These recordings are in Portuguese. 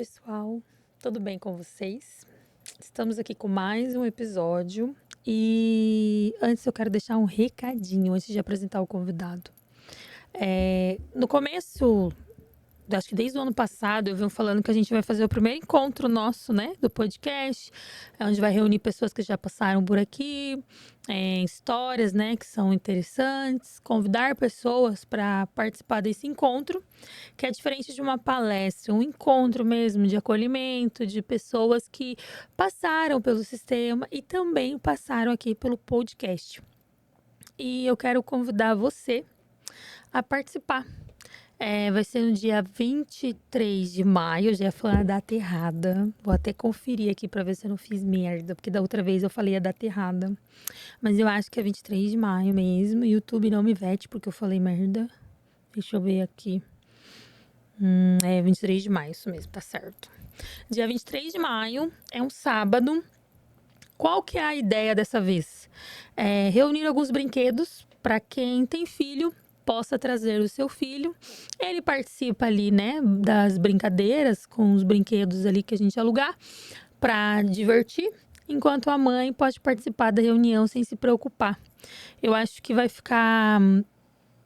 pessoal, tudo bem com vocês? Estamos aqui com mais um episódio e antes eu quero deixar um recadinho antes de apresentar o convidado. No começo, acho que desde o ano passado, eu venho falando que a gente vai fazer o primeiro encontro nosso, né, do podcast, onde vai reunir pessoas que já passaram por aqui, histórias, né, que são interessantes, convidar pessoas para participar desse encontro, que é diferente de uma palestra, um encontro mesmo de acolhimento de pessoas que passaram pelo sistema e também passaram aqui pelo podcast. E eu quero convidar você a participar. Vai ser no dia 23 de maio, eu já ia falar a data errada. Vou até conferir aqui pra ver se eu não fiz merda, porque da outra vez eu falei a data errada. Mas eu acho que é 23 de maio mesmo. YouTube não me vete porque eu falei merda. Deixa eu ver aqui. 23 de maio, isso mesmo, tá certo. Dia 23 de maio é um sábado. Qual que é a ideia dessa vez? Reunir alguns brinquedos para quem tem filho possa trazer o seu filho. Ele participa ali, né, das brincadeiras com os brinquedos ali que a gente alugar para divertir, enquanto a mãe pode participar da reunião sem se preocupar. Eu acho que vai ficar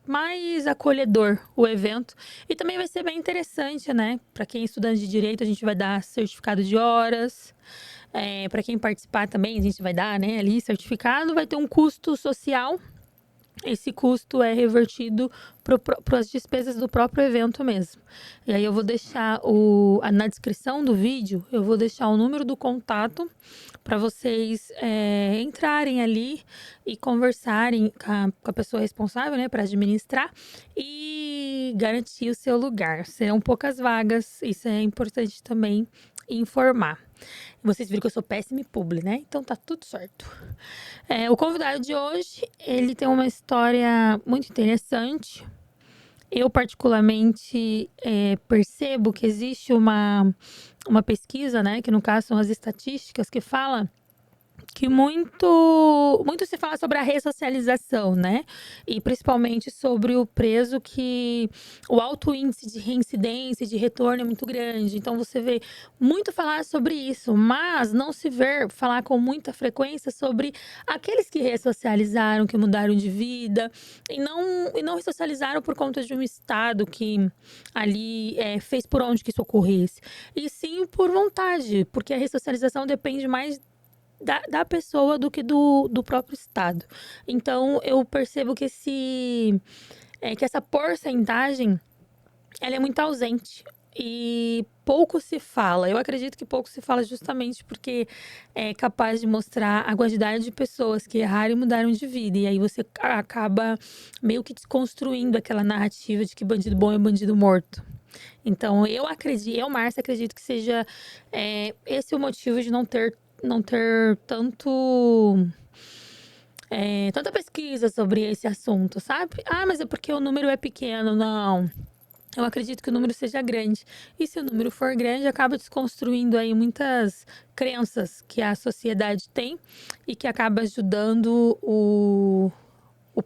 mais acolhedor o evento e também vai ser bem interessante, né? Para quem é estudante de direito, a gente vai dar certificado de horas. Para quem participar também, a gente vai dar, né, ali certificado, vai ter um custo social. Esse custo é revertido para as despesas do próprio evento mesmo. E aí eu vou deixar na descrição do vídeo, eu vou deixar o número do contato para vocês entrarem ali e conversarem com a pessoa responsável, né, para administrar e garantir o seu lugar. Serão poucas vagas, isso é importante também informar. Vocês viram que eu sou péssima em publi, né? Então tá tudo certo. O convidado de hoje, ele tem uma história muito interessante. Eu, particularmente, percebo que existe uma pesquisa, né? Que no caso são as estatísticas, que fala que muito se fala sobre a ressocialização, né? E principalmente sobre o preso que o alto índice de reincidência e de retorno é muito grande. Então você vê muito falar sobre isso, mas não se vê falar com muita frequência sobre aqueles que ressocializaram, que mudaram de vida e não ressocializaram por conta de um Estado que ali fez por onde que isso ocorresse. E sim por vontade, porque a ressocialização depende mais da pessoa do que do próprio Estado. Então, eu percebo que que essa porcentagem, ela é muito ausente. E pouco se fala. Eu acredito que pouco se fala justamente porque é capaz de mostrar a quantidade de pessoas que erraram e mudaram de vida. E aí você acaba meio que desconstruindo aquela narrativa de que bandido bom é bandido morto. Então, Márcia, acredito que seja esse o motivo de não ter tanta pesquisa sobre esse assunto, sabe? Ah, mas é porque o número é pequeno. Não. Eu acredito que o número seja grande. E se o número for grande, acaba desconstruindo aí muitas crenças que a sociedade tem e que acaba ajudando o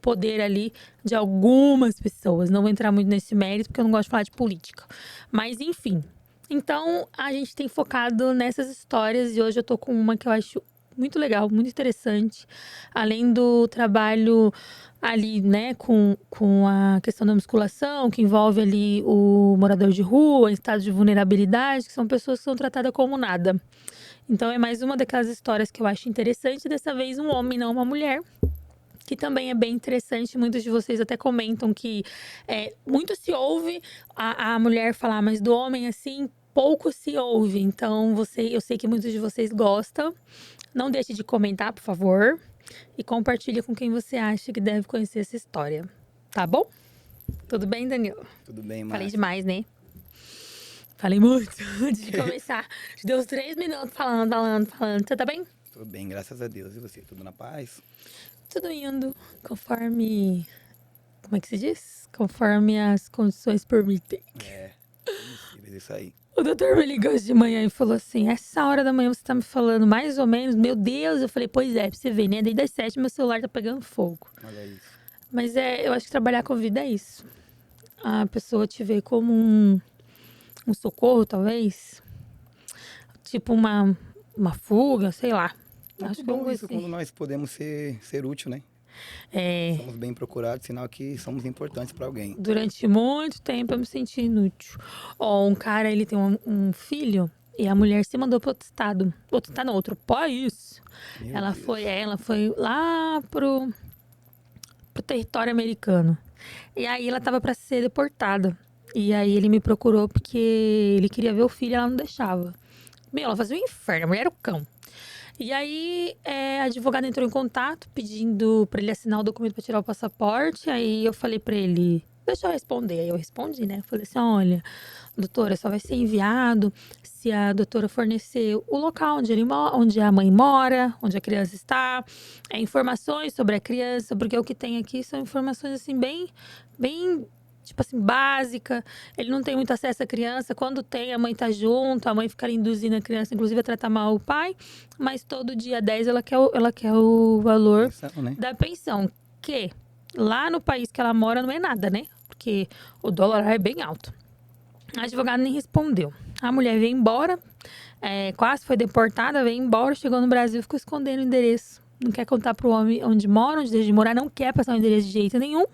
poder ali de algumas pessoas. Não vou entrar muito nesse mérito, porque eu não gosto de falar de política. Mas, enfim. Então, a gente tem focado nessas histórias e hoje eu tô com uma que eu acho muito legal, muito interessante. Além do trabalho ali, né, com a questão da musculação, que envolve ali o morador de rua, em estado de vulnerabilidade, que são pessoas que são tratadas como nada. Então, é mais uma daquelas histórias que eu acho interessante. Dessa vez, um homem, não uma mulher. Que também é bem interessante, muitos de vocês até comentam que muito se ouve a mulher falar, mas do homem, assim, pouco se ouve. Então, eu sei que muitos de vocês gostam. Não deixe de comentar, por favor. E compartilha com quem você acha que deve conhecer essa história. Tá bom? Tudo bem, Danilo? Tudo bem, Márcia? Falei demais, né? Falei muito antes de começar. Deu uns 3 minutos falando. Você tá bem? Tudo bem, graças a Deus. E você, tudo na paz? Tudo indo conforme... Como é que se diz? Conforme as condições permitem. Possível, isso aí. O doutor me ligou hoje de manhã e falou assim: essa hora da manhã você tá me falando mais ou menos? Meu Deus! Eu falei: pois é, pra você ver, né? Desde as 7 meu celular tá pegando fogo. Olha isso. Mas eu acho que trabalhar com vida é isso. A pessoa te vê como um socorro, talvez. tipo uma fuga, sei lá. Muito Acho que é bom algo isso, assim. quando nós podemos ser útil, né? É, Somos bem procurados, sinal que somos importantes para alguém. durante muito tempo eu me senti inútil. Ó, um cara, ele tem um filho e a mulher se mandou para outro estado. Outro estado não, outro país. Meu Ela Deus. foi, ela foi lá pro território americano. E aí ela tava para ser deportada. E aí ele me procurou porque ele queria ver o filho e ela não deixava. Meu, ela fazia um inferno, a mulher era o cão. E aí, a advogada entrou em contato pedindo para ele assinar o documento para tirar o passaporte. Aí eu falei para ele, deixa eu responder. Aí eu respondi, né? Falei assim: olha, doutora, só vai ser enviado se a doutora fornecer o local onde a mãe mora, onde a criança está, informações sobre a criança, porque o que tem aqui são informações assim, bem tipo assim, básica. Ele não tem muito acesso à criança. Quando tem, a mãe tá junto, a mãe fica induzindo a criança, inclusive, a tratar mal o pai. Mas todo dia 10 ela quer o valor Pensão, né? da pensão. Que lá no país que ela mora não é nada, né? Porque o dólar é bem alto. A advogada nem respondeu. A mulher veio embora, quase foi deportada, veio embora, chegou no Brasil, ficou escondendo o endereço. Não quer contar pro homem onde mora, onde deixa de morar, não quer passar o endereço de jeito nenhum.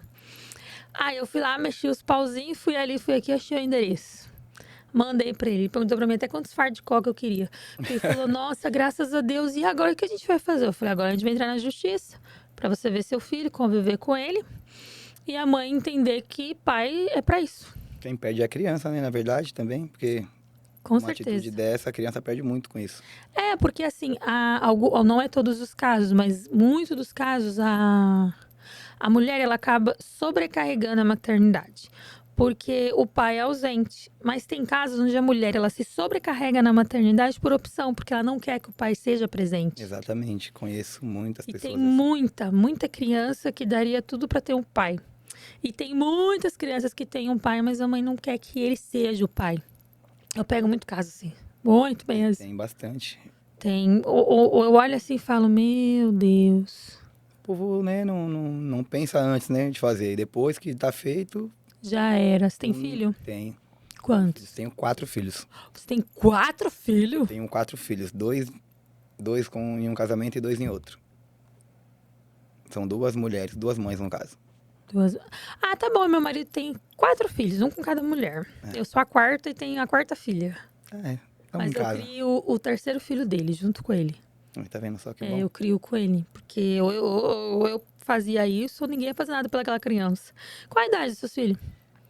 Aí eu fui lá, mexi os pauzinhos, fui ali, fui aqui, achei o endereço. Mandei pra ele. Ele perguntou pra mim até quantos fardos de coca eu queria. Ele falou, nossa, graças a Deus, e agora o que a gente vai fazer? Eu falei, agora a gente vai entrar na justiça pra você ver seu filho, conviver com ele. E a mãe entender que pai é pra isso. Quem perde é a criança, né? Na verdade, também, porque Com uma certeza. atitude dessa, a criança perde muito com isso. Porque assim, não é todos os casos, mas muitos dos casos, a mulher ela acaba sobrecarregando a maternidade. Porque o pai é ausente. Mas tem casos onde a mulher ela se sobrecarrega na maternidade por opção, porque ela não quer que o pai seja presente. Exatamente, conheço muitas E pessoas tem assim. muita criança que daria tudo para ter um pai. E tem muitas crianças que têm um pai, mas a mãe não quer que ele seja o pai. Eu pego muito caso assim. Muito bem assim. Tem bastante. Tem. Ou eu olho assim e falo, meu Deus. O povo, né, não pensa antes, né, de fazer. E depois que tá feito, Já era. Você tem filho? Tenho. Quantos? Tenho 4 filhos. Você tem 4 filhos? Tenho 4 filhos. Dois em um casamento e 2 em outro. São 2 mulheres, 2 mães no caso. Ah, tá bom. Meu marido tem 4 filhos, um com cada mulher. Eu sou a quarta e tenho a quarta filha. Estamos Mas em eu casa. crio o terceiro filho dele, junto com ele. Tá vendo só que bom? Eu crio com ele. Porque ou eu fazia isso, ou ninguém ia fazer nada pelaquela criança. Qual a idade dos seus filhos?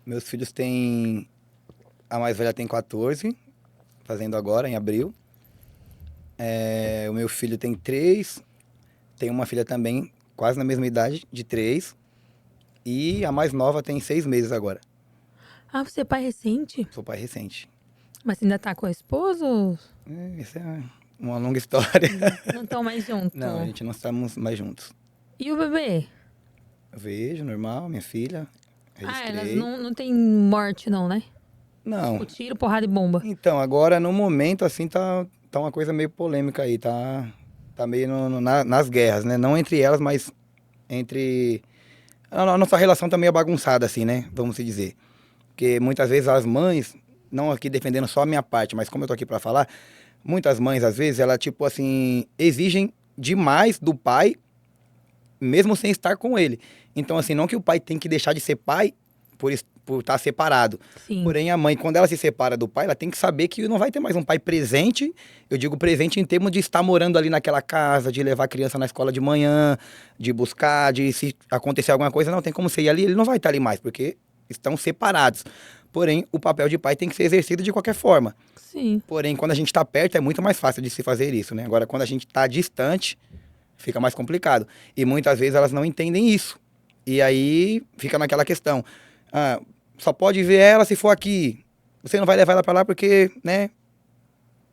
Meus filhos têm... A mais velha tem 14, fazendo agora, em abril. O meu filho tem 3. Tem uma filha também, quase na mesma idade, de 3. E a mais nova tem 6 meses agora. Ah, você é pai recente? Sou pai recente. Mas você ainda tá com a esposa ou Essa é uma longa história. não estão mais juntos? Não, a gente não estamos mais juntos. E o bebê? Eu vejo, normal, minha filha. Elas Registrei. não tem morte não, né? Não. O tiro, porrada e bomba. Então, agora, no momento, assim, tá uma coisa meio polêmica aí. Tá meio nas guerras, né? Não entre elas, mas entre... A nossa relação tá meio bagunçada, assim, né? Vamos se dizer. Porque muitas vezes as mães, não aqui defendendo só a minha parte, mas como eu tô aqui pra falar, muitas mães, às vezes, elas, tipo assim, exigem demais do pai, mesmo sem estar com ele. Então, assim, não que o pai tem que deixar de ser pai por estar separado. Sim. Porém, a mãe, quando ela se separa do pai, ela tem que saber que não vai ter mais um pai presente. Eu digo presente em termos de estar morando ali naquela casa, de levar a criança na escola de manhã, de buscar, de se acontecer alguma coisa, não tem como ser. E ali ele não vai estar ali mais, porque estão separados. Porém, o papel de pai tem que ser exercido de qualquer forma. Sim. Porém, quando a gente está perto, é muito mais fácil de se fazer isso, né? Agora, quando a gente está distante, fica mais complicado. E muitas vezes elas não entendem isso. E aí fica naquela questão. Só pode ver ela se for aqui. Você não vai levar ela para lá porque, né?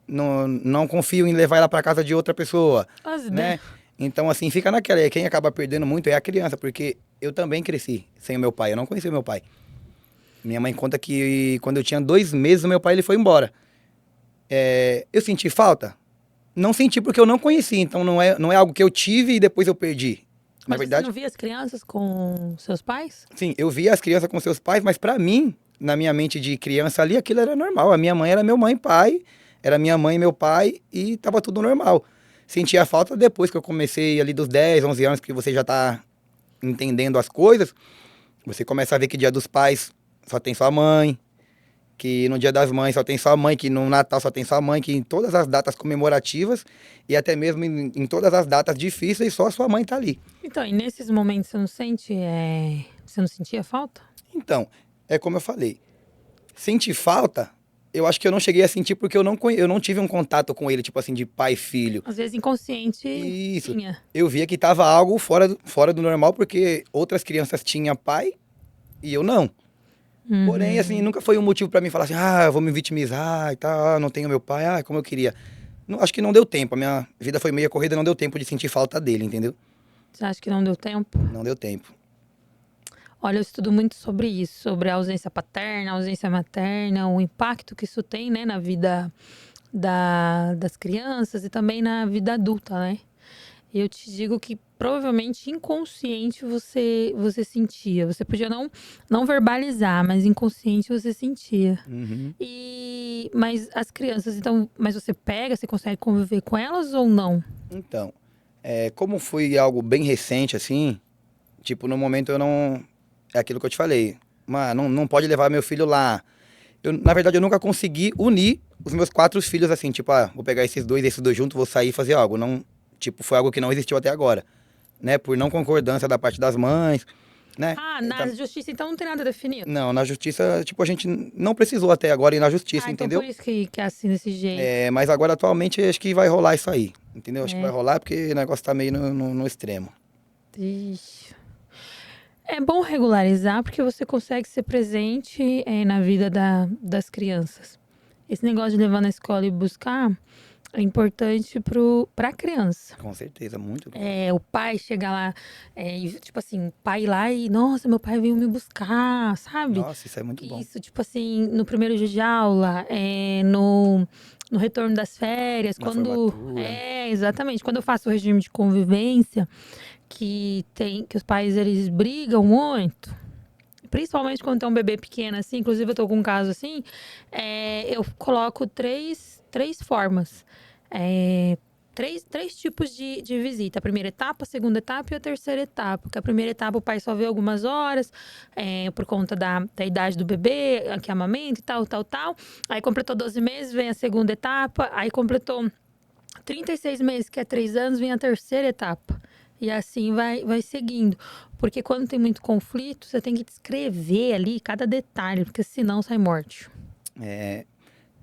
Não confio em levar ela para casa de outra pessoa, As né? Então, assim, fica naquela. E quem acaba perdendo muito é a criança, porque eu também cresci sem o meu pai. Eu não conheci o meu pai. Minha mãe conta que quando eu tinha 2 meses, o meu pai ele foi embora. Eu senti falta? Não senti porque eu não conheci. Então, não é algo que eu tive e depois eu perdi. Na Mas verdade, você não via as crianças com seus pais? sim, eu via as crianças com seus pais, mas pra mim, na minha mente de criança ali, aquilo era normal. A minha mãe era meu mãe e pai. era minha mãe e meu pai e tava tudo normal. Sentia falta depois que eu comecei ali dos 10, 11 anos, que você já tá entendendo as coisas. Você começa a ver que dia dos pais só tem sua mãe, que no dia das mães só tem sua mãe, que no Natal só tem sua mãe, que em todas as datas comemorativas e até mesmo em todas as datas difíceis, só sua mãe tá ali. Então, e nesses momentos você não sente, você não sentia falta? Então, é como eu falei, sentir falta, eu acho que eu não cheguei a sentir porque eu não tive um contato com ele, tipo assim, de pai e filho. Às vezes inconsciente Isso. tinha. Eu via que tava algo fora do normal, porque outras crianças tinham pai e eu não. Porém, assim, nunca foi um motivo pra mim falar assim, eu vou me vitimizar e tal, não tenho meu pai, como eu queria. Não, acho que não deu tempo, a minha vida foi meia corrida, não deu tempo de sentir falta dele, entendeu? Você acha que não deu tempo? Não deu tempo. Olha, eu estudo muito sobre isso, sobre a ausência paterna, a ausência materna, o impacto que isso tem, né, na vida das crianças e também na vida adulta, né? E eu te digo que provavelmente inconsciente você sentia. Você podia não verbalizar, mas inconsciente você sentia. Uhum. Mas as crianças, então, mas você consegue conviver com elas ou não? Então, como foi algo bem recente, assim, tipo, no momento eu não... É aquilo que eu te falei. Mano, não pode levar meu filho lá. Na verdade, eu nunca consegui unir os meus 4 filhos, assim, tipo, vou pegar esses dois juntos, vou sair e fazer algo. Não, tipo, foi algo que não existiu até agora, né? Por não concordância da parte das mães, né? Na justiça, então, não tem nada definido? Não, na justiça, tipo, a gente não precisou até agora ir na justiça, Então entendeu? por isso que é assim, desse jeito. Mas agora, atualmente, acho que vai rolar isso aí, entendeu? Acho que É. vai rolar porque o negócio tá meio no extremo. Ixi. É bom regularizar porque você consegue ser presente na vida das crianças. Esse negócio de levar na escola e buscar é importante para a criança. Com certeza, muito bom. O pai chegar lá, tipo assim, o pai ir lá e, nossa, meu pai veio me buscar, sabe? Nossa, isso é muito bom. Isso, tipo assim, no primeiro dia de aula, no retorno das férias, Na quando. formatura. Exatamente. Quando eu faço o regime de convivência, que os pais eles brigam muito. Principalmente quando tem um bebê pequeno, assim, inclusive eu tô com um caso assim, eu coloco três formas. Três tipos de visita. A primeira etapa, a segunda etapa e a terceira etapa. Porque a primeira etapa o pai só vê algumas horas, por conta da idade do bebê, que amamenta e tal. Aí completou 12 meses, vem a segunda etapa. Aí completou 36 meses, que é 3 anos, vem a terceira etapa. E assim vai seguindo. Porque quando tem muito conflito, você tem que descrever ali cada detalhe, porque senão sai morte.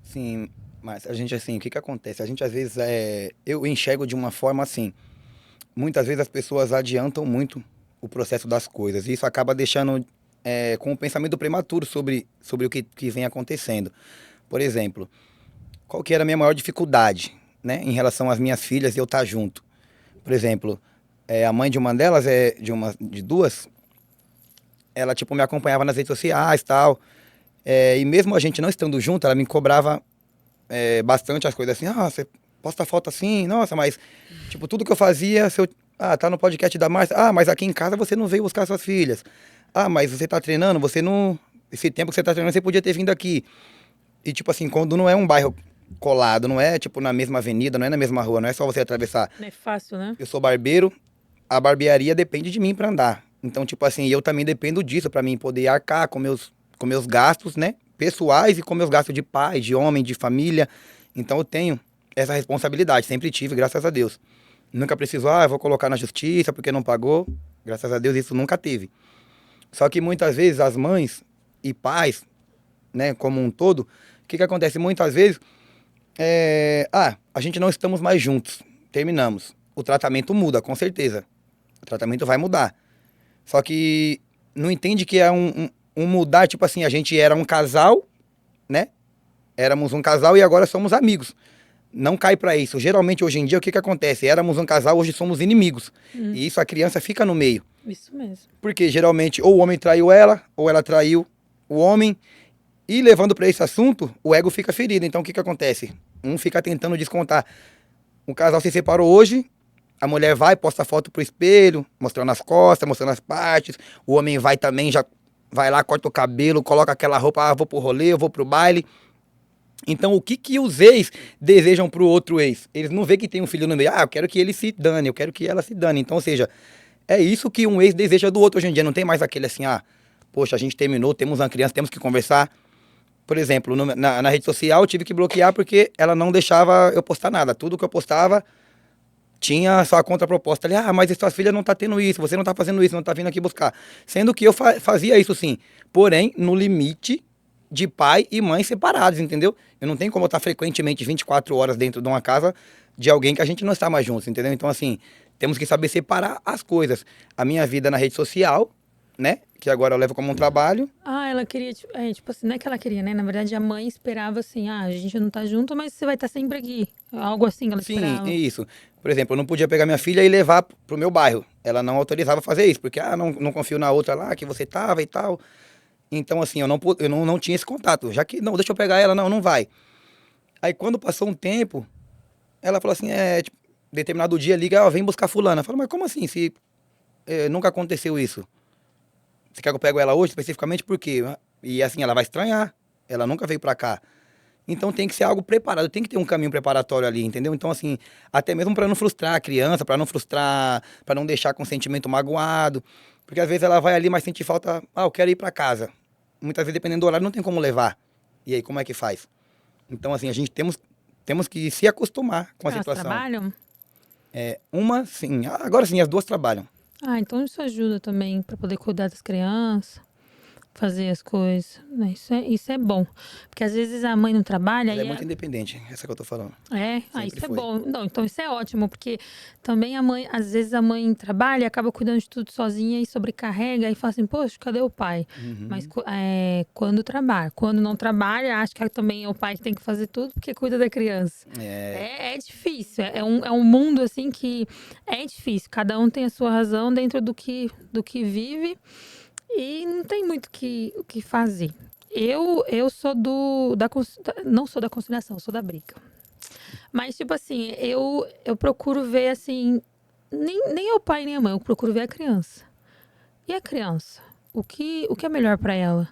Sim, mas a gente, assim, o que que acontece? A gente, às vezes, eu enxergo de uma forma assim, muitas vezes as pessoas adiantam muito o processo das coisas, e isso acaba deixando com um pensamento prematuro sobre o que vem acontecendo. Por exemplo, qual que era a minha maior dificuldade, né, em relação às minhas filhas e eu estar junto? Por exemplo, a mãe de uma delas, de duas, ela, tipo, me acompanhava nas redes sociais e tal, e mesmo a gente não estando junto, ela me cobrava bastante as coisas assim, você posta foto assim, nossa, mas, tipo, tudo que eu fazia, se eu, tá no podcast da Márcia, mas aqui em casa você não veio buscar suas filhas, mas você tá treinando, você não, esse tempo que você tá treinando, você podia ter vindo aqui. E, tipo assim, quando não é um bairro colado, não é, tipo, na mesma avenida, não é na mesma rua, não é só você atravessar. Não é fácil, né? Eu sou barbeiro, a barbearia depende de mim pra andar. Então, tipo assim, eu também dependo disso pra mim poder arcar com meus gastos, né? Pessoais e com meus gastos de pai, de homem, de família. Então eu tenho essa responsabilidade, sempre tive, graças a Deus. Nunca precisou, eu vou colocar na justiça porque não pagou. Graças a Deus isso nunca teve. Só que muitas vezes as mães e pais, né, como um todo, o que que acontece? Muitas vezes, a gente não estamos mais juntos, terminamos. O tratamento muda, com certeza. O tratamento vai mudar. Só que não entende que é um mudar, tipo assim, a gente era um casal, né? Éramos um casal e agora somos amigos. Não cai pra isso. Geralmente, hoje em dia, o que que acontece? Éramos um casal, hoje somos inimigos. E isso a criança fica no meio. Isso mesmo. Porque geralmente ou o homem traiu ela, ou ela traiu o homem. E levando pra esse assunto, o ego fica ferido. Então o que que acontece? Um fica tentando descontar. O casal se separou hoje, a mulher vai, posta foto pro espelho, mostrando as costas, mostrando as partes. O homem vai também, já vai lá, corta o cabelo, coloca aquela roupa, vou pro rolê, eu vou pro baile. Então, o que que os ex desejam pro outro ex? Eles não vê que tem um filho no meio. Ah, eu quero que ele se dane, eu quero que ela se dane. Então, ou seja, é isso que um ex deseja do outro hoje em dia. Não tem mais aquele assim, ah, poxa, a gente terminou, temos uma criança, temos que conversar. Por exemplo, na rede social eu tive que bloquear porque ela não deixava eu postar nada. Tudo que eu postava tinha só a contraproposta ali. Ah, mas sua filha não tá tendo isso, você não tá fazendo isso, não tá vindo aqui buscar. Sendo que eu fazia isso sim. Porém, no limite de pai e mãe separados, entendeu? Eu não tenho como eu estar frequentemente 24 horas dentro de uma casa de alguém que a gente não está mais juntos, entendeu? Então, assim, temos que saber separar as coisas. A minha vida na rede social, né? Que agora eu levo como um trabalho. Ah, ela queria, tipo assim, não é que ela queria, né? Na verdade, a mãe esperava assim, ah, a gente não tá junto, mas você vai estar sempre aqui. Algo assim ela Sim, é esperava. isso. Por exemplo, eu não podia pegar minha filha e levar pro meu bairro. Ela não autorizava fazer isso, porque, ah, não confio na outra lá que você tava e tal. Então, assim, eu não tinha esse contato. Já que, não, deixa eu pegar ela, não, não vai. Aí, quando passou um tempo, ela falou assim, tipo, determinado dia liga, ó, vem buscar fulana. Eu falo, mas como assim, se nunca aconteceu isso? Você quer que eu pego ela hoje, especificamente por quê? E assim, ela vai estranhar. Ela nunca veio pra cá. Então tem que ser algo preparado, tem que ter um caminho preparatório ali, entendeu? Então, assim, até mesmo para não frustrar a criança, para não frustrar, para não deixar com o sentimento magoado. Porque às vezes ela vai ali, mas sente falta, ah, eu quero ir para casa. Muitas vezes, dependendo do horário, não tem como levar. E aí, como é que faz? Então, assim, a gente temos que se acostumar com a Elas situação. trabalham? Uma, sim, agora sim, as duas trabalham. Ah, então isso ajuda também para poder cuidar das crianças, fazer as coisas. Né? Isso é bom. Porque às vezes a mãe não trabalha Ela é e muito independente, essa que eu tô falando. Sempre isso é foi. bom. Não, então isso é ótimo, porque também a mãe, às vezes a mãe trabalha e acaba cuidando de tudo sozinha e sobrecarrega e fala assim, poxa, cadê o pai? Mas Uhum. quando trabalha, quando não trabalha, acho que também é o pai que tem que fazer tudo porque cuida da criança. É, É difícil, é um mundo assim que é difícil. Cada um tem a sua razão dentro do que vive e não tem muito o que fazer. Eu sou não sou da conciliação, sou da briga. Mas, tipo assim, eu procuro ver assim, nem é o pai nem a mãe, eu procuro ver a criança. E a criança? O que é melhor pra ela?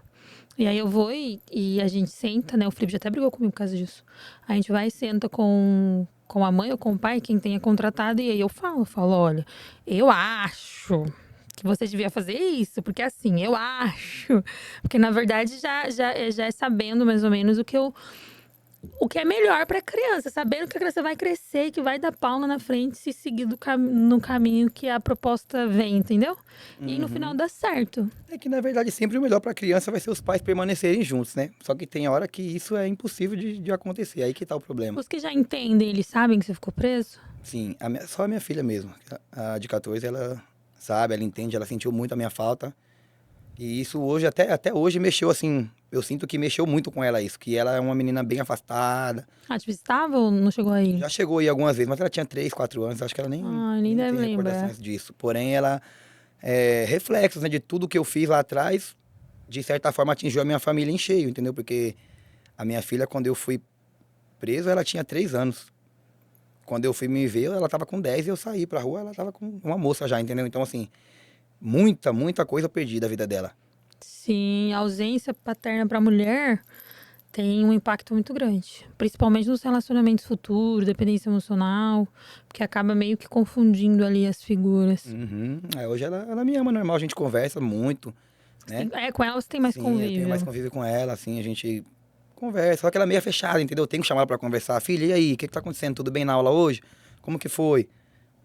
E aí eu vou e a gente senta, né? O Felipe já até brigou comigo por causa disso. A gente vai e senta com a mãe ou com o pai, quem tenha contratado, e aí eu falo, olha, eu acho que você devia fazer isso, porque assim, eu acho. Porque na verdade já é sabendo mais ou menos o que é melhor para a criança, sabendo que a criança vai crescer e que vai dar pau lá na frente se seguir no caminho que a proposta vem, entendeu? E no final uhum. dá certo. É que, na verdade, sempre o melhor para a criança vai ser os pais permanecerem juntos, né? Só que tem hora que isso é impossível de acontecer. Aí que tá o problema. Os que já entendem, eles sabem que você ficou preso? Sim, só a minha filha mesmo. A de 14, ela sabe, ela entende, ela sentiu muito a minha falta. E isso hoje, até hoje, mexeu assim. Eu sinto que mexeu muito com ela isso. Que ela é uma menina bem afastada. Ah, te visitava ou não chegou aí? Já chegou aí algumas vezes, mas ela tinha 3, 4 anos. Acho que ela nem, Ai, nem nem deve tem lembrar. recordações disso. Porém, ela reflexos, né, de tudo que eu fiz lá atrás, de certa forma atingiu a minha família em cheio, entendeu? Porque a minha filha, quando eu fui preso, ela tinha 3 anos. Quando eu fui me ver, ela estava com 10 e eu saí pra rua, ela estava com uma moça já, entendeu? Então, assim, muita coisa eu perdi da vida dela. Sim, a ausência paterna para a mulher tem um impacto muito grande. Principalmente nos relacionamentos futuros, dependência emocional, porque acaba meio que confundindo ali as figuras. Uhum. Hoje ela me ama normal, a gente conversa muito, né? Com ela você tem mais Sim, eu tenho mais convívio. convívio com ela, assim, a gente conversa. Só que ela é meio fechada, entendeu? Eu tenho que chamar ela pra conversar. Filha, e aí, o que que tá acontecendo? Tudo bem na aula hoje? Como que foi?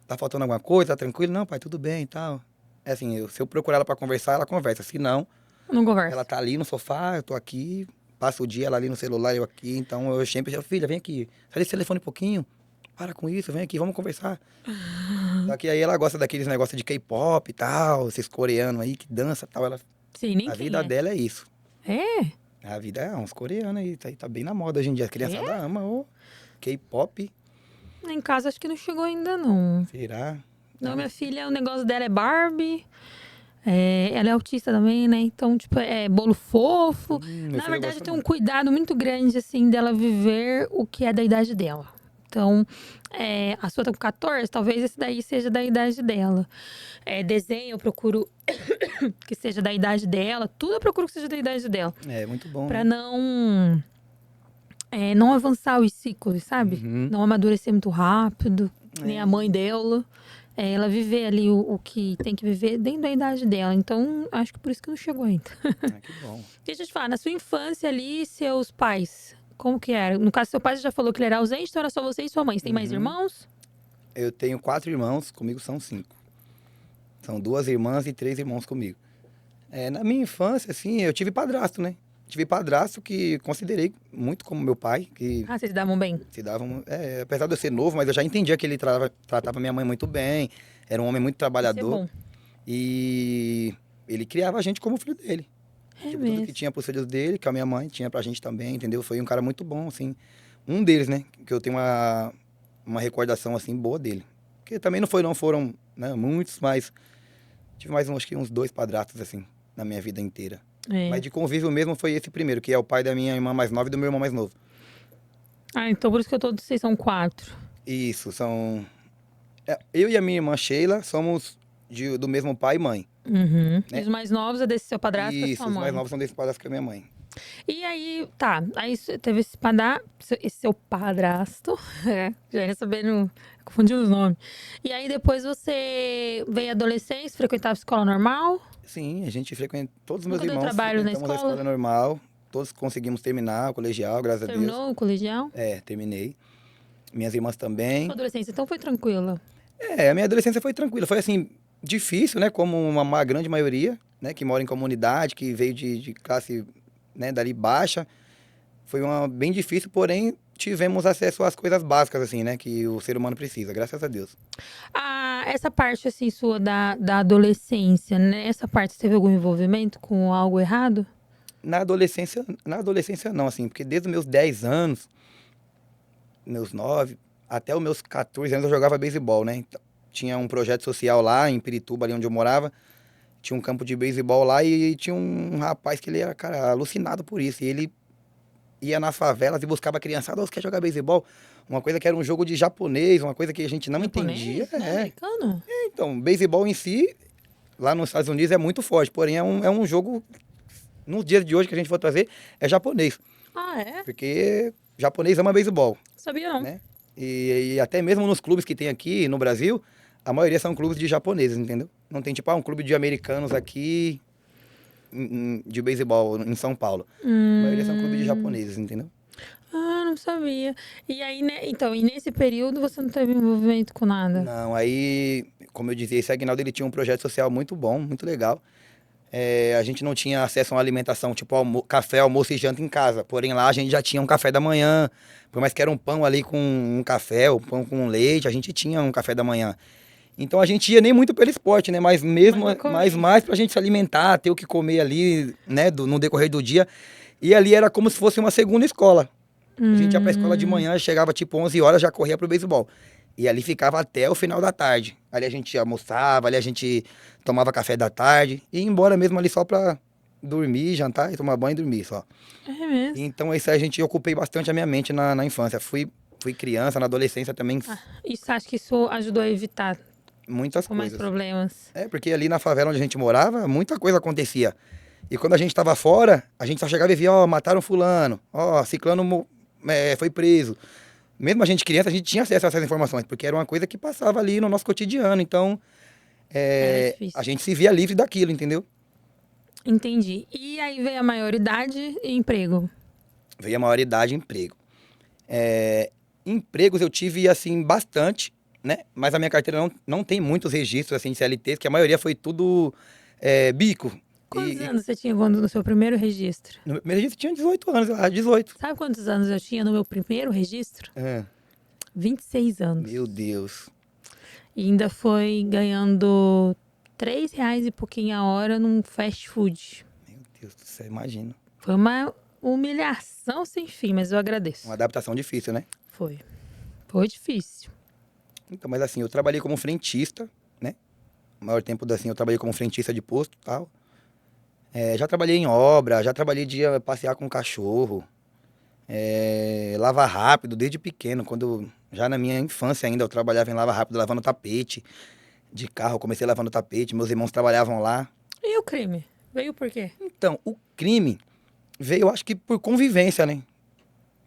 Tá faltando alguma coisa? Tá tranquilo? Não, pai, tudo bem e tal. É assim, se eu procurar ela pra conversar, ela conversa. Se não, Não ela conversa. tá ali no sofá, eu tô aqui, passa o dia ela ali no celular, eu aqui. Então eu sempre digo, filha, vem aqui, sai desse telefone um pouquinho. Para com isso, vem aqui, vamos conversar. Só que aí ela gosta daqueles negócios de K-pop e tal, esses coreanos aí que dança e tal. Sei nem A quem vida é. dela é isso. É? A vida é uns coreanos aí, tá bem na moda hoje em dia. A criançada É? ama o K-pop. Em casa acho que não chegou ainda, não. Será? Não, minha filha, o negócio dela é Barbie. Ela é autista também, né? Então, tipo, é bolo fofo. Meu Na filho verdade, eu gosta tenho um muito. cuidado muito grande, assim, dela viver o que é da idade dela. Então, a sua tá com 14, talvez esse daí seja da idade dela. Desenho, eu procuro que seja da idade dela. Tudo eu procuro que seja da idade dela. É muito bom, Pra né? não não avançar os ciclos, sabe? Uhum. Não amadurecer muito rápido, que nem É. a mãe dela. Ela viver ali o que tem que viver dentro da idade dela. Então, acho que por isso que não chegou ainda. Ah, que bom. Deixa eu te falar, na sua infância ali, seus pais, como que era? No caso, seu pai você já falou que ele era ausente, então era só você e sua mãe. Você tem mais Uhum. irmãos? Eu tenho 4 irmãos, comigo são 5. São 2 irmãs e 3 irmãos comigo. Na minha infância, assim, eu tive padrasto, né? Tive padrasto que considerei muito como meu pai, que Ah, vocês se davam bem? se davam... apesar de eu ser novo, mas eu já entendia que ele tratava minha mãe muito bem, era um homem muito Isso é trabalhador. bom. E ele criava a gente como filho dele. É Tipo, tudo que mesmo. tinha pros filhos dele, que a minha mãe tinha pra gente também, entendeu? Foi um cara muito bom, assim. Um deles, né? Que eu tenho uma recordação, assim, boa dele. Porque também não foram, né, muitos, mas tive mais, acho que uns 2 padrastos, assim, na minha vida inteira. É. Mas de convívio mesmo foi esse primeiro, que é o pai da minha irmã mais nova e do meu irmão mais novo. Ah, então por isso que vocês são 4. Isso, são... eu e a minha irmã Sheila somos do mesmo pai e mãe, Uhum. E né? os mais novos é desse seu padrasto e da Isso, sua os mãe. mais novos são desse padrasto que é a minha mãe. E aí, tá. Aí teve esse seu padrasto. Já ia sabendo, confundiu os nomes. E aí depois você veio à adolescência, frequentava escola normal. Sim, a gente frequenta. Todos os meus Nunca deu irmãos trabalho na frequentamos a escola? escola normal. Todos conseguimos terminar o colegial, graças a Deus. Terminou o colegial? Terminei. Minhas irmãs Sua também. adolescência, então foi tranquila. A minha adolescência foi tranquila. Foi assim, difícil, né? Como uma grande maioria, né? Que mora em comunidade, que veio de classe, né, dali baixa. Foi bem difícil, porém tivemos acesso às coisas básicas, assim, né? Que o ser humano precisa, graças a Deus. Ah, essa parte, assim, sua da adolescência, né? Essa parte, você teve algum envolvimento com algo errado? Na adolescência não, assim, porque desde os meus 10 anos, meus 9 até os meus 14 anos eu jogava beisebol, né? Então, tinha um projeto social lá em Pirituba, ali onde eu morava. Tinha um campo de beisebol lá e tinha um rapaz que ele era, cara, alucinado por isso. E ele ia nas favelas e buscava a criançada, você quer jogar beisebol? Uma coisa que era um jogo de japonês, uma coisa que a gente não entendia. Japonês? Não é americano? Então, beisebol em si, lá nos Estados Unidos é muito forte, porém é um jogo, nos dias de hoje que a gente for trazer, é japonês. Ah, é? Porque japonês ama beisebol, Sabia não. né? E até mesmo nos clubes que tem aqui no Brasil, a maioria são clubes de japoneses, entendeu? Não tem tipo um clube de americanos aqui de beisebol em São Paulo. A maioria são clubes de japoneses, entendeu? Ah, não sabia. E aí, né? Então, e nesse período você não teve envolvimento com nada? Não, aí, como eu dizia, esse Aguinaldo ele tinha um projeto social muito bom, muito legal. A gente não tinha acesso a uma alimentação tipo café, almoço e janta em casa. Porém, lá a gente já tinha um café da manhã. Por mais que era um pão ali com um café, ou pão com leite, a gente tinha um café da manhã. Então a gente ia nem muito pelo esporte, né? Mas mesmo, Mas pra comer. mas mais pra gente se alimentar, ter o que comer ali, né? No decorrer do dia. E ali era como se fosse uma segunda escola. A gente ia pra escola de manhã, chegava tipo 11 horas, já corria pro beisebol. E ali ficava até o final da tarde. Ali a gente almoçava, ali a gente tomava café da tarde. E ia embora mesmo ali só pra dormir, jantar e tomar banho e dormir só. É mesmo. Então isso aí eu ocupei bastante a minha mente na infância. Fui criança, na adolescência também, E você acha que isso ajudou a evitar muitas com mais coisas. problemas? Porque ali na favela onde a gente morava, muita coisa acontecia. E quando a gente tava fora, a gente só chegava e via, ó, mataram fulano, ó, ciclano foi preso. Mesmo a gente criança, a gente tinha acesso a essas informações, porque era uma coisa que passava ali no nosso cotidiano. Então, Era difícil. a gente se via livre daquilo, entendeu? Entendi. E aí veio a maioridade e emprego. Veio a maioridade e emprego. Empregos eu tive, assim, bastante, né? Mas a minha carteira não tem muitos registros, assim, de CLT, que a maioria foi tudo bico. Quantos anos você tinha quando no seu primeiro registro? No meu primeiro registro eu tinha 18 anos, eu acho, 18. Sabe quantos anos eu tinha no meu primeiro registro? 26 anos. Meu Deus. E ainda foi ganhando R$3 e pouquinho a hora num fast food. Meu Deus do céu, imagina. Foi uma humilhação sem fim, mas eu agradeço. Uma adaptação difícil, né? Foi. Foi difícil. Então, mas assim, eu trabalhei como frentista, né? O maior tempo assim, eu trabalhei como frentista de posto e tal. Já trabalhei em obra, já trabalhei de passear com cachorro. Lava rápido, desde pequeno. Já na minha infância ainda, eu trabalhava em lava rápido, lavando tapete de carro. Eu comecei lavando tapete, meus irmãos trabalhavam lá. E o crime? Veio por quê? Então, o crime veio, eu acho que por convivência, né?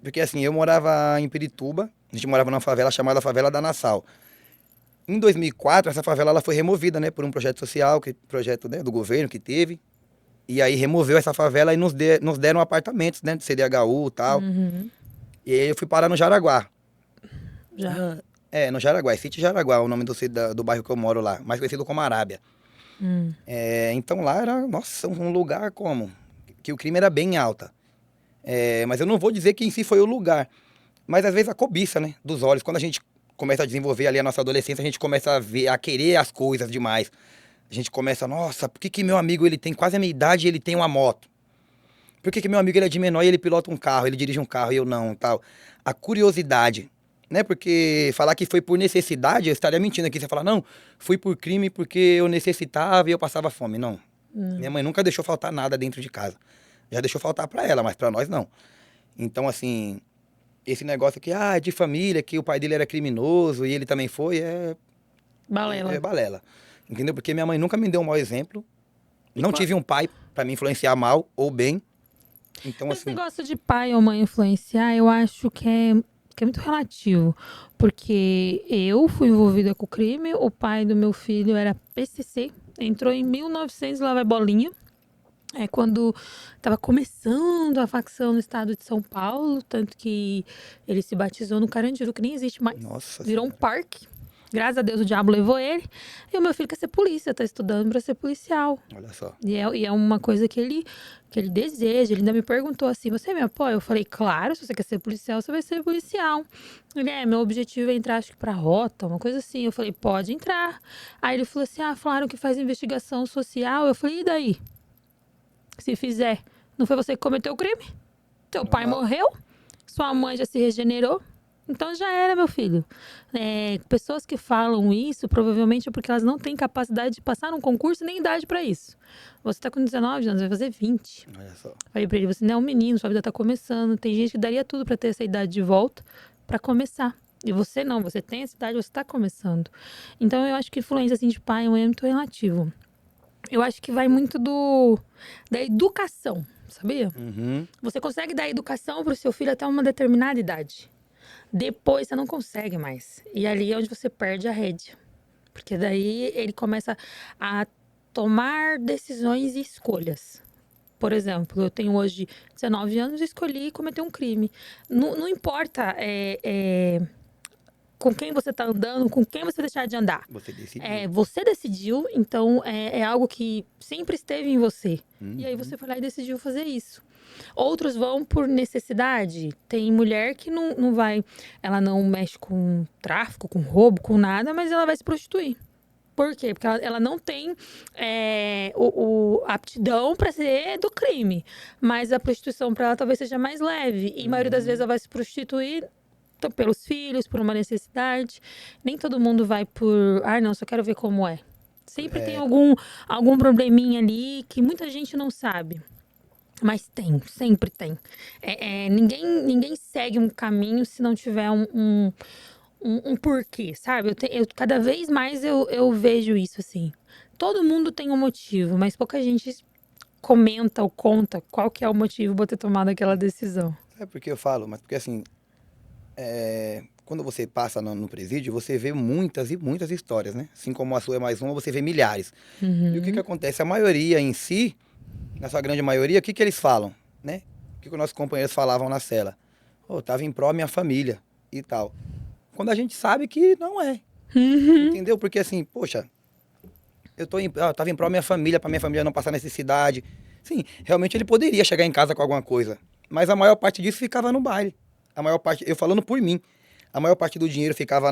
Porque assim, eu morava em Pirituba, a gente morava numa favela chamada Favela da Nassau. Em 2004, essa favela ela foi removida, né, por um projeto social, projeto, né, do governo que teve. E aí removeu essa favela e nos deram apartamentos, né, de CDHU e tal. Uhum. E aí eu fui parar no Jaraguá. Já. No Jaraguá, é Sítio Jaraguá, é o nome do bairro que eu moro lá, mais conhecido como Arábia. Hum. Então lá era, nossa, um lugar como? Que o crime era bem alta. Mas eu não vou dizer que em si foi o lugar. Mas às vezes a cobiça, né, dos olhos. Quando a gente começa a desenvolver ali a nossa adolescência, a gente começa a ver, a querer as coisas demais. A gente começa, nossa, por que que meu amigo ele tem quase a minha idade e ele tem uma moto? Por que que meu amigo ele é de menor e ele pilota um carro, ele dirige um carro e eu não, tal? A curiosidade, né? Porque falar que foi por necessidade, eu estaria mentindo aqui. Você falar, não, fui por crime porque eu necessitava e eu passava fome. Não. Minha mãe nunca deixou faltar nada dentro de casa. Já deixou faltar pra ela, mas pra nós não. Então, assim, esse negócio que, é de família, que o pai dele era criminoso e ele também foi, Balela. é balela. Entendeu? Porque minha mãe nunca me deu um mau exemplo. Não qual- tive um pai pra me influenciar mal ou bem. Então, Esse assim, negócio de pai ou mãe influenciar, eu acho que é muito relativo. Porque eu fui envolvida com o crime, o pai do meu filho era PCC, entrou em 1900 lá vai bolinha. Quando estava começando a facção no estado de São Paulo, tanto que ele se batizou no Carandiru, que nem existe mais. nossa Virou um senhora. parque. Graças a Deus o diabo levou ele. E o meu filho quer ser polícia, tá estudando para ser policial. Olha só. E é uma coisa que ele deseja. Ele ainda me perguntou assim: você me apoia? Eu falei: claro, se você quer ser policial, você vai ser policial. Ele: meu objetivo é entrar, acho que pra rota, uma coisa assim. Eu falei: pode entrar. Aí ele falou assim: falaram que faz investigação social. Eu falei: e daí? Se fizer, não foi você que cometeu o crime? Teu pai morreu? Sua mãe já se regenerou? Então já era, meu filho. Pessoas que falam isso, provavelmente é porque elas não têm capacidade de passar num concurso nem idade pra isso. Você tá com 19 anos, vai fazer 20. Olha só. Falei pra ele: você não é um menino, sua vida tá começando. Tem gente que daria tudo pra ter essa idade de volta, pra começar. E você não, você tem essa idade, você tá começando. Então eu acho que influência assim, de pai e mãe é muito relativo. Eu acho que vai muito da educação, sabia? Uhum. Você consegue dar educação pro seu filho até uma determinada idade. Depois você não consegue mais. E ali é onde você perde a rédea. Porque daí ele começa a tomar decisões e escolhas. Por exemplo, eu tenho hoje 19 anos e escolhi cometer um crime. Não importa com quem você tá andando, com quem você deixar de andar. Você decidiu. Você decidiu, então é algo que sempre esteve em você. E aí Uhum. você foi lá e decidiu fazer isso. Outros vão por necessidade. Tem mulher que não vai, ela não mexe com tráfico, com roubo, com nada, mas ela vai se prostituir. Por quê? Porque ela não tem aptidão para ser do crime. Mas a prostituição para ela talvez seja mais leve. E a maioria das vezes ela vai se prostituir pelos filhos, por uma necessidade. Nem todo mundo vai por, não, só quero ver como é. Sempre tem algum probleminha ali que muita gente não sabe. Mas tem, sempre tem. Ninguém segue um caminho se não tiver um porquê, sabe? Cada vez mais eu vejo isso, assim. Todo mundo tem um motivo, mas pouca gente comenta ou conta qual que é o motivo pra ter tomado aquela decisão. É porque eu falo, mas porque assim, quando você passa no presídio, você vê muitas e muitas histórias, né? Assim como a sua é mais uma, você vê milhares. E o que acontece? A maioria em si, na sua grande maioria, o que eles falam, né? O que os nossos companheiros falavam na cela? Tava em pró minha família e tal. Quando a gente sabe que não é. Entendeu? Porque assim, poxa, eu tava em pró minha família, pra minha família não passar necessidade. Sim, realmente ele poderia chegar em casa com alguma coisa. Mas a maior parte disso ficava no baile. A maior parte, eu falando por mim, a maior parte do dinheiro ficava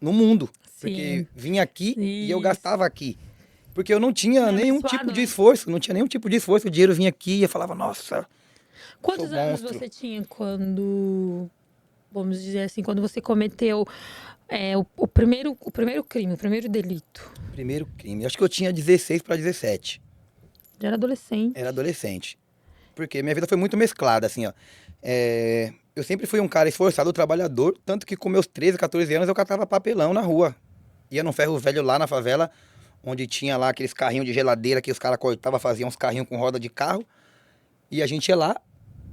no mundo. Porque vinha aqui e eu gastava aqui. Porque eu não tinha nenhum tipo de esforço, o dinheiro vinha aqui e eu falava, nossa. Quantos anos você tinha quando, vamos dizer assim, quando você cometeu o primeiro crime, o primeiro delito? Primeiro crime, acho que eu tinha 16 para 17. Já era adolescente. Era adolescente. Porque minha vida foi muito mesclada, assim, ó. Eu sempre fui um cara esforçado, trabalhador, tanto que com meus 13, 14 anos eu catava papelão na rua. Ia num ferro velho lá na favela, onde tinha lá aqueles carrinhos de geladeira que os caras cortavam, faziam uns carrinhos com roda de carro. E a gente ia lá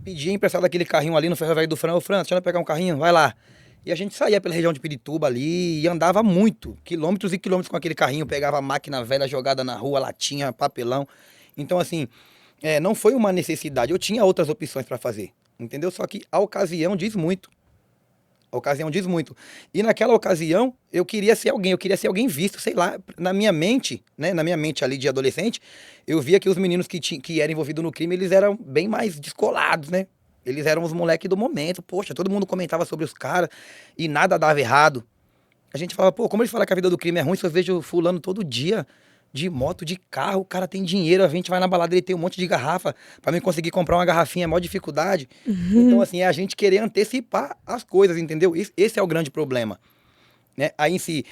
pedia emprestado aquele carrinho ali no Ferro Velho do Fran. Ô, Fran, deixa eu pegar um carrinho, vai lá. E a gente saía pela região de Pirituba ali e andava muito, quilômetros e quilômetros com aquele carrinho, pegava a máquina velha jogada na rua, latinha, papelão. Então, assim, não foi uma necessidade, eu tinha outras opções para fazer, entendeu? Só que a ocasião diz muito. A ocasião diz muito. E naquela ocasião, eu queria ser alguém visto, sei lá, na minha mente, né? Na minha mente ali de adolescente, eu via que os meninos que eram envolvidos no crime, eles eram bem mais descolados, né? Eles eram os moleques do momento, poxa, todo mundo comentava sobre os caras e nada dava errado. A gente falava, pô, como eles falam que a vida do crime é ruim, se eu vejo fulano todo dia, de moto, de carro, o cara tem dinheiro, a gente vai na balada, ele tem um monte de garrafa, pra mim conseguir comprar uma garrafinha é maior dificuldade. Então, assim, é a gente querer antecipar as coisas, entendeu? Esse é o grande problema, né? Aí, em si,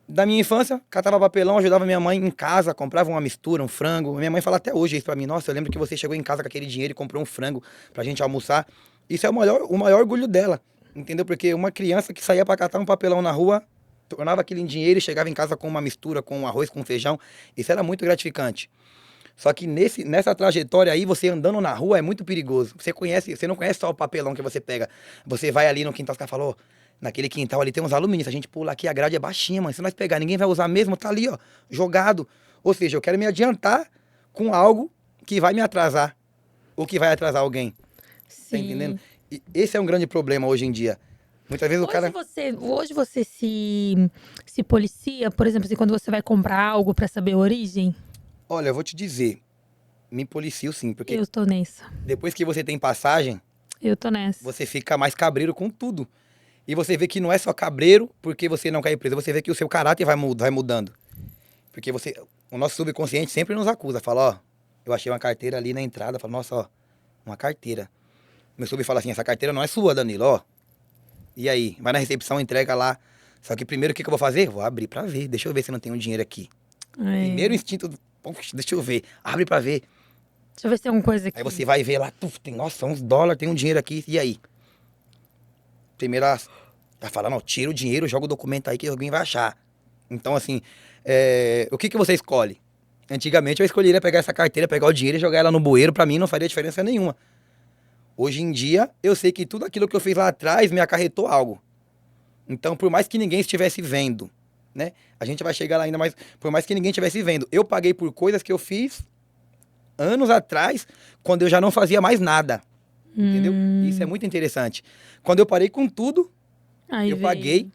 da minha infância, catava papelão, ajudava minha mãe em casa, comprava uma mistura, um frango. Minha mãe fala até hoje isso pra mim, nossa, eu lembro que você chegou em casa com aquele dinheiro e comprou um frango pra gente almoçar. Isso é o maior orgulho dela, entendeu? Porque uma criança que saía pra catar um papelão na rua, tornava aquilo em dinheiro e chegava em casa com uma mistura, com um arroz, com feijão. Isso era muito gratificante. Só que nessa trajetória aí, você andando na rua é muito perigoso. Você não conhece só o papelão que você pega. Você vai ali no quintal, os caras falou, naquele quintal ali tem uns alumínios. Se a gente pula aqui, a grade é baixinha, mano. Se nós pegar, ninguém vai usar mesmo, tá ali, ó, jogado. Ou seja, eu quero me adiantar com algo que vai me atrasar. Ou que vai atrasar alguém. Tá entendendo? Sim. E esse é um grande problema hoje em dia. Muitas vezes o cara. Hoje você se policia, por exemplo, assim, quando você vai comprar algo pra saber a origem? Olha, eu vou te dizer, me policio sim, porque Eu tô nessa. depois que você tem passagem, Eu tô nessa. você fica mais cabreiro com tudo. E você vê que não é só cabreiro porque você não quer ir preso, você vê que o seu caráter vai mudando. Porque o nosso subconsciente sempre nos acusa, fala, ó, eu achei uma carteira ali na entrada, fala, nossa, ó, uma carteira. Meu sub fala assim, essa carteira não é sua, Danilo, ó. E aí, vai na recepção, entrega lá. Só que primeiro o que eu vou fazer? Vou abrir pra ver, deixa eu ver se não tem um dinheiro aqui. Primeiro É. instinto, poxa, deixa eu ver, abre pra ver. Deixa eu ver se tem alguma coisa aqui. Aí você vai ver lá, tuf, tem, nossa, uns dólares, tem um dinheiro aqui, e aí? Primeiro ela fala, não, tira o dinheiro, joga o documento aí que alguém vai achar. Então, assim, o que você escolhe? Antigamente eu escolheria pegar essa carteira, pegar o dinheiro e jogar ela no bueiro, pra mim não faria diferença nenhuma. Hoje em dia, eu sei que tudo aquilo que eu fiz lá atrás me acarretou algo. Então, por mais que ninguém estivesse vendo, né? A gente vai chegar lá ainda mais, por mais que ninguém estivesse vendo, eu paguei por coisas que eu fiz anos atrás, quando eu já não fazia mais nada. Entendeu? Isso é muito interessante. Quando eu parei com tudo, Aí eu veio. paguei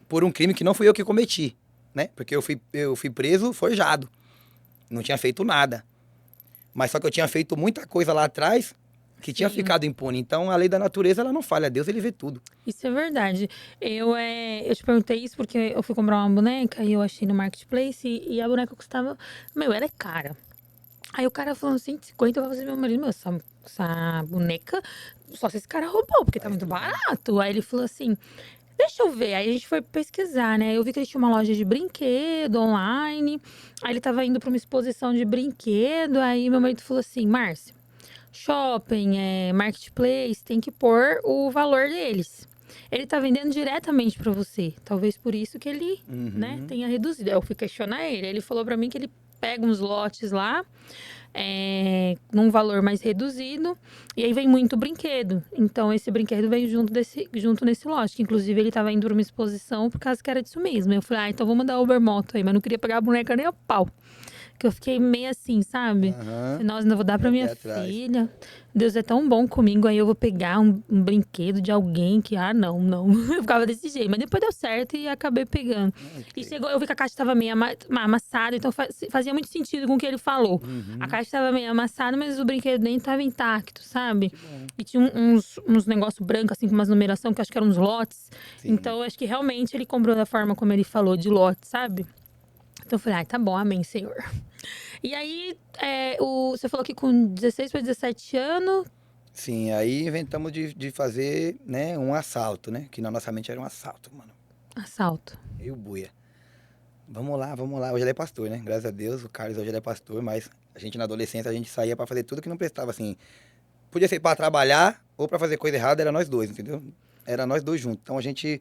por um crime que não fui eu que cometi, né? Porque eu fui preso forjado. Não tinha feito nada. Mas só que eu tinha feito muita coisa lá atrás que tinha Sim. ficado impune. Então a lei da natureza ela não falha. Deus ele vê tudo. Isso é verdade. Eu te perguntei isso porque eu fui comprar uma boneca e eu achei no Marketplace e a boneca custava. Meu, ela é cara. Aí o cara falando 150, eu falei assim, meu marido, meu, essa boneca, só se esse cara roubou, porque tá muito barato. Aí ele falou assim, deixa eu ver. Aí a gente foi pesquisar, né? Eu vi que ele tinha uma loja de brinquedo online. Aí ele tava indo pra uma exposição de brinquedo. Aí meu marido falou assim, Márcia, shopping, marketplace, tem que pôr o valor deles. Ele tá vendendo diretamente pra você. Talvez por isso que ele, né, tenha reduzido. Eu fui questionar ele. Ele falou pra mim que ele pega uns lotes lá, num valor mais reduzido, e aí vem muito brinquedo. Então, esse brinquedo veio junto nesse lote, que inclusive ele tava indo pra uma exposição por causa que era disso mesmo. Eu falei, então vou mandar Uber Moto aí, mas não queria pegar a boneca nem a pau. Que eu fiquei meio assim, sabe? Falei, nossa, ainda vou dar pra minha filha. Deus é tão bom comigo, aí eu vou pegar um brinquedo de alguém que, não. Eu ficava desse jeito. Mas depois deu certo e acabei pegando. E chegou, eu vi que a caixa tava meio amassada, então fazia muito sentido com o que ele falou. A caixa tava meio amassada, mas o brinquedo nem tava intacto, sabe? E tinha uns negócios brancos, assim, com umas numeração, que eu acho que eram uns lotes. Sim. Então, eu acho que realmente ele comprou da forma como ele falou, de lote, sabe? Então eu falei, tá bom, amém, Senhor. E aí, você falou que com 16 para 17 anos... Sim, aí inventamos de fazer, né, um assalto, né? Que na nossa mente era um assalto, mano. Assalto. Eu e o Buia. Vamos lá. Hoje ele é pastor, né? Graças a Deus, o Carlos hoje ele é pastor, mas a gente na adolescência, a gente saía pra fazer tudo que não prestava, assim. Podia ser pra trabalhar ou pra fazer coisa errada, era nós dois, entendeu? Era nós dois juntos. Então a gente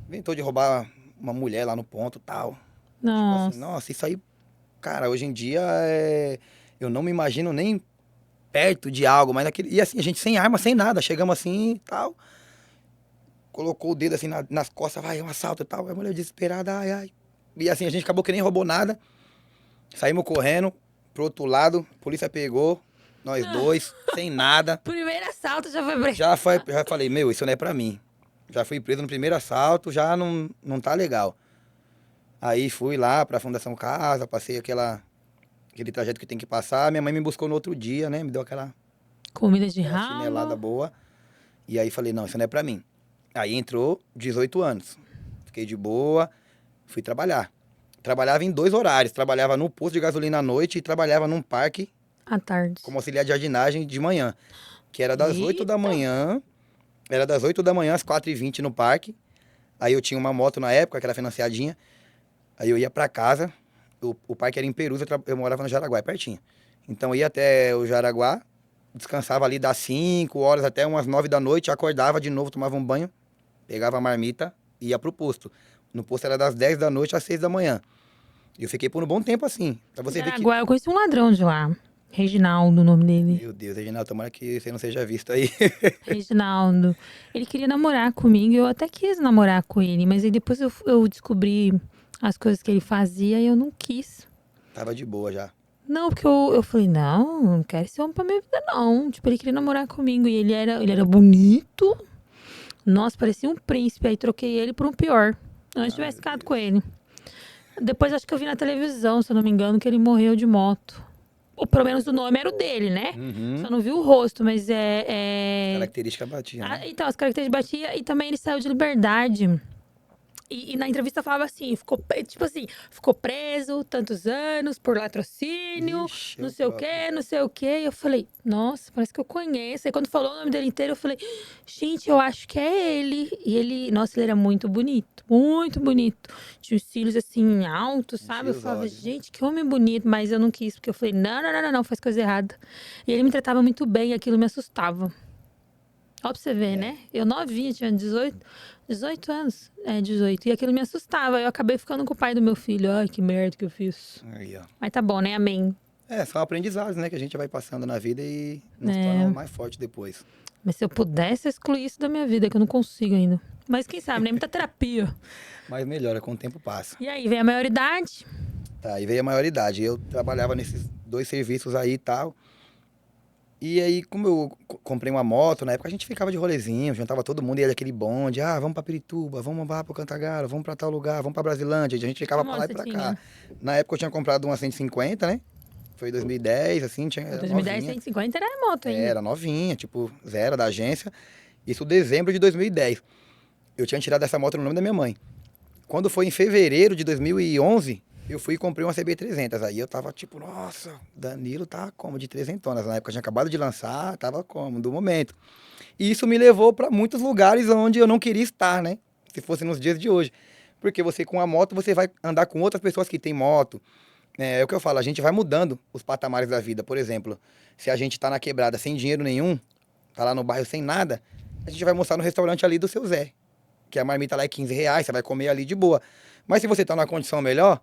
inventou de roubar uma mulher lá no ponto e tal. Tipo assim, Nossa. nossa, isso aí, cara, hoje em dia eu não me imagino nem perto de algo, mas aquele... E assim, a gente sem arma, sem nada, chegamos assim e tal. Colocou o dedo assim nas costas, vai, é um assalto e tal. A mulher desesperada, ai, ai. E assim, a gente acabou que nem roubou nada. Saímos correndo pro outro lado, a polícia pegou, nós dois, sem nada. Primeiro assalto já foi preso. Já falei, meu, isso não é pra mim. Já fui preso no primeiro assalto, já não tá legal. Aí fui lá pra Fundação Casa, passei aquele trajeto que tem que passar. Minha mãe me buscou no outro dia, né? Me deu aquela Comida de chinelada ralo. boa. E aí falei, não, isso não é pra mim. Aí entrou 18 anos. Fiquei de boa, fui trabalhar. Trabalhava em 2 horários. Trabalhava no posto de gasolina à noite e trabalhava num parque À tarde. como auxiliar de jardinagem de manhã. Que era das 8 da Eita. manhã. Era das 8 da manhã às 4h20 no parque. Aí eu tinha uma moto na época, que era financiadinha. Aí eu ia pra casa. O parque era em Perus, eu morava no Jaraguá, é pertinho. Então eu ia até o Jaraguá, descansava ali das 5 horas até umas 9 da noite, acordava de novo, tomava um banho, pegava a marmita e ia pro posto. No posto era das 10 da noite às 6 da manhã. E eu fiquei por um bom tempo assim. Pra você ver que. Jaraguá, eu conheci um ladrão de lá. Reginaldo, o nome dele. Meu Deus, Reginaldo, tomara que você não seja visto aí. Reginaldo. Ele queria namorar comigo, eu até quis namorar com ele, mas aí depois eu descobri as coisas que ele fazia e eu não quis. Tava de boa já. Não, porque eu falei, não quero esse homem pra minha vida, não. Tipo, ele queria namorar comigo e ele era bonito. Nossa, parecia um príncipe. Aí troquei ele por um pior. Antes tivesse ficado com ele. Depois acho que eu vi na televisão, se eu não me engano, que ele morreu de moto. Ou pelo menos o nome era o dele, né? Uhum. Só não vi o rosto, mas é... Característica batia, né? Então, as características batia e também ele saiu de liberdade. E na entrevista falava assim, ficou preso tantos anos por latrocínio, Ixi, não o sei o próprio. quê, não sei o quê. E eu falei, nossa, parece que eu conheço. Aí quando falou o nome dele inteiro, eu falei, gente, eu acho que é ele. E ele, nossa, ele era muito bonito, muito bonito. Tinha os cílios assim, altos, sabe? Eu os falava, olhos, né? gente, que homem bonito, mas eu não quis, porque eu falei, não, faz coisa errada. E ele me tratava muito bem e aquilo me assustava. Ó pra você ver, né? Eu novinha, tinha 18 anos. 18. E aquilo me assustava. Eu acabei ficando com o pai do meu filho. Ai, que merda que eu fiz. Aí, ó. Mas tá bom, né? Amém. São aprendizados, né? Que a gente vai passando na vida e nos É. torna mais forte depois. Mas se eu pudesse excluir isso da minha vida, que eu não consigo ainda. Mas quem sabe, né? Muita terapia. Mas melhora, com o tempo passa. E aí, vem a maioridade. Tá, aí veio a maioridade. Eu trabalhava nesses 2 serviços aí e tal. E aí, como eu comprei uma moto, na época a gente ficava de rolezinho, juntava todo mundo, ia daquele bonde, vamos pra Pirituba, vamos lá pro Cantagalo, vamos pra tal lugar, vamos pra Brasilândia. A gente ficava Que pra lá e moto pra você cá. tinha? Na época eu tinha comprado uma 150, né? Foi em 2010, assim, era 2010, novinha. 150 era moto ainda. Era novinha, tipo, zero da agência. Isso em dezembro de 2010. Eu tinha tirado essa moto no nome da minha mãe. Quando foi em fevereiro de 2011, eu fui e comprei uma CB300. Aí eu tava tipo, nossa, Danilo tá como de 300. Na época eu tinha acabado de lançar, tava como, do momento. E isso me levou para muitos lugares onde eu não queria estar, né? Se fosse nos dias de hoje. Porque você com a moto, você vai andar com outras pessoas que têm moto. É o que eu falo, a gente vai mudando os patamares da vida. Por exemplo, se a gente tá na quebrada sem dinheiro nenhum, tá lá no bairro sem nada, a gente vai almoçar no restaurante ali do seu Zé. Que a marmita lá é R$ 15, você vai comer ali de boa. Mas se você tá numa condição melhor,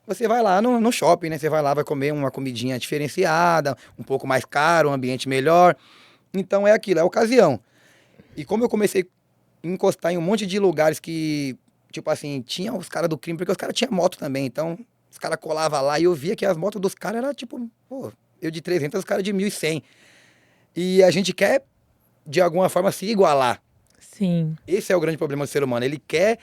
você vai lá no shopping, né? Você vai lá, vai comer uma comidinha diferenciada, um pouco mais caro, um ambiente melhor. Então é aquilo, é a ocasião. E como eu comecei a encostar em um monte de lugares que, tipo assim, tinha os caras do crime, porque os caras tinham moto também, então os caras colavam lá e eu via que as motos dos caras eram tipo, pô, eu de 300, os caras de 1.100. E a gente quer, de alguma forma, se igualar. Sim. Esse é o grande problema do ser humano, ele quer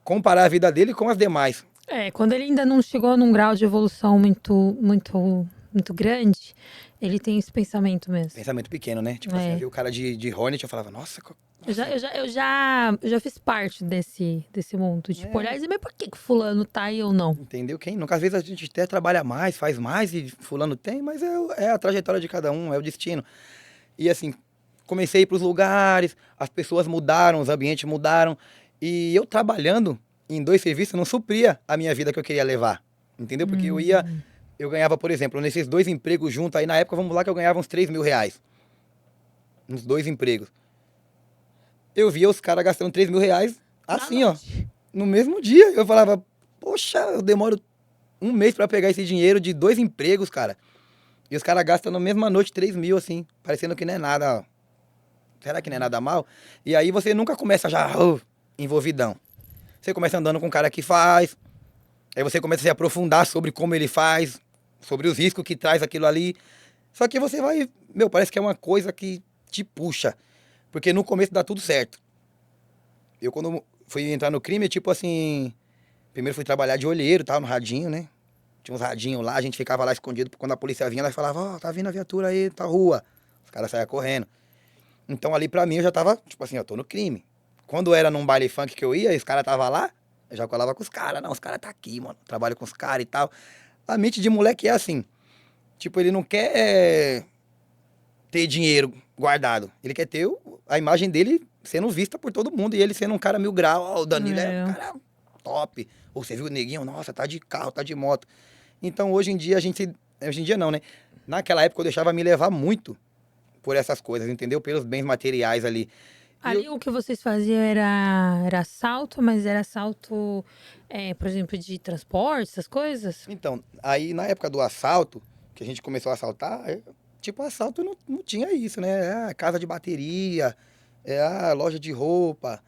comparar a vida dele com as demais. Quando ele ainda não chegou num grau de evolução muito grande, ele tem esse pensamento mesmo. Pensamento pequeno, né? Tipo assim, eu vi o cara de Hornet, eu falava, nossa... Eu já fiz parte desse mundo. Tipo, olhar e dizer, mas por que fulano tá aí ou não? Entendeu? Quem? Nunca, às vezes a gente até trabalha mais, faz mais e fulano tem, mas é a trajetória de cada um, é o destino. E assim, comecei a ir pros lugares, as pessoas mudaram, os ambientes mudaram. E eu trabalhando em 2 serviços não supria a minha vida que eu queria levar. Entendeu? Porque eu ganhava, por exemplo, nesses 2 empregos juntos, aí na época, vamos lá, que eu ganhava uns R$ 3.000. Uns 2 empregos. Eu via os caras gastando R$ 3.000 assim, ó, no mesmo dia. Eu falava, poxa, eu demoro um mês pra pegar esse dinheiro de 2 empregos, cara. E os caras gastam na mesma noite 3 mil, assim, parecendo que não é nada. Será que não é nada mal? E aí você nunca começa já envolvidão. Você começa andando com o cara que faz, aí você começa a se aprofundar sobre como ele faz, sobre os riscos que traz aquilo ali. Só que você vai, meu, parece que é uma coisa que te puxa. Porque no começo dá tudo certo. Eu quando fui entrar no crime, tipo assim, primeiro fui trabalhar de olheiro, tal, no radinho, né? Tinha uns radinhos lá, a gente ficava lá escondido, quando a polícia vinha, ela falava, ó, tá vindo a viatura aí, tá rua. Os caras saiam correndo. Então ali pra mim eu já tava, tipo assim, eu tô no crime. Quando era num baile funk que eu ia, e os caras tava lá, eu já colava com os caras. Não, os caras tá aqui, mano. Trabalho com os caras e tal. A mente de moleque é assim. Tipo, ele não quer ter dinheiro guardado. Ele quer ter a imagem dele sendo vista por todo mundo. E ele sendo um cara 1000 graus. Ó, o Danilo é um cara top. Ou você viu o neguinho? Nossa, tá de carro, tá de moto. Então hoje em dia a gente... Hoje em dia não, né? Naquela época eu deixava me levar muito por essas coisas, entendeu? Pelos bens materiais ali. Ali o que vocês faziam era assalto, mas era assalto, por exemplo, de transporte, essas coisas? Então, aí na época do assalto, que a gente começou a assaltar, tipo, assalto não tinha isso, né? Casa de bateria, loja de roupa,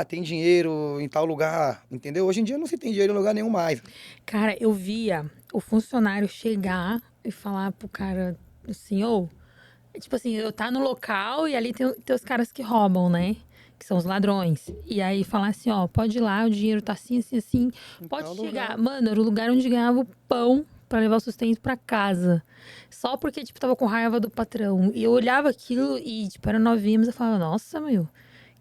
tem dinheiro em tal lugar, entendeu? Hoje em dia não se tem dinheiro em lugar nenhum mais. Cara, eu via o funcionário chegar e falar pro cara assim, ô, tipo assim, eu tá no local e ali tem os caras que roubam, né? Que são os ladrões. E aí falar assim, ó, pode ir lá, o dinheiro tá assim, assim, assim. Em Pode tal chegar. lugar. Mano, era o lugar onde ganhava o pão pra levar o sustento pra casa. Só porque, tipo, tava com raiva do patrão. E eu olhava aquilo e, tipo, era novinha, mas eu falava, nossa, meu,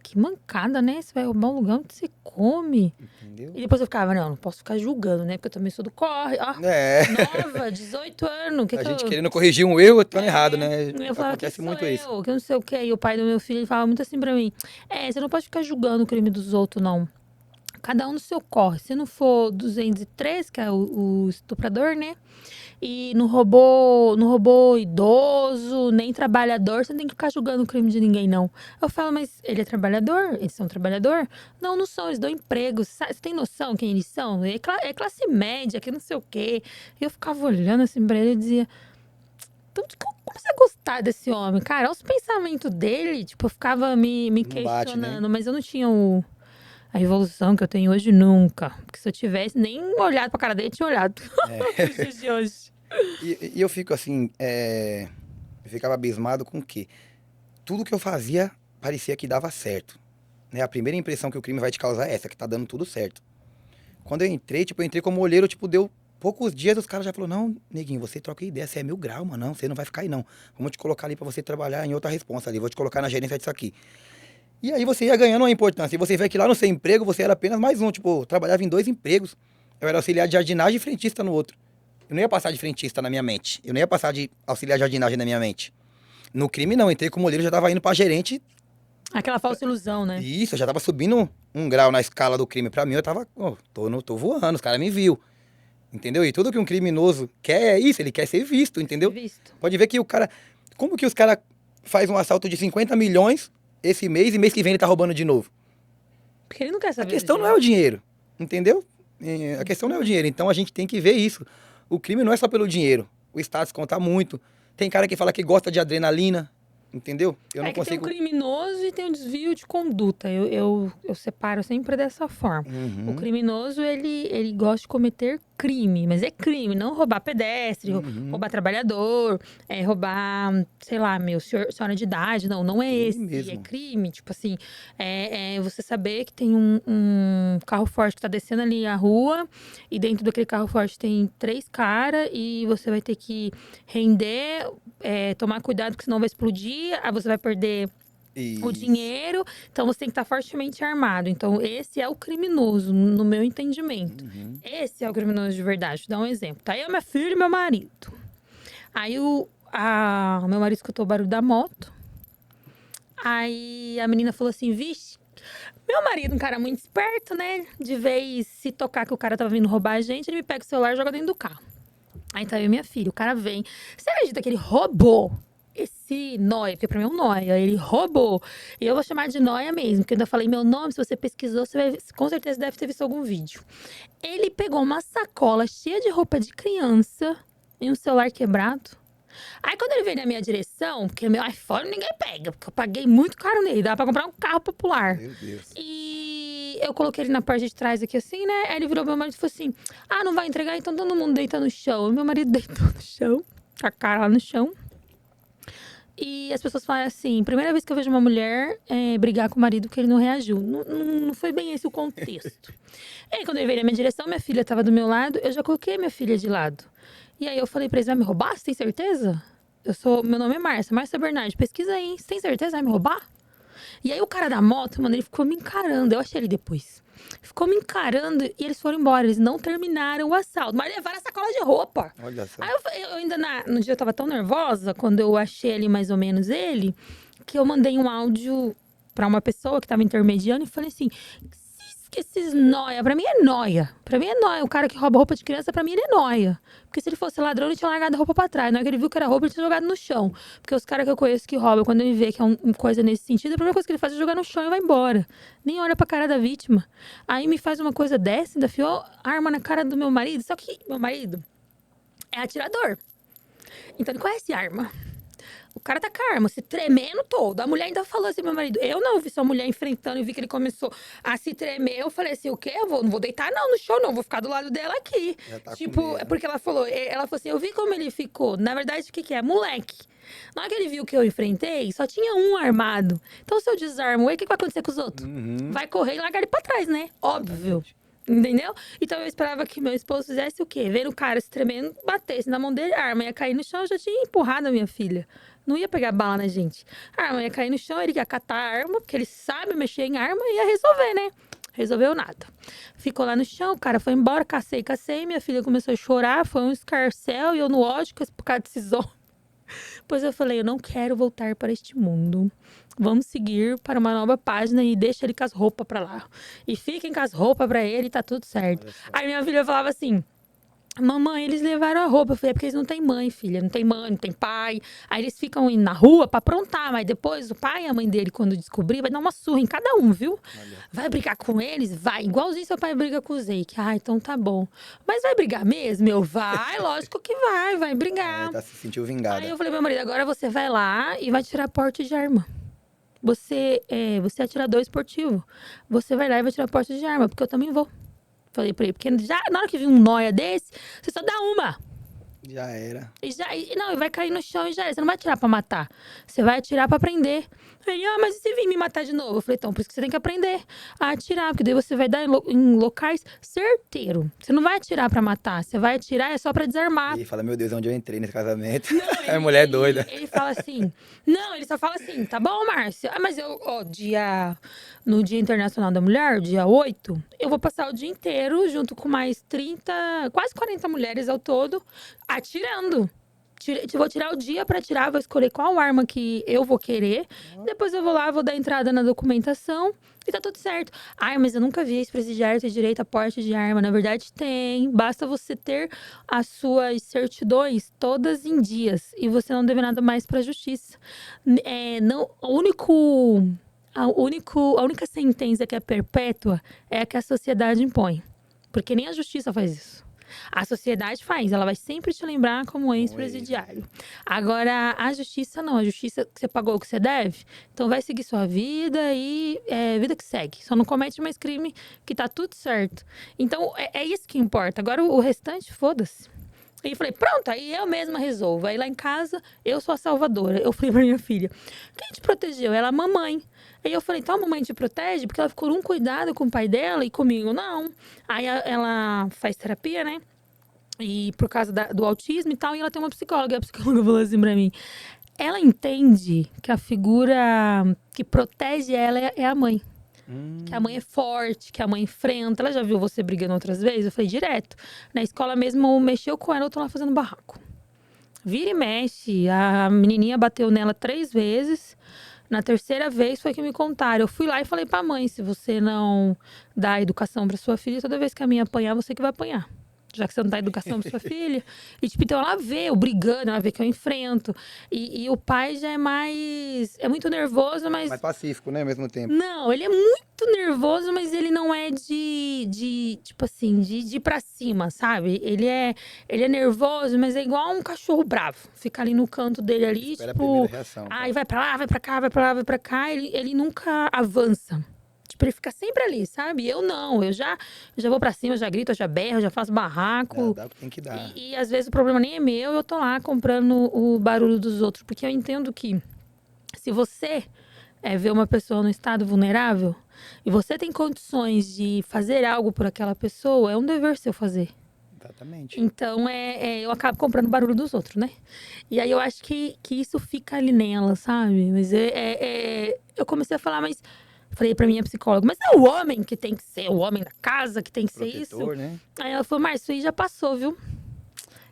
que mancada, né? Você vai roubar um lugar onde você come. Entendeu? E depois eu ficava, não posso ficar julgando, né? Porque eu também sou do corre. Ó, É, nova, 18 anos. a gente querendo corrigir um erro, estando errado, É, né? eu falava, quem Acontece sou muito isso. eu? Que eu não sei o quê. E o pai do meu filho, ele falava muito assim pra mim. Você não pode ficar julgando o crime dos outros, não. Cada um no seu corre. Se não for 203, que é o estuprador, né? E não roubou idoso, nem trabalhador, você não tem que ficar julgando o crime de ninguém, não. Eu falo, mas ele é trabalhador? Eles são trabalhador? Não, não são, eles dão emprego. Você tem noção quem eles são? É classe média, que não sei o quê. E eu ficava olhando assim pra ele e dizia, então, de que eu comecei a gostar desse homem, cara. Olha os pensamentos dele, tipo, eu ficava me Não bate, né? questionando, mas eu não tinha a evolução que eu tenho hoje nunca. Porque se eu tivesse nem olhado pra cara dele, eu tinha olhado pros dias de hoje. E eu fico assim, eu ficava abismado com o quê? Tudo que eu fazia parecia que dava certo. Né? A primeira impressão que o crime vai te causar é essa, que tá dando tudo certo. Quando eu entrei, tipo, eu entrei como olheiro, tipo, deu poucos dias, os caras já falaram, não, neguinho, você troca ideia, você é 1000 graus, mano, não, você não vai ficar aí, não. Vamos te colocar ali pra você trabalhar em outra responsa ali, vou te colocar na gerência disso aqui. E aí você ia ganhando uma importância, e você vê que lá no seu emprego, você era apenas mais um, tipo, eu trabalhava em 2 empregos. Eu era auxiliar de jardinagem e frentista no outro. Eu não ia passar de frentista na minha mente, eu não ia passar de auxiliar de jardinagem na minha mente. No crime, não, entrei como olheiro, já tava indo pra gerente. Aquela falsa ilusão, né? Isso, eu já tava subindo 1 grau na escala do crime. Pra mim, eu tava, tô voando, os caras me viu. Entendeu? E tudo que um criminoso quer é isso, ele quer ser visto, entendeu? Visto. Pode ver que o cara... Como que os caras faz um assalto de 50 milhões esse mês e mês que vem ele tá roubando de novo? Porque ele não quer A saber. questão não é o dinheiro, entendeu? A questão não é o dinheiro, então a gente tem que ver isso. O crime não é só pelo dinheiro, o status conta muito. Tem cara que fala que gosta de adrenalina, entendeu? Eu não Que tem consigo... o criminoso e tem o desvio de conduta. Eu separo sempre dessa forma. O Uhum, criminoso, ele gosta de cometer crime, mas é crime, não roubar pedestre, uhum. roubar trabalhador, roubar, sei lá, senhora de idade. Não, não é Crime esse. É mesmo. crime, tipo assim, é você saber que tem um carro forte que tá descendo ali a rua e dentro daquele carro forte tem 3 caras e você vai ter que render, tomar cuidado porque senão vai explodir, aí você vai perder o Isso. dinheiro, então você tem que estar fortemente armado. Então, esse é o criminoso, no meu entendimento. Uhum. Esse é o criminoso de verdade. Vou dar um exemplo. Tá eu, minha filha e meu marido. Aí o meu marido escutou o barulho da moto. Aí a menina falou assim, vixe, meu marido, um cara muito esperto, né? De vez se tocar que o cara tava vindo roubar a gente, ele me pega o celular e joga dentro do carro. Aí tá eu e minha filha, o cara vem. Você acredita que ele roubou esse nóia? Porque pra mim é um nóia. Ele roubou. E eu vou chamar de nóia mesmo, porque eu ainda falei meu nome. Se você pesquisou, você vai, com certeza deve ter visto algum vídeo. Ele pegou uma sacola cheia de roupa de criança e um celular quebrado Aí quando ele veio na minha direção, porque meu iPhone ninguém pega, porque eu paguei muito caro nele, dava pra comprar um carro popular. Meu Deus. E eu coloquei ele na parte de trás aqui assim, né? Aí ele virou pro meu marido e falou assim: ah, não vai entregar? Então todo mundo deita no chão. E meu marido deitou no chão, com a cara lá no chão. E as pessoas falam assim, primeira vez que eu vejo uma mulher brigar com o marido que ele não reagiu. Não foi bem esse o contexto. E aí, quando ele veio na minha direção, minha filha estava do meu lado, eu já coloquei minha filha de lado. E aí eu falei pra eles, vai me roubar? Você tem certeza? Meu nome é Márcia Bernardi. Pesquisa aí, você tem certeza? Vai me roubar? E aí o cara da moto, mano, ele ficou me encarando. Eu achei ele depois. Ficou me encarando e eles foram embora. Eles não terminaram o assalto, mas levaram a sacola de roupa. Olha só. Aí eu ainda, no dia eu tava tão nervosa, quando eu achei ali mais ou menos ele, que eu mandei um áudio pra uma pessoa que tava intermediando e falei assim: esses noia, pra mim é noia. Pra mim é noia. O cara que rouba roupa de criança, pra mim ele é noia. Porque se ele fosse ladrão, ele tinha largado a roupa pra trás. Na hora que ele viu que era roupa, ele tinha jogado no chão. Porque os caras que eu conheço que roubam, quando ele vê que é uma coisa nesse sentido, a primeira coisa que ele faz é jogar no chão e vai embora. Nem olha pra cara da vítima. Aí me faz uma coisa dessa, ainda enfiou arma na cara do meu marido. Só que meu marido é atirador. Então ele conhece arma. O cara tá com a arma, se tremendo todo. A mulher ainda falou assim, meu marido, eu não vi sua mulher enfrentando e vi que ele começou a se tremer. Eu falei assim, o quê? Não vou deitar não no chão, não. Vou ficar do lado dela aqui. Já tá com Tipo, medo, é né? porque ela falou assim, eu vi como ele ficou. Na verdade, o que que é? Moleque. Na hora que ele viu que eu enfrentei, só tinha um armado. Então, se eu desarmo ele, o que que vai acontecer com os outros? Uhum. Vai correr e largar ele pra trás, né? Óbvio. Entendeu? Então eu esperava que meu esposo fizesse o quê? Vendo o cara se tremendo, batesse na mão dele, a arma ia cair no chão, eu já tinha empurrado a minha filha. Não ia pegar bala na gente. A arma ia cair no chão, ele ia catar a arma, porque ele sabe mexer em arma e ia resolver, né? Resolveu nada. Ficou lá no chão, o cara foi embora, cacei. Minha filha começou a chorar, foi um escarcéu e eu no ódio por causa desses homens. Pois eu falei, eu não quero voltar para este mundo. Vamos seguir para uma nova página e deixa ele com as roupas pra lá. E fiquem com as roupas pra ele e tá tudo certo. Olha só. Aí minha filha falava assim, mamãe, eles levaram a roupa. Eu falei, é porque eles não têm mãe, filha. Não tem mãe, não tem pai. Aí eles ficam indo na rua pra aprontar. Mas depois o pai e a mãe dele, quando descobrir, vai dar uma surra em cada um, viu? Olha. Vai brigar com eles? Vai. Igualzinho seu pai briga com o Zeik. Ah, então tá bom. Mas vai brigar mesmo? Eu, vai, lógico que vai brigar. Tá se sentiu vingada. Aí eu falei, meu marido, agora você vai lá e vai tirar porte de arma. Você é atirador esportivo. Você vai lá e vai tirar porte de arma, porque eu também vou. Falei pra ele, porque já, na hora que vir um nóia desse, você só dá uma. Já era. Não, vai cair no chão e já era. Você não vai atirar pra matar. Você vai atirar pra prender. Aí, mas e se vir me matar de novo? Eu falei, então, por isso que você tem que aprender a atirar. Porque daí você vai dar em locais certeiros. Você não vai atirar pra matar. Você vai atirar só pra desarmar. E fala, meu Deus, onde eu entrei nesse casamento? Não, É mulher doida. Ele fala assim, não, ele só fala assim, tá bom, Márcia? Mas no Dia Internacional da Mulher, dia 8, eu vou passar o dia inteiro junto com mais 30, quase 40 mulheres ao todo, atirando. Vou tirar o dia pra atirar, vou escolher qual arma que eu vou querer. Depois eu vou lá, vou dar entrada na documentação e tá tudo certo. Ai, mas eu nunca vi ex-presidiário ter direito a porte de arma. Na verdade, tem. Basta você ter as suas certidões todas em dias. E você não deve nada mais pra justiça. Não, a única sentença que é perpétua é a que a sociedade impõe. Porque nem a justiça faz isso. A sociedade faz, ela vai sempre te lembrar como ex-presidiário. Agora, a justiça não. A justiça, que você pagou o que você deve, então vai seguir sua vida e vida que segue. Só não comete mais crime, que tá tudo certo. Então, é isso que importa. Agora, o restante, foda-se. E falei, pronto, aí eu mesma resolvo. Aí lá em casa, eu sou a salvadora. Eu falei pra minha filha, quem te protegeu? Ela, a mamãe. Aí eu falei, então a mamãe te protege? Porque ela ficou num cuidado com o pai dela e comigo, não. Aí ela faz terapia, né? E por causa do autismo e tal, e ela tem uma psicóloga. E a psicóloga falou assim pra mim, ela entende que a figura que protege ela é a mãe. Que a mãe é forte, que a mãe enfrenta. Ela já viu você brigando outras vezes? Eu falei, direto. Na escola mesmo, mexeu com ela, eu tô lá fazendo barraco. Vira e mexe. A menininha bateu nela 3 vezes. Na 3ª vez foi que me contaram. Eu fui lá e falei pra mãe, se você não dá educação pra sua filha, toda vez que a minha apanhar, você que vai apanhar. já que você não dá educação pra sua filha. E, tipo, então ela vê eu brigando, ela vê que eu enfrento. E o pai já é mais... É muito nervoso, mas... Mais pacífico, né, ao mesmo tempo. Não, ele é muito nervoso, mas ele não é tipo assim, de ir pra cima, sabe? Ele é nervoso, mas é igual um cachorro bravo. Fica ali no canto dele ali, Espera a tipo... primeira reação. Tá? Ai, vai pra lá, vai pra cá, vai pra lá, vai pra cá. Ele nunca avança. Tipo, ele fica sempre ali, sabe? Eu não, eu já vou pra cima, eu já grito, eu já berro, eu já faço barraco. Dá o que tem que dar. E às vezes o problema nem é meu, eu tô lá comprando o barulho dos outros. Porque eu entendo que se você vê uma pessoa no estado vulnerável e você tem condições de fazer algo por aquela pessoa, é um dever seu fazer. Exatamente. Então, eu acabo comprando o barulho dos outros, né? E aí eu acho que isso fica ali nela, sabe? Mas eu comecei a falar, mas... Falei pra minha psicóloga, mas é o homem que tem que ser, o homem da casa que tem que ser isso? Protetor, né? Aí ela falou, mas isso aí já passou, viu?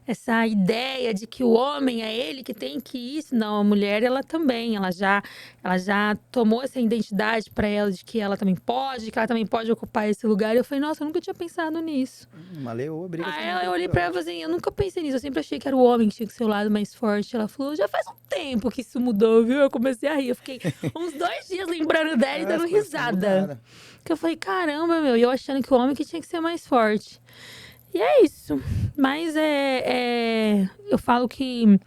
Essa ideia de que o homem é ele que tem que isso. Não, a mulher, ela também. Ela já tomou essa identidade pra ela de que ela também pode, que ela também pode ocupar esse lugar. E eu falei, nossa, eu nunca tinha pensado nisso. Uma leoa briga. Aí eu olhei pra ela e falei assim, eu nunca pensei nisso. Eu sempre achei que era o homem que tinha que ser o lado mais forte. Ela falou, já faz um tempo que isso mudou, viu? Eu comecei a rir. Eu fiquei uns 2 dias lembrando dela e dando risada. Que eu falei, caramba, meu. E eu achando que o homem que tinha que ser mais forte. E é isso. Mas eu falo que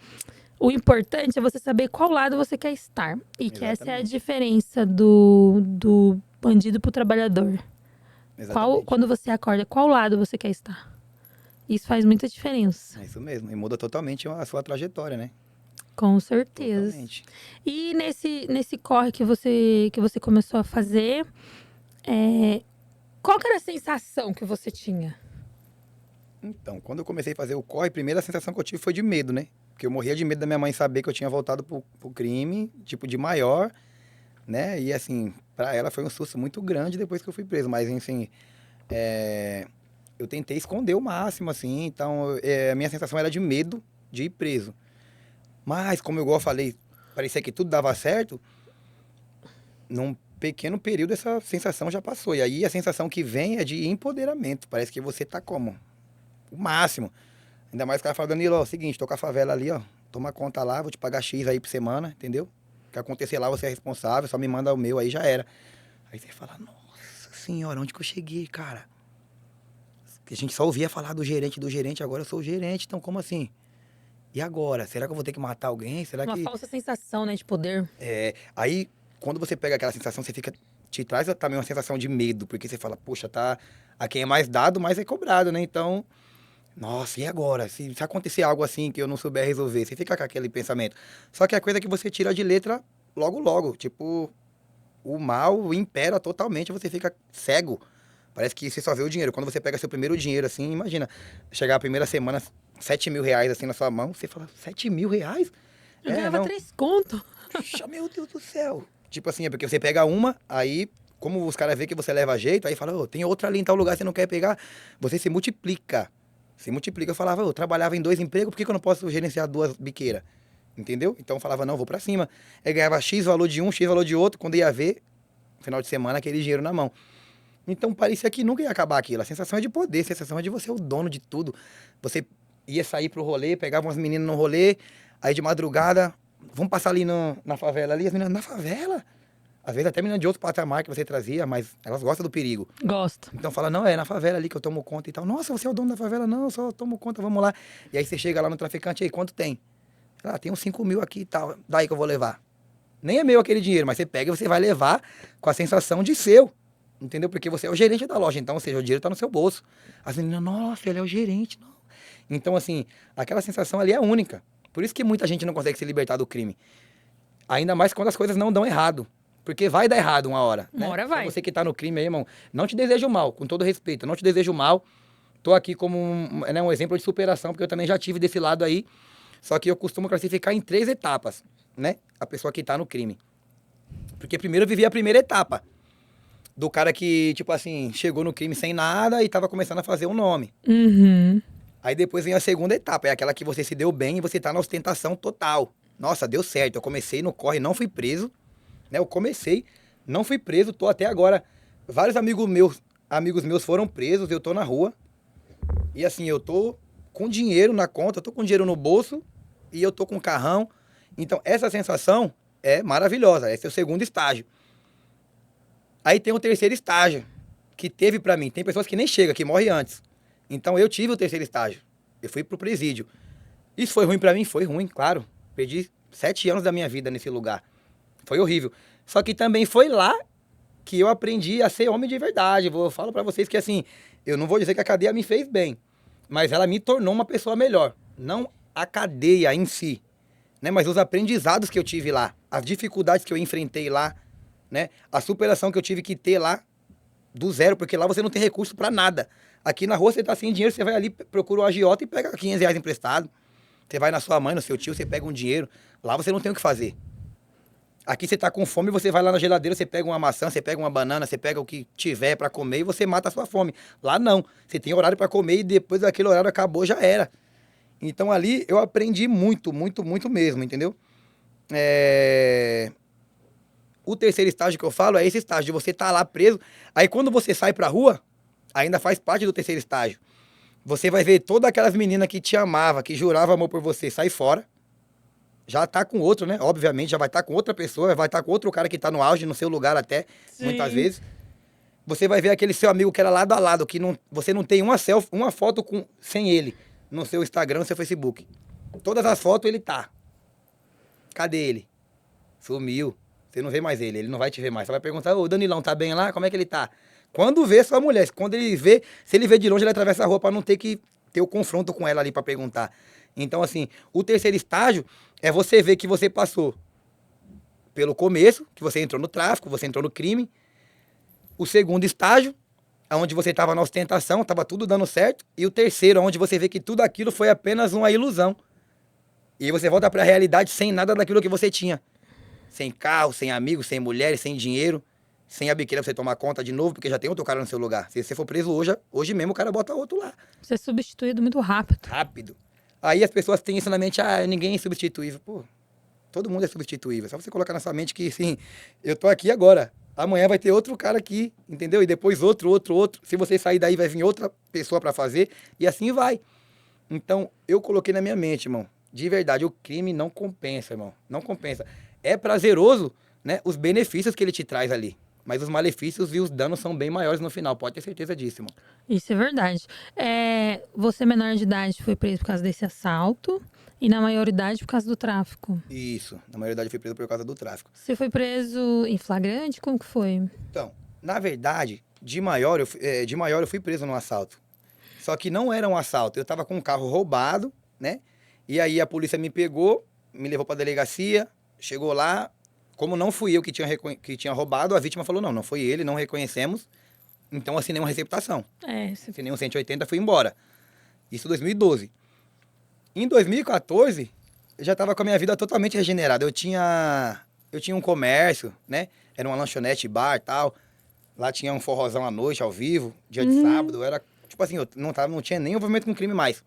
o importante é você saber qual lado você quer estar. E que essa é a diferença do bandido pro trabalhador. Quando você acorda, qual lado você quer estar? Isso faz muita diferença. É isso mesmo. E muda totalmente a sua trajetória, né? Com certeza. Totalmente. E nesse corre que você começou a fazer, qual que era a sensação que você tinha? Então, quando eu comecei a fazer o corre, a primeira sensação que eu tive foi de medo, né? Porque eu morria de medo da minha mãe saber que eu tinha voltado pro crime, tipo, de maior, né? E, assim, pra ela foi um susto muito grande depois que eu fui preso. Mas, assim, eu tentei esconder o máximo, assim. Então, a minha sensação era de medo de ir preso. Mas, como eu falei, parecia que tudo dava certo. Num pequeno período, essa sensação já passou. E aí, a sensação que vem é de empoderamento. Parece que você tá como? O máximo. Ainda mais o cara fala, Danilo, ó, é o seguinte, tô com a favela ali, ó, toma conta lá, vou te pagar X aí por semana, entendeu? O que acontecer lá, você é responsável, só me manda o meu, aí já era. Aí você fala, nossa senhora, onde que eu cheguei, cara? A gente só ouvia falar do gerente, agora eu sou o gerente, então como assim? E agora? Será que eu vou ter que matar alguém? Será Uma que... falsa sensação, né, de poder. Aí, quando você pega aquela sensação, você fica... Te traz também uma sensação de medo, porque você fala, poxa, tá... A quem é mais dado, mais é cobrado, né? Então... Nossa, e agora? Se acontecer algo assim que eu não souber resolver, você fica com aquele pensamento. Só que é coisa que você tira de letra logo. Tipo, o mal impera totalmente, você fica cego. Parece que você só vê o dinheiro. Quando você pega seu primeiro dinheiro, assim, imagina, chegar a primeira semana, 7 mil reais assim na sua mão, você fala, 7 mil reais? Eu ganhava 3 conto. Puxa, meu Deus do céu. Tipo assim, é porque você pega uma, aí, como os caras veem que você leva jeito, aí fala, tem outra ali em tal lugar, você não quer pegar, você se multiplica. Eu falava, eu trabalhava em 2 empregos, por que eu não posso gerenciar 2 biqueiras? Entendeu? Então eu falava, não, vou pra cima. Aí ganhava X valor de um, X valor de outro, quando ia ver, no final de semana, aquele dinheiro na mão. Então parecia que nunca ia acabar aquilo. A sensação é de poder, a sensação é de você ser o dono de tudo. Você ia sair pro rolê, pegava umas meninas no rolê, aí de madrugada, vamos passar ali na favela ali, as meninas, na favela? Às vezes até menina de outro patamar que você trazia, mas elas gostam do perigo. Gosto. Então fala, não, é na favela ali que eu tomo conta e tal. Nossa, você é o dono da favela? Não, eu só tomo conta, vamos lá. E aí você chega lá no traficante, aí, quanto tem? Tem uns 5 mil aqui e tal, daí que eu vou levar. Nem é meu aquele dinheiro, mas você pega e você vai levar com a sensação de seu. Entendeu? Porque você é o gerente da loja, então, ou seja, o dinheiro tá no seu bolso. As meninas, nossa, ele é o gerente. Não. Então, assim, aquela sensação ali é única. Por isso que muita gente não consegue se libertar do crime. Ainda mais quando as coisas não dão errado. Porque vai dar errado uma hora. Uma hora vai. Você que tá no crime aí, irmão, não te desejo mal, com todo respeito. Não te desejo mal. Tô aqui como um exemplo de superação, porque eu também já tive desse lado aí. Só que eu costumo classificar em 3 etapas, né? A pessoa que tá no crime. Porque primeiro eu vivi a primeira etapa. Do cara que, tipo assim, chegou no crime sem nada e tava começando a fazer um nome. Uhum. Aí depois vem a segunda etapa, é aquela que você se deu bem e você tá na ostentação total. Nossa, deu certo. Eu comecei no corre, não fui preso. Né? Eu comecei, não fui preso, tô até agora. Vários amigos meus foram presos, eu tô na rua. E assim, eu tô com dinheiro na conta, eu tô com dinheiro no bolso e eu tô com carrão. Então, essa sensação é maravilhosa. Esse é o segundo estágio. Aí tem o terceiro estágio, que teve pra mim. Tem pessoas que nem chegam, que morrem antes. Então, eu tive o terceiro estágio. Eu fui pro presídio. Isso foi ruim pra mim? Foi ruim, claro. Perdi 7 anos da minha vida nesse lugar. Foi horrível. Só que também foi lá que eu aprendi a ser homem de verdade. Eu falo pra vocês que assim, eu não vou dizer que a cadeia me fez bem, mas ela me tornou uma pessoa melhor. Não a cadeia em si, né? Mas os aprendizados que eu tive lá, as dificuldades que eu enfrentei lá, né? A superação que eu tive que ter lá do zero, porque lá você não tem recurso pra nada. Aqui na rua você tá sem dinheiro, você vai ali, procura o agiota e pega R$ 500 emprestado. Você vai na sua mãe, no seu tio, você pega um dinheiro. Lá você não tem o que fazer. Aqui você tá com fome, você vai lá na geladeira, você pega uma maçã, você pega uma banana, você pega o que tiver pra comer e você mata a sua fome. Lá não. Você tem horário pra comer e depois daquele horário acabou, já era. Então ali eu aprendi muito, muito, muito mesmo, entendeu? O terceiro estágio que eu falo é esse estágio de você tá lá preso. Aí quando você sai pra rua, ainda faz parte do terceiro estágio. Você vai ver todas aquelas meninas que te amavam, que juravam amor por você, sai fora. Já tá com outro, né? Obviamente, já vai estar com outra pessoa, vai estar com outro cara que tá no auge, no seu lugar até, muitas vezes. Você vai ver aquele seu amigo que era lado a lado, que não, você não tem uma selfie, uma foto sem ele no seu Instagram, no seu Facebook. Todas as fotos ele tá. Cadê ele? Sumiu. Você não vê mais ele não vai te ver mais. Você vai perguntar, ô Danilão, tá bem lá? Como é que ele tá? Quando vê sua mulher, quando ele vê, se ele vê de longe, ele atravessa a rua pra não ter que ter o confronto com ela ali pra perguntar. Então, assim, o terceiro estágio é você ver que você passou pelo começo, que você entrou no tráfico, você entrou no crime. O segundo estágio, onde você estava na ostentação, estava tudo dando certo. E o terceiro, onde você vê que tudo aquilo foi apenas uma ilusão. E aí você volta para a realidade sem nada daquilo que você tinha. Sem carro, sem amigos, sem mulheres, sem dinheiro, sem a biqueira pra você tomar conta de novo, porque já tem outro cara no seu lugar. Se você for preso hoje mesmo o cara bota outro lá. Você é substituído muito rápido. Rápido. Aí as pessoas têm isso na mente, ninguém é substituível. Pô, todo mundo é substituível. Só você colocar na sua mente que, assim, eu tô aqui agora. Amanhã vai ter outro cara aqui, entendeu? E depois outro. Se você sair daí, vai vir outra pessoa pra fazer. E assim vai. Então, eu coloquei na minha mente, irmão. De verdade, o crime não compensa, irmão. Não compensa. É prazeroso, né? Os benefícios que ele te traz ali. Mas os malefícios e os danos são bem maiores no final. Pode ter certeza disso, irmão. Isso é verdade. Você, menor de idade, foi preso por causa desse assalto e, na maioridade, por causa do tráfico. Isso. Na maioridade, eu fui preso por causa do tráfico. Você foi preso em flagrante? Como que foi? Então, na verdade, de maior eu fui preso num assalto. Só que não era um assalto. Eu tava com um carro roubado, né? E aí a polícia me pegou, me levou pra delegacia, chegou lá. Como não fui eu que tinha roubado, a vítima falou, não foi ele, não reconhecemos. Então assinei uma receptação. Assinei um 180 e fui embora. Isso em 2012. Em 2014, eu já estava com a minha vida totalmente regenerada. Eu tinha um comércio, né? Era uma lanchonete, bar e tal. Lá tinha um forrozão à noite, ao vivo, dia de sábado. Era, tipo assim, eu não tinha nem envolvimento com crime mais.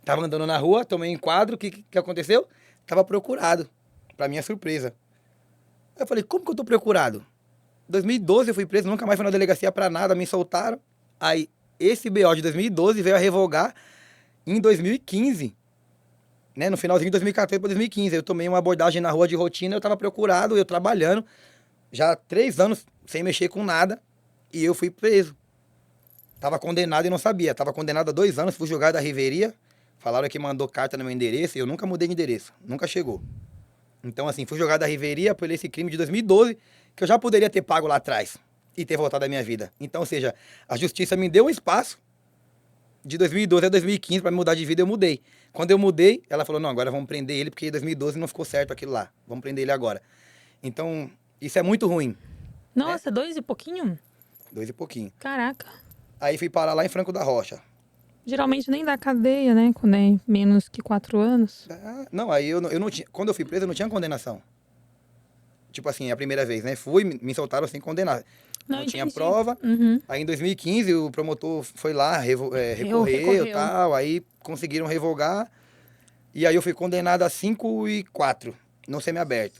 Tava andando na rua, tomei um enquadro, o que aconteceu? Tava procurado, pra minha surpresa. Eu falei, como que eu tô procurado? Em 2012 eu fui preso, nunca mais fui na delegacia pra nada, me soltaram. Aí, esse BO de 2012 veio a revogar em 2015, né? No finalzinho de 2014 para 2015. Eu tomei uma abordagem na rua de rotina, eu tava procurado, eu trabalhando, já 3 anos sem mexer com nada, e eu fui preso. Tava condenado e não sabia. Tava condenado a 2 anos, fui julgado da Reveria. Falaram que mandou carta no meu endereço e eu nunca mudei de endereço, nunca chegou. Então, assim, fui jogado da Riveria por esse crime de 2012, que eu já poderia ter pago lá atrás e ter voltado à minha vida. Então, ou seja, a justiça me deu um espaço de 2012 a 2015 para me mudar de vida, eu mudei. Quando eu mudei, ela falou, não, agora vamos prender ele, porque em 2012 não ficou certo aquilo lá. Vamos prender ele agora. Então, isso é muito ruim. Nossa, 2 e pouquinho? 2 e pouquinho. Caraca. Aí fui parar lá em Franco da Rocha. Geralmente nem dá cadeia, né? Quando é menos que 4 anos. Não, aí eu não tinha. Quando eu fui preso, eu não tinha condenação. Tipo assim, a primeira vez, né? Fui, me soltaram sem condenar. Não tinha prova. Aí em 2015 o promotor foi lá, recorreu e tal. Aí conseguiram revogar. E aí eu fui condenado a 5 e 4 no semiaberto.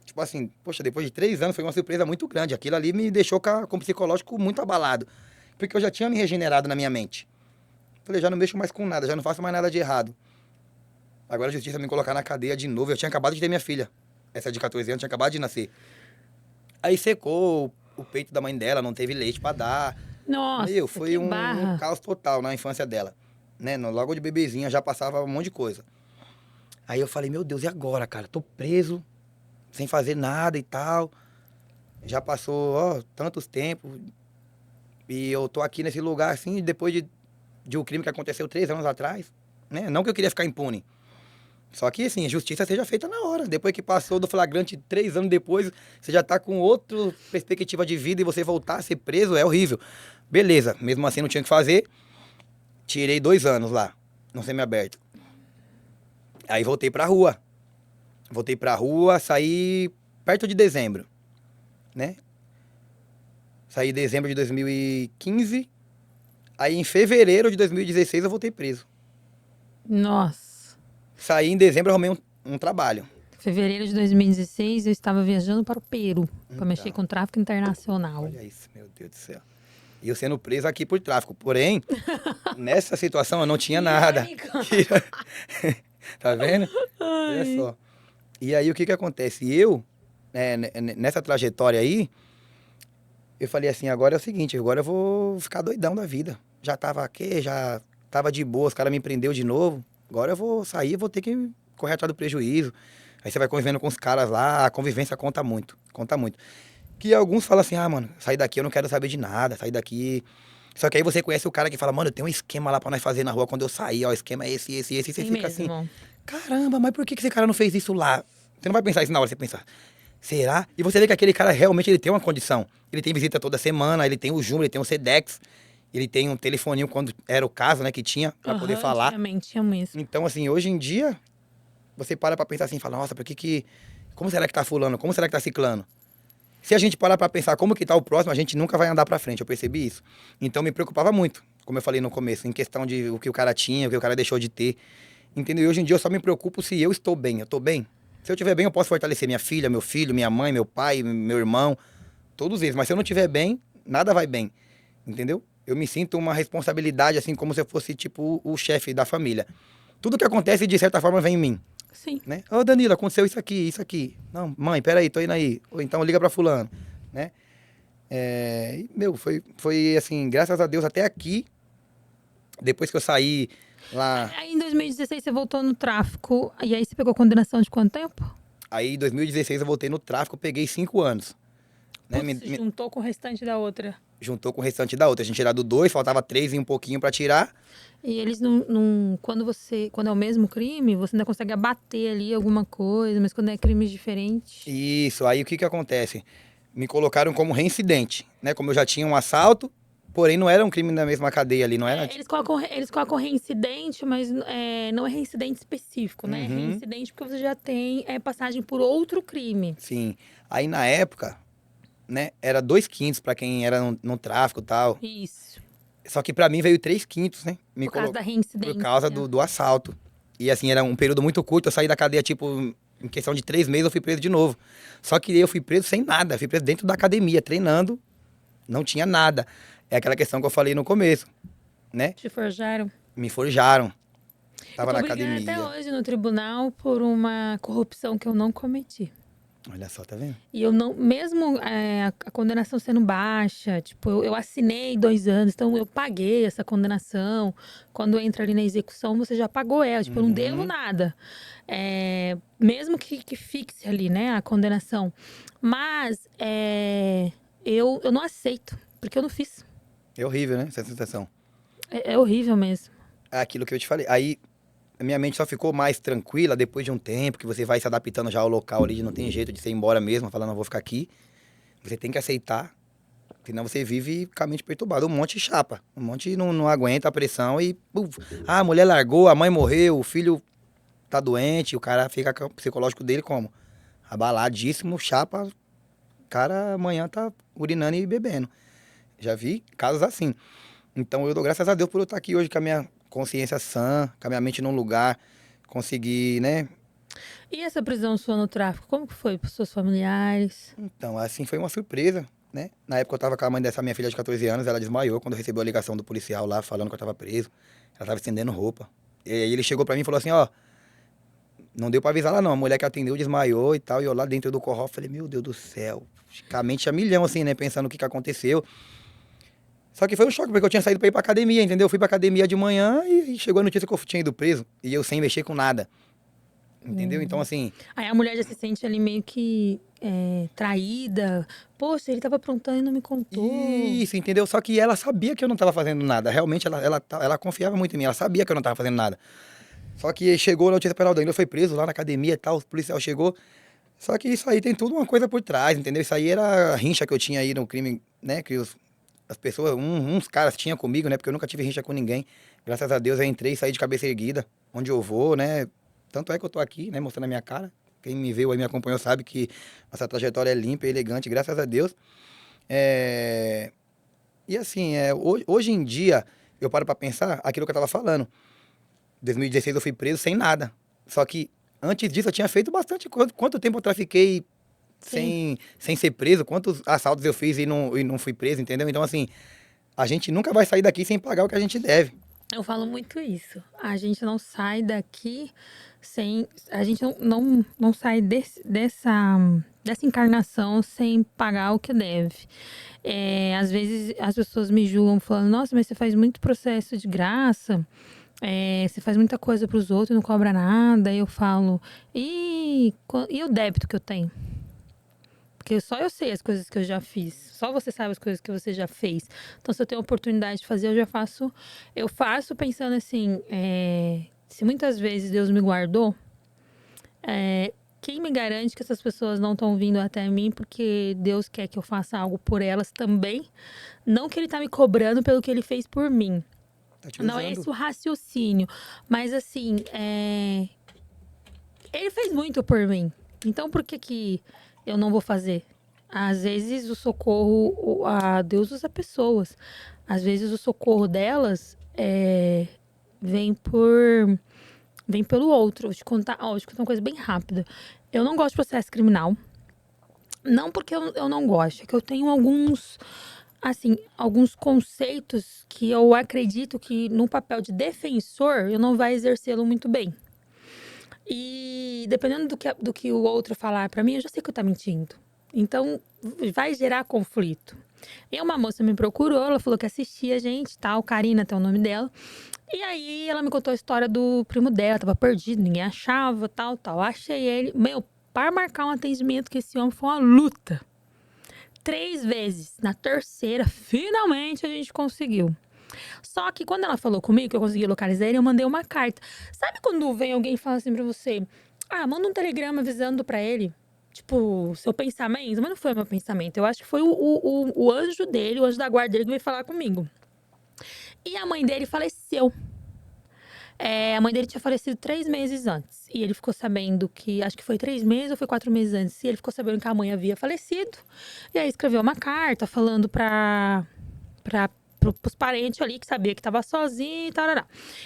Tipo assim, poxa, depois de 3 anos foi uma surpresa muito grande. Aquilo ali me deixou com o psicológico muito abalado. Porque eu já tinha me regenerado na minha mente. Falei, já não mexo mais com nada, já não faço mais nada de errado. Agora a justiça me colocar na cadeia de novo. Eu tinha acabado de ter minha filha. Essa de 14 anos tinha acabado de nascer. Aí secou o peito da mãe dela, não teve leite pra dar. Nossa, Foi que um barra. caos total na infância dela. Né? Logo de bebezinha já passava um monte de coisa. Aí eu falei, meu Deus, e agora, cara? Tô preso, sem fazer nada e tal. Já passou, ó, tantos tempos. E eu tô aqui nesse lugar, assim, depois de um crime que aconteceu 3 anos atrás. Né? Não que eu queria ficar impune. Só que, assim, a justiça seja feita na hora. Depois que passou do flagrante 3 anos depois, você já tá com outra perspectiva de vida e você voltar a ser preso é horrível. Beleza, mesmo assim não tinha o que fazer. Tirei 2 anos lá, no semiaberto. Aí voltei pra rua. Voltei pra rua, saí perto de dezembro, né? Saí em dezembro de 2015. Aí em fevereiro de 2016 eu voltei preso. Nossa. Saí em dezembro, arrumei um trabalho. Fevereiro de 2016, eu estava viajando para o Peru para Então. mexer com tráfico internacional. Olha isso, meu Deus do céu. E eu sendo preso aqui por tráfico. Porém, nessa situação eu não tinha nada. Tá vendo? Olha só. E aí o que acontece? Eu, nessa trajetória aí, eu falei assim, agora é o seguinte, agora eu vou ficar doidão da vida. Já tava aqui, já tava de boa, os caras me prendeu de novo. Agora eu vou sair, vou ter que correr atrás do prejuízo. Aí você vai convivendo com os caras lá, a convivência conta muito, conta muito. Que alguns falam assim, ah, mano, sair daqui eu não quero saber de nada, sair daqui... Só que aí você conhece o cara que fala, mano, tem um esquema lá pra nós fazer na rua quando eu sair, ó, o esquema é esse, esse, esse. E você fica assim, caramba, mas por que esse cara não fez isso lá? Você não vai pensar isso na hora, você pensa, será? E você vê que aquele cara realmente ele tem uma condição. Ele tem visita toda semana, ele tem o Jumbo, ele tem o Sedex, ele tem um telefoninho quando era o caso, né, que tinha, pra poder falar. Antigamente tinha mesmo. Então, assim, hoje em dia, você para pra pensar assim, fala, nossa, como será que tá fulano? Como será que tá ciclano? Se a gente parar pra pensar como que tá o próximo, a gente nunca vai andar pra frente, eu percebi isso. Então me preocupava muito, como eu falei no começo, em questão de o que o cara tinha, o que o cara deixou de ter. Entendeu? E hoje em dia eu só me preocupo se eu estou bem. Eu tô bem? Se eu estiver bem, eu posso fortalecer minha filha, meu filho, minha mãe, meu pai, meu irmão, todos eles. Mas se eu não estiver bem, nada vai bem. Entendeu? Eu me sinto uma responsabilidade, assim, como se eu fosse, tipo, o chefe da família. Tudo que acontece, de certa forma, vem em mim. Sim. Né? Ô, Danilo, aconteceu isso aqui, isso aqui. Não, mãe, peraí, tô indo aí. Ou então liga pra fulano, né? Foi assim, graças a Deus, até aqui, depois que eu saí lá... Aí em 2016 você voltou no tráfico, e aí você pegou condenação de quanto tempo? Aí em 2016 eu voltei no tráfico, peguei 5 anos. Né? Putz, juntou com o restante da outra. Juntou com o restante da outra. A gente tirado 2, faltava 3 e um pouquinho pra tirar. E eles quando é o mesmo crime, você ainda consegue abater ali alguma coisa, mas quando é crimes diferentes... Isso, aí o que acontece? Me colocaram como reincidente, né? Como eu já tinha um assalto, porém não era um crime na mesma cadeia ali, não era? Eles colocam reincidente, mas não é reincidente específico, né? É reincidente porque você já tem passagem por outro crime. Sim. Aí na época, né, era 2/5 pra quem era no tráfico e tal. Isso. Só que pra mim veio 3/5, né? Por causa da reincidência. Por causa do assalto. E assim, era um período muito curto, eu saí da cadeia, tipo, em questão de 3 meses eu fui preso de novo. Só que eu fui preso sem nada, fui preso dentro da academia, treinando, não tinha nada. É aquela questão que eu falei no começo, né? Te forjaram? Me forjaram. Tava na academia. Até hoje no tribunal por uma corrupção que eu não cometi. Olha só, tá vendo? E eu não, mesmo a condenação sendo baixa, tipo, eu assinei 2 anos, então eu paguei essa condenação. Quando entra ali na execução, você já pagou ela, tipo, eu não devo nada. Mesmo que fixe ali, né, a condenação. Mas eu não aceito, porque eu não fiz. É horrível, né, essa sensação. É horrível mesmo. É aquilo que eu te falei. Aí, a minha mente só ficou mais tranquila depois de um tempo, que você vai se adaptando já ao local ali, não tem jeito de você ir embora mesmo, falando, não vou ficar aqui. Você tem que aceitar, senão você vive com a mente perturbada. Um monte de chapa, um monte não aguenta a pressão e... a mulher largou, a mãe morreu, o filho tá doente, o cara fica com o psicológico dele como? Abaladíssimo, chapa, o cara amanhã tá urinando e bebendo. Já vi casos assim. Então eu dou graças a Deus por eu estar aqui hoje com a minha consciência sã, com a minha mente num lugar, conseguir, né? E essa prisão sua no tráfico, como que foi para os seus familiares? Então, assim, foi uma surpresa, né? Na época eu tava com a mãe dessa minha filha de 14 anos, ela desmaiou quando recebeu a ligação do policial lá, falando que eu tava preso. Ela tava estendendo roupa. E aí ele chegou pra mim e falou assim, ó, não deu pra avisar lá não, a mulher que atendeu desmaiou e tal, e eu lá dentro do corral falei, meu Deus do céu, a mente a milhão assim, né, pensando o que que aconteceu. Só que foi um choque, porque eu tinha saído pra ir pra academia, entendeu? Eu fui pra academia de manhã e chegou a notícia que eu tinha ido preso, e eu sem mexer com nada, entendeu? Então assim, Aí a mulher já se sente ali meio que traída. Poxa, ele tava aprontando e não me contou. isso, entendeu? Só que ela sabia que eu não tava fazendo nada, realmente ela confiava muito em mim, ela sabia que eu não tava fazendo nada. Só que chegou a notícia para o Danilo, foi preso lá na academia e tal, o policial chegou. Só que isso aí tem tudo uma coisa por trás, entendeu? Isso aí era a rincha que eu tinha aí no crime, né? Que as pessoas, uns caras tinham comigo, né? Porque eu nunca tive rincha com ninguém. Graças a Deus eu entrei e saí de cabeça erguida, onde eu vou, né? Tanto é que eu tô aqui, né? Mostrando a minha cara. Quem me viu aí, me acompanhou, sabe que nossa trajetória é limpa e elegante, graças a Deus. É... E assim, hoje em dia, eu paro pra pensar aquilo que eu tava falando. 2016 eu fui preso sem nada. Só que antes disso eu tinha feito bastante coisa. Quanto tempo eu trafiquei Sim. sem ser preso? Quantos assaltos eu fiz e não fui preso, entendeu? Então, assim, a gente nunca vai sair daqui sem pagar o que a gente deve. Eu falo muito isso. A gente não sai daqui sem. A gente não sai dessa encarnação sem pagar o que deve. Às vezes as pessoas me julgam falando, nossa, mas você faz muito processo de graça. Você faz muita coisa para os outros e não cobra nada. Aí eu falo, e o débito que eu tenho? Porque só eu sei as coisas que eu já fiz. Só você sabe as coisas que você já fez. Então, se eu tenho a oportunidade de fazer, eu já faço. Eu faço pensando assim: se muitas vezes Deus me guardou, quem me garante que essas pessoas não estão vindo até mim porque Deus quer que eu faça algo por elas também? Não que Ele está me cobrando pelo que Ele fez por mim. Tá te Não é usando. esse o raciocínio. Mas assim, Ele fez muito por mim. Então, por que eu não vou fazer? Às vezes o socorro, a Deus usa pessoas. Às vezes o socorro delas vem por vem pelo outro. Vou te contar uma coisa bem rápida. Eu não gosto de processo criminal. Não porque eu não gosto, é que eu tenho alguns conceitos que eu acredito que no papel de defensor eu não vai exercê-lo muito bem. E dependendo do que o outro falar pra mim, eu já sei que eu tá mentindo. Então, vai gerar conflito. E uma moça me procurou, ela falou que assistia a gente, tal, Karina, até o nome dela. E aí, ela me contou a história do primo dela, tava perdido, ninguém achava, tal, tal. Achei ele, para marcar um atendimento com esse homem foi uma luta. 3 vezes. Na terceira, finalmente a gente conseguiu. Só que quando ela falou comigo, que eu consegui localizar ele, eu mandei uma carta. Sabe quando vem alguém e fala assim pra você? Ah, manda um telegrama avisando pra ele. Tipo, seu pensamento. Mas não foi o meu pensamento. Eu acho que foi o anjo dele, o anjo da guarda dele que veio falar comigo. E a mãe dele faleceu. A mãe dele tinha falecido 3 meses antes. E ele ficou sabendo que, acho que foi 3 meses ou foi 4 meses antes. E ele ficou sabendo que a mãe havia falecido. E aí escreveu uma carta falando pros parentes ali que sabia que tava sozinho e tal.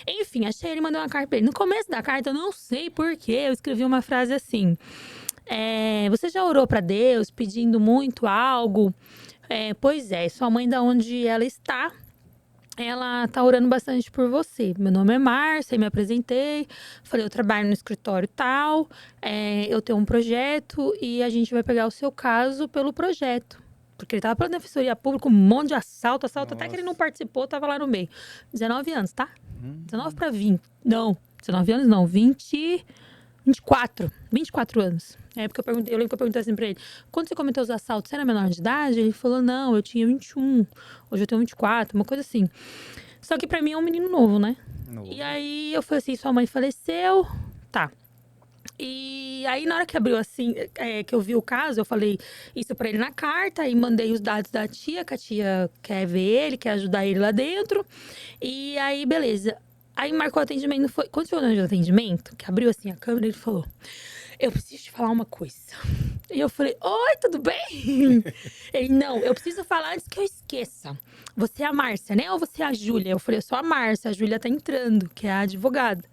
Enfim, achei ele mandou uma carta pra ele. No começo da carta, eu não sei porquê, eu escrevi uma frase assim. Você já orou pra Deus pedindo muito algo? Pois é, sua mãe, da onde ela está, ela tá orando bastante por você. Meu nome é Márcia, me apresentei. Falei, eu trabalho no escritório tal. Eu tenho um projeto e a gente vai pegar o seu caso pelo projeto. Porque ele tava pela Defensoria Pública, um monte de assalto, até que ele não participou, tava lá no meio. 19 anos, tá? 19 para 20. Não, 19 anos não, 24 anos. Porque eu lembro que eu perguntei assim pra ele, quando você cometeu os assaltos, você era menor de idade? Ele falou, não, eu tinha 21, hoje eu tenho 24, uma coisa assim. Só que pra mim é um menino novo, né? Novo. E aí eu falei assim, sua mãe faleceu, tá. E aí, na hora que abriu assim, que eu vi o caso, eu falei isso pra ele na carta e mandei os dados da tia, que a tia quer ver ele, quer ajudar ele lá dentro. E aí, beleza. Aí marcou o atendimento. Quando chegou no atendimento, que abriu assim a câmera, ele falou: eu preciso te falar uma coisa. E eu falei: oi, tudo bem? Ele: não, eu preciso falar antes que eu esqueça. Você é a Márcia, né? Ou você é a Júlia? Eu falei: eu sou a Márcia, a Júlia tá entrando, que é a advogada.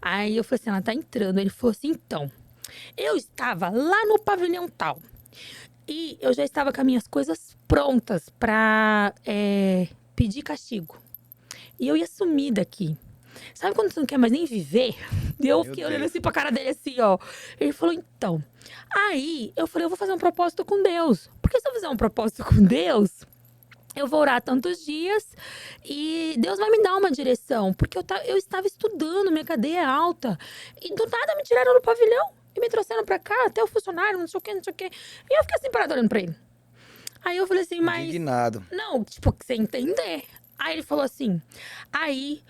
Aí eu falei assim: ela tá entrando. Ele falou assim: então, eu estava lá no pavilhão tal. E eu já estava com as minhas coisas prontas pra pedir castigo. E eu ia sumir daqui. sabe quando você não quer mais nem viver? E eu Meu fiquei olhando Deus. assim pra cara dele, assim, ó. Ele falou, então. Aí, eu falei, eu vou fazer um propósito com Deus. Porque se eu fizer um propósito com Deus, eu vou orar tantos dias e Deus vai me dar uma direção. Porque eu estava estudando, minha cadeia é alta. E do nada me tiraram do pavilhão e me trouxeram pra cá, até o funcionário, não sei o quê, não sei o quê. E eu fiquei assim, parada olhando pra ele. Aí eu falei assim, mas... Indignado. Não, tipo, que você entender. Aí ele falou assim, aí...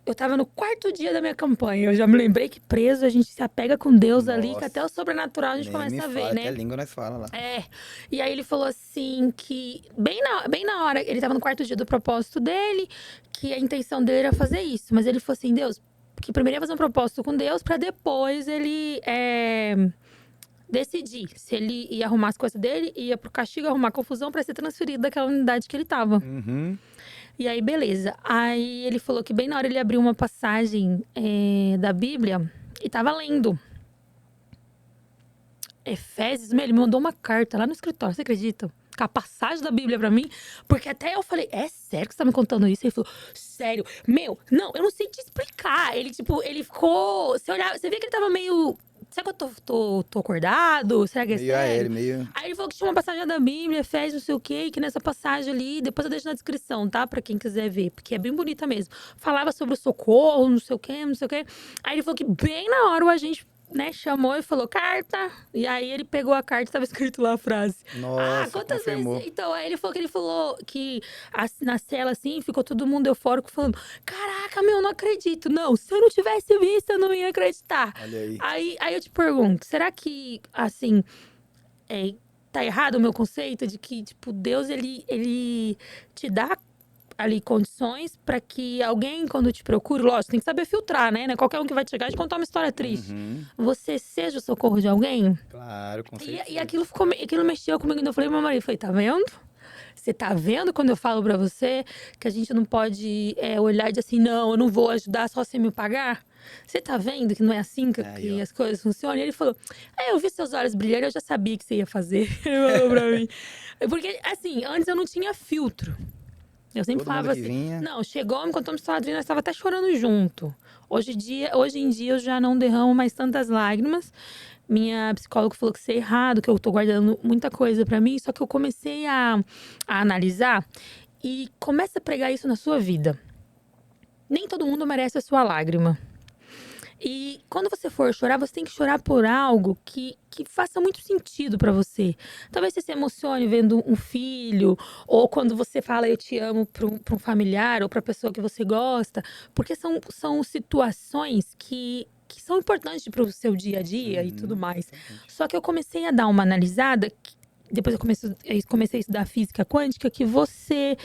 Eu tava no quarto dia da minha campanha. Eu já me lembrei que preso a gente se apega com Deus ali, que até o Nossa, sobrenatural a gente nem me começa a ver, fala, até né? língua nós fala lá. É. E aí ele falou assim que bem na hora, ele tava no quarto dia do propósito dele, que a intenção dele era fazer isso. Mas ele falou assim, Deus, que primeiro ia fazer um propósito com Deus pra depois ele decidir se ele ia arrumar as coisas dele, ia pro castigo, arrumar confusão pra ser transferido daquela unidade que ele tava. Uhum. E aí, beleza. Aí ele falou que bem na hora ele abriu uma passagem da Bíblia e tava lendo. Efésios, meu, ele me mandou uma carta lá no escritório, você acredita? Com a passagem da Bíblia pra mim. Porque até eu falei, é sério que você tá me contando isso? Ele falou, sério. Meu, não, eu não sei te explicar. Ele, tipo, ele ficou... Você olhava, você via que ele tava meio... Será que eu tô acordado? Será que é Meio sério? aéreo, meio. Aí ele falou que tinha uma passagem da Bíblia, Efésios, não sei o quê, e que nessa passagem ali, depois eu deixo na descrição, tá? Pra quem quiser ver, porque é bem bonita mesmo. Falava sobre o socorro, não sei o quê, não sei o quê. Aí ele falou que bem na hora o agente, né, chamou e falou, carta. E aí ele pegou a carta e tava escrito lá a frase. Nossa, Quantas confirmou. vezes? Então, aí ele falou que na cela, assim, ficou todo mundo eufórico, falando, caraca, meu, não acredito. Não, se eu não tivesse visto, eu não ia acreditar. Olha aí. Aí eu te pergunto, será que, assim, tá errado o meu conceito de que, tipo, Deus, ele te dá ali condições pra que alguém, quando te procure, lógico, tem que saber filtrar, né? Não é qualquer um que vai te chegar e te contar uma história triste. Uhum. Você seja o socorro de alguém. Claro, com certeza. E aquilo mexeu comigo. Eu falei pro meu marido, falei, tá vendo? Você tá vendo quando eu falo pra você que a gente não pode olhar e dizer assim, não, eu não vou ajudar só você me pagar? Você tá vendo que não é assim que Aí, ó. as coisas funcionam? E ele falou, eu vi seus olhos brilharem, eu já sabia que você ia fazer. Ele falou pra mim. Porque, assim, antes eu não tinha filtro. Eu sempre Todo mundo falava que assim, vinha. não, chegou, me contou uma história, nós estava até chorando junto. Hoje em dia eu já não derramo mais tantas lágrimas. Minha psicóloga falou que isso é errado, que eu tô guardando muita coisa pra mim, só que eu comecei a analisar e começa a pregar isso na sua vida. Nem todo mundo merece a sua lágrima. E quando você for chorar, você tem que chorar por algo que faça muito sentido pra você. Talvez você se emocione vendo um filho, ou quando você fala eu te amo pra um familiar, ou pra pessoa que você gosta, porque são situações que são importantes pro seu dia a dia e tudo mais. Exatamente. Só que eu comecei a dar uma analisada, depois eu comecei a estudar física quântica, que você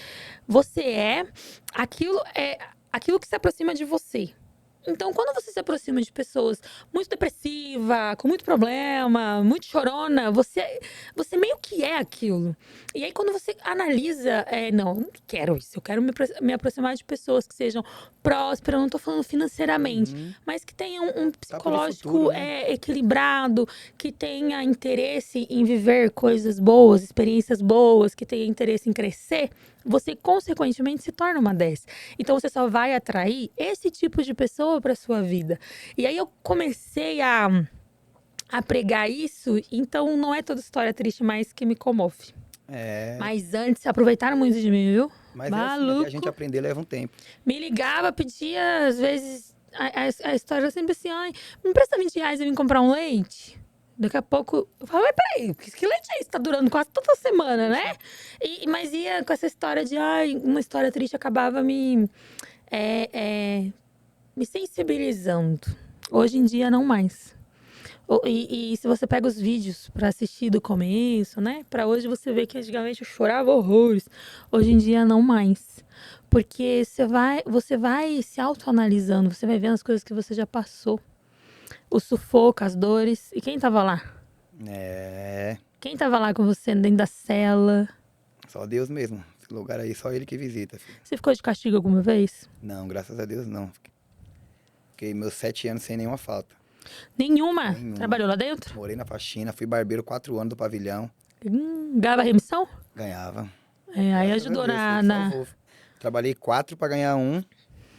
é aquilo que se aproxima de você. Então, quando você se aproxima de pessoas muito depressiva, com muito problema, muito chorona, você meio que é aquilo. E aí, quando você analisa, não, eu não quero isso. Eu quero me aproximar de pessoas que sejam prósperas, eu não tô falando financeiramente, Uhum. mas que tenham um Tá pelo psicológico futuro, né? equilibrado, que tenha interesse em viver coisas boas, experiências boas, que tenha interesse em crescer. Você, consequentemente, se torna uma dessas. Então, você só vai atrair esse tipo de pessoa para sua vida. E aí, eu comecei a pregar isso. Então, não é toda história triste mais que me comove. É. Mas antes, aproveitaram muito de mim, viu? Mas é assim, até a gente aprender leva um tempo. Me ligava, pedia, às vezes... A história era sempre assim, ai, me empresta R$ 20 e vim comprar um leite. Daqui a pouco, eu falava, mas peraí, que leite é esse? Tá durando quase toda semana, né? Mas ia com essa história de, ai, uma história triste acabava me sensibilizando. Hoje em dia, não mais. E se você pega os vídeos pra assistir do começo, né? Pra hoje você vê que antigamente eu chorava horrores. Hoje em dia, não mais. Porque você vai se autoanalisando, você vai vendo as coisas que você já passou. O sufoco, as dores. E quem tava lá? É. Quem tava lá com você dentro da cela? Só Deus mesmo. Esse lugar aí, só Ele que visita, filho. Você ficou de castigo alguma vez? Não, graças a Deus não. Fiquei meus 7 anos sem nenhuma falta. Nenhuma? Nenhuma. Trabalhou lá dentro? Morei na faxina, fui barbeiro 4 anos do pavilhão. Ganhava remissão? Ganhava. Aí Graças ajudou a Deus, na... Deus salvou. Trabalhei 4 pra ganhar 1.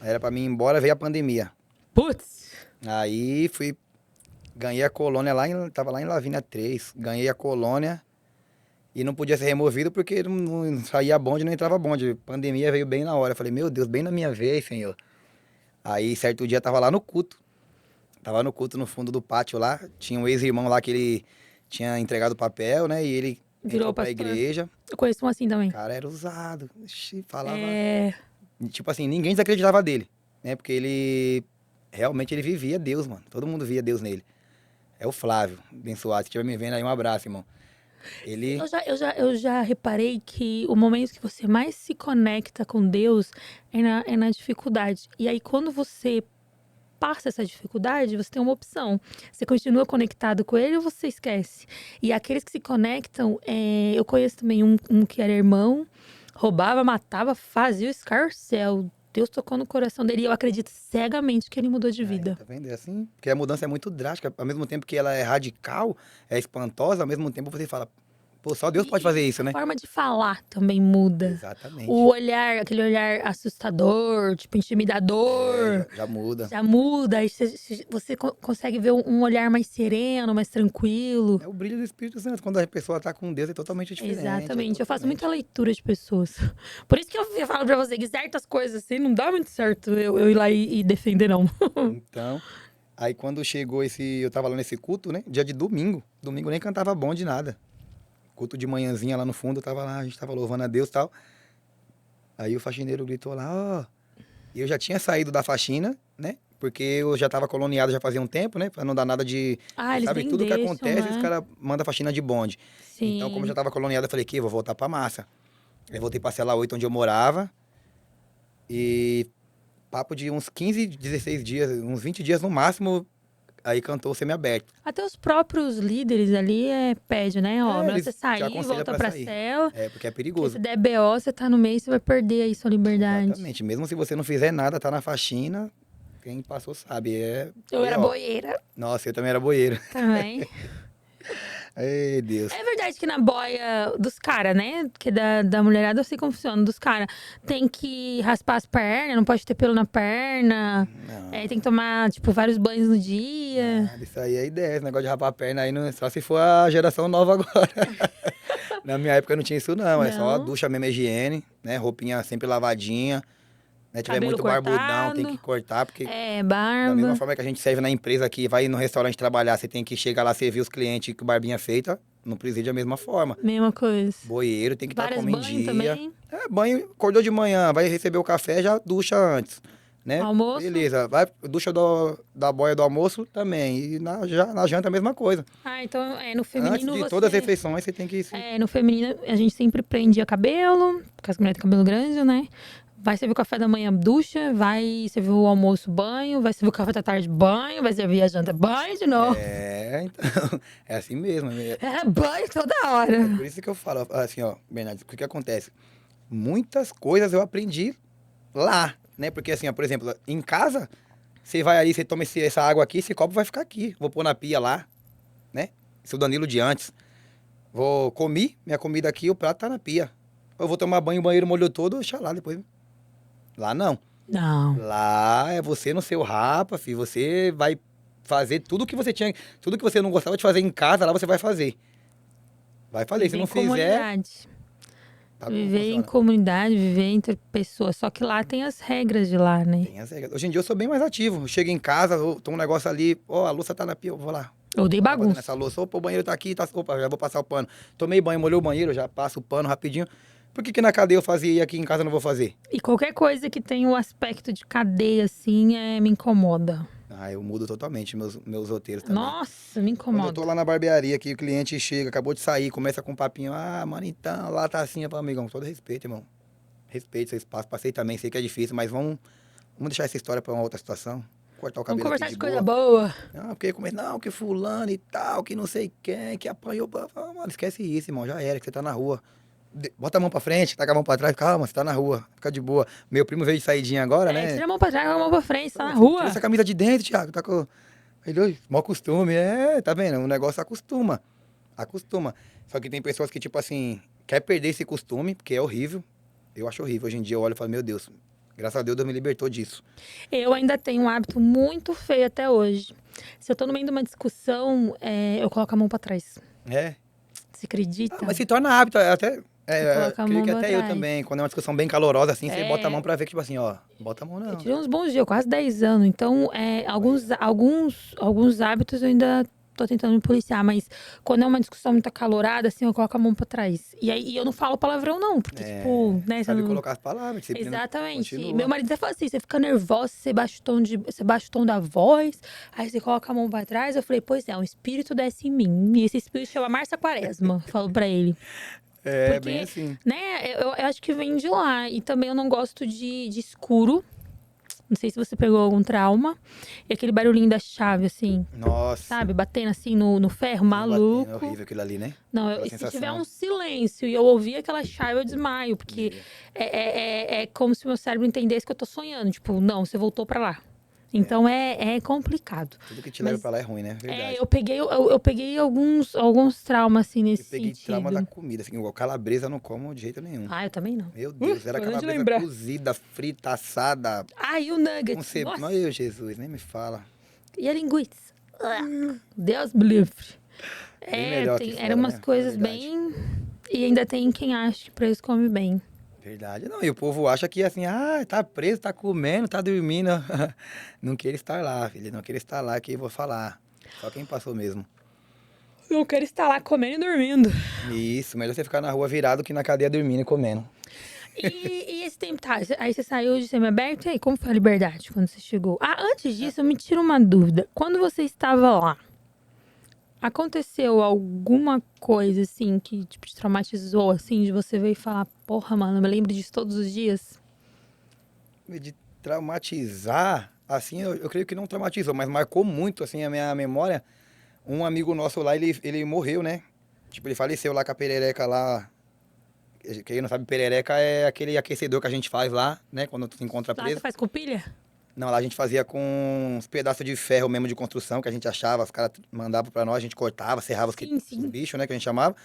Era pra mim ir embora, veio a pandemia. Putz! Aí fui, ganhei a colônia tava lá em Lavínia 3. Ganhei a colônia e não podia ser removido porque não saía bonde, não entrava bonde. Pandemia veio bem na hora. Eu falei, meu Deus, bem na minha vez, Senhor. Aí, certo dia, tava lá no culto. Tava no culto no fundo do pátio lá. Tinha um ex-irmão lá que ele tinha entregado o papel, né? E ele Virou entrou pra pastor. igreja. Eu conheço um assim também. O cara era usado. Ixi, falava. É... Tipo assim, ninguém desacreditava dele, né? Porque ele realmente ele vivia Deus, mano. Todo mundo via Deus nele. É o Flávio, abençoado. Se estiver me vendo aí, um abraço, irmão. Ele. Eu já reparei que o momento que você mais se conecta com Deus é na dificuldade. E aí, quando você passa essa dificuldade, você tem uma opção. Você continua conectado com ele ou você esquece? E aqueles que se conectam, eu conheço também um que era irmão, roubava, matava, fazia o escarcéu. Deus tocou no coração dele e eu acredito cegamente que ele mudou de vida. Tá vendo? É assim, porque a mudança é muito drástica. Ao mesmo tempo que ela é radical, é espantosa, ao mesmo tempo você fala, pô, só Deus pode fazer isso, A né? forma de falar também muda. Exatamente. O olhar, aquele olhar assustador, tipo, intimidador, Já muda. já muda. Aí você consegue ver um olhar mais sereno, mais tranquilo. É o brilho do Espírito Santo. Quando a pessoa tá com Deus, é totalmente diferente. Exatamente. Eu faço totalmente. muita leitura de pessoas. Por isso que eu falo pra você que certas coisas assim não dá muito certo eu ir lá e defender, não. Então, aí quando chegou eu tava lá nesse culto, né? Dia de domingo. Domingo nem cantava bom de nada. Culto de manhãzinha lá no fundo, eu tava lá, a gente tava louvando a Deus e tal. Aí o faxineiro gritou lá, ó. E eu já tinha saído da faxina, né? Porque eu já tava coloniado já fazia um tempo, né? Pra não dar nada de. Ah, eles Sabe, nem tudo que deixam, acontece, os né? caras mandam faxina de bonde. Sim. Então, como eu já tava coloniado, eu falei, que vou voltar pra massa. Aí voltei pra Cela 8, onde eu morava. E papo de uns 15, 16 dias, uns 20 dias no máximo, aí cantou o semi-aberto. Até os próprios líderes ali pede, né? Ó, melhor Eles você te sair, aconselham volta pra pra sair. cela. É, porque é Porque perigoso. se der BO, você tá no meio, você vai perder aí sua liberdade. Exatamente. Mesmo se você não fizer nada, tá na faxina, quem passou sabe. Eu era ó, boieira Nossa, eu também era boieiro. também. Ei, Deus. É verdade que na boia dos caras, né? Que da mulherada eu sei como funciona. Dos caras, tem que raspar as pernas, não pode ter pelo na perna. Não, Tem que tomar, tipo, vários banhos no dia. nada, isso aí é ideia. Esse negócio de rapar a perna aí, não, só se for a geração nova agora. Na minha época não tinha isso, não. É só a Não. ducha mesmo, higiene, né? Roupinha sempre lavadinha. Né? Tiver Cabelo muito barbudão, tem que cortado. cortar, porque da mesma Barba. forma que a gente serve na empresa aqui, vai no restaurante trabalhar, você tem que chegar lá, servir os clientes com barbinha feita, no presídio é a mesma forma. Mesma coisa. Boieiro tem que estar Vários como em banhos dia. também. Banho, acordou de manhã, vai receber o café, já ducha antes, né? Almoço. Beleza, vai, ducha da boia do almoço também, e na janta a mesma coisa. Então, no Antes feminino de você... todas as refeições, você tem que se... No feminino a gente sempre prendia cabelo, porque as mulheres têm cabelo grande, né? Vai servir o café da manhã, ducha, vai servir o almoço, banho, vai servir o café da tarde, banho, vai servir a janta, banho de novo. Então, é assim mesmo. Banho toda hora. Por isso que eu falo, assim, ó, Bernardo, o que que acontece? Muitas coisas eu aprendi lá, né? Porque assim, ó, por exemplo, em casa, você vai aí, você toma essa água aqui, esse copo vai ficar aqui. Vou pôr na pia lá, né? Seu Danilo de antes. Comi minha comida aqui, o prato tá na pia. Eu vou tomar banho, o banheiro molhou todo, deixa lá depois. Lá não. Não. Lá é você no seu rapa, filho. Você vai fazer tudo que você tinha, tudo que você não gostava de fazer em casa, lá você vai fazer. Vai fazer. Se Viver não em fizer, comunidade. tá como Viver em funciona. comunidade, viver entre pessoas. Só que lá tem as regras de lá, né? Tem as regras. Hoje em dia eu sou bem mais ativo. Eu chego em casa, tô um negócio ali, ó, a louça tá na pia, eu vou lá. Eu odeio Tá fazendo bagunça. essa louça, opa, o banheiro tá aqui, opa, já vou passar o pano. Tomei banho, molhei o banheiro, já passo o pano rapidinho. Por que na cadeia eu fazia e aqui em casa eu não vou fazer? E qualquer coisa que tenha o aspecto de cadeia, assim, me incomoda. Eu mudo totalmente meus roteiros também. Nossa, me Quando eu incomoda. tô lá na barbearia, que o cliente chega, acabou de sair, começa com um papinho, mano, então, lá tá assim, eu falo, amigão, todo respeito, irmão. Respeito seu espaço, passei também, sei que é difícil, mas vamos deixar essa história pra uma outra situação. Cortar o Vamos cabelo conversar aqui de de coisa boa. boa. Não, porque não, que fulano e tal, que não sei quem, que apanhou. Mano, esquece isso, irmão, já era, que você tá na rua. Bota a mão pra frente, taca a mão pra trás, calma, você tá na rua, fica de boa. Meu primo veio de saidinha agora, né? Tira a mão pra trás, a mão pra frente, tá na Tira rua. essa camisa de dentro, Thiago, tá com... Ele, mau costume, tá vendo? O negócio acostuma. Só que tem pessoas que, tipo assim, quer perder esse costume, porque é horrível. Eu acho horrível. Hoje em dia eu olho e falo, meu Deus, Graças a Deus me libertou disso. Eu ainda tenho um hábito muito feio até hoje. Se eu tô no meio de uma discussão, eu coloco a mão pra trás. É. Você acredita? Mas se torna hábito, até. Eu coloco a Creio mão que pra até eu trás. também. Quando é uma discussão bem calorosa assim, você bota a É. mão pra ver que, tipo assim, ó, bota a mão Eu não. tirei uns bons dias, quase 10 anos. Então, alguns hábitos eu ainda tô tentando me policiar. Mas quando é uma discussão muito acalorada, assim, eu coloco a mão pra trás. E aí eu não falo palavrão, não. Porque, tipo, né? Você Sabe não... colocar as palavras, disciplina Exatamente. continua. Meu marido até fala assim: você fica nervosa, você baixa o tom da voz, aí você coloca a mão pra trás. Eu falei, pois é, um espírito desce em mim. E esse espírito chama Márcia Quaresma, falo pra ele. É, bem Porque, assim. né, eu acho que vem de lá. E também eu não gosto de escuro. Não sei se você pegou algum trauma. E aquele barulhinho da chave, assim, Nossa. sabe? Batendo assim no ferro, É maluco. horrível aquilo ali, né? Não, Aquela se tiver sensação. um silêncio e eu ouvir aquela chave, eu desmaio. Porque É. é como se meu cérebro entendesse que eu tô sonhando. Tipo, não, você voltou pra lá. Então é complicado. Tudo que te leva Mas, pra lá é ruim, né? Verdade. eu peguei alguns traumas, assim, Eu nesse peguei trauma da sentido. comida, assim, igual calabresa eu não como de jeito nenhum. Ah, eu também não. Meu Deus, era Só de calabresa lembrar. cozida, frita, assada, Ah, e o com nuggets. cebola. Nossa. Meu Jesus, nem me fala. E a linguiça? Deus me livre. Bem melhor aqui Eram fora, umas né? coisas Verdade. bem... E ainda tem quem acha que preso come bem. Verdade. Não, e o povo acha que assim, tá preso, tá comendo, tá dormindo. Não queira estar lá, filho. Não queira estar lá que eu vou falar. Só quem passou mesmo. Eu quero estar lá comendo e dormindo. Isso, melhor você ficar na rua virado que na cadeia dormindo e comendo. E esse tempo, tá? Aí você saiu de semiaberto, e aí, como foi a liberdade quando você chegou? Ah, antes disso, eu me tiro uma dúvida. Quando você estava lá, aconteceu alguma coisa, assim, que tipo, te traumatizou, assim, de você ver e falar, porra, mano, eu me lembro disso todos os dias? De traumatizar, assim, eu creio que não traumatizou, mas marcou muito, assim, a minha memória. Um amigo nosso lá, ele morreu, né? Tipo, ele faleceu lá com a perereca lá. Quem não sabe, perereca é aquele aquecedor que a gente faz lá, né? Quando tu se encontra Lá você preso. faz com pilha? Não, lá a gente fazia com uns pedaços de ferro mesmo de construção que a gente achava, os caras mandavam pra nós, a gente cortava, serrava Sim, os sim. bichos, né, que a gente chamava.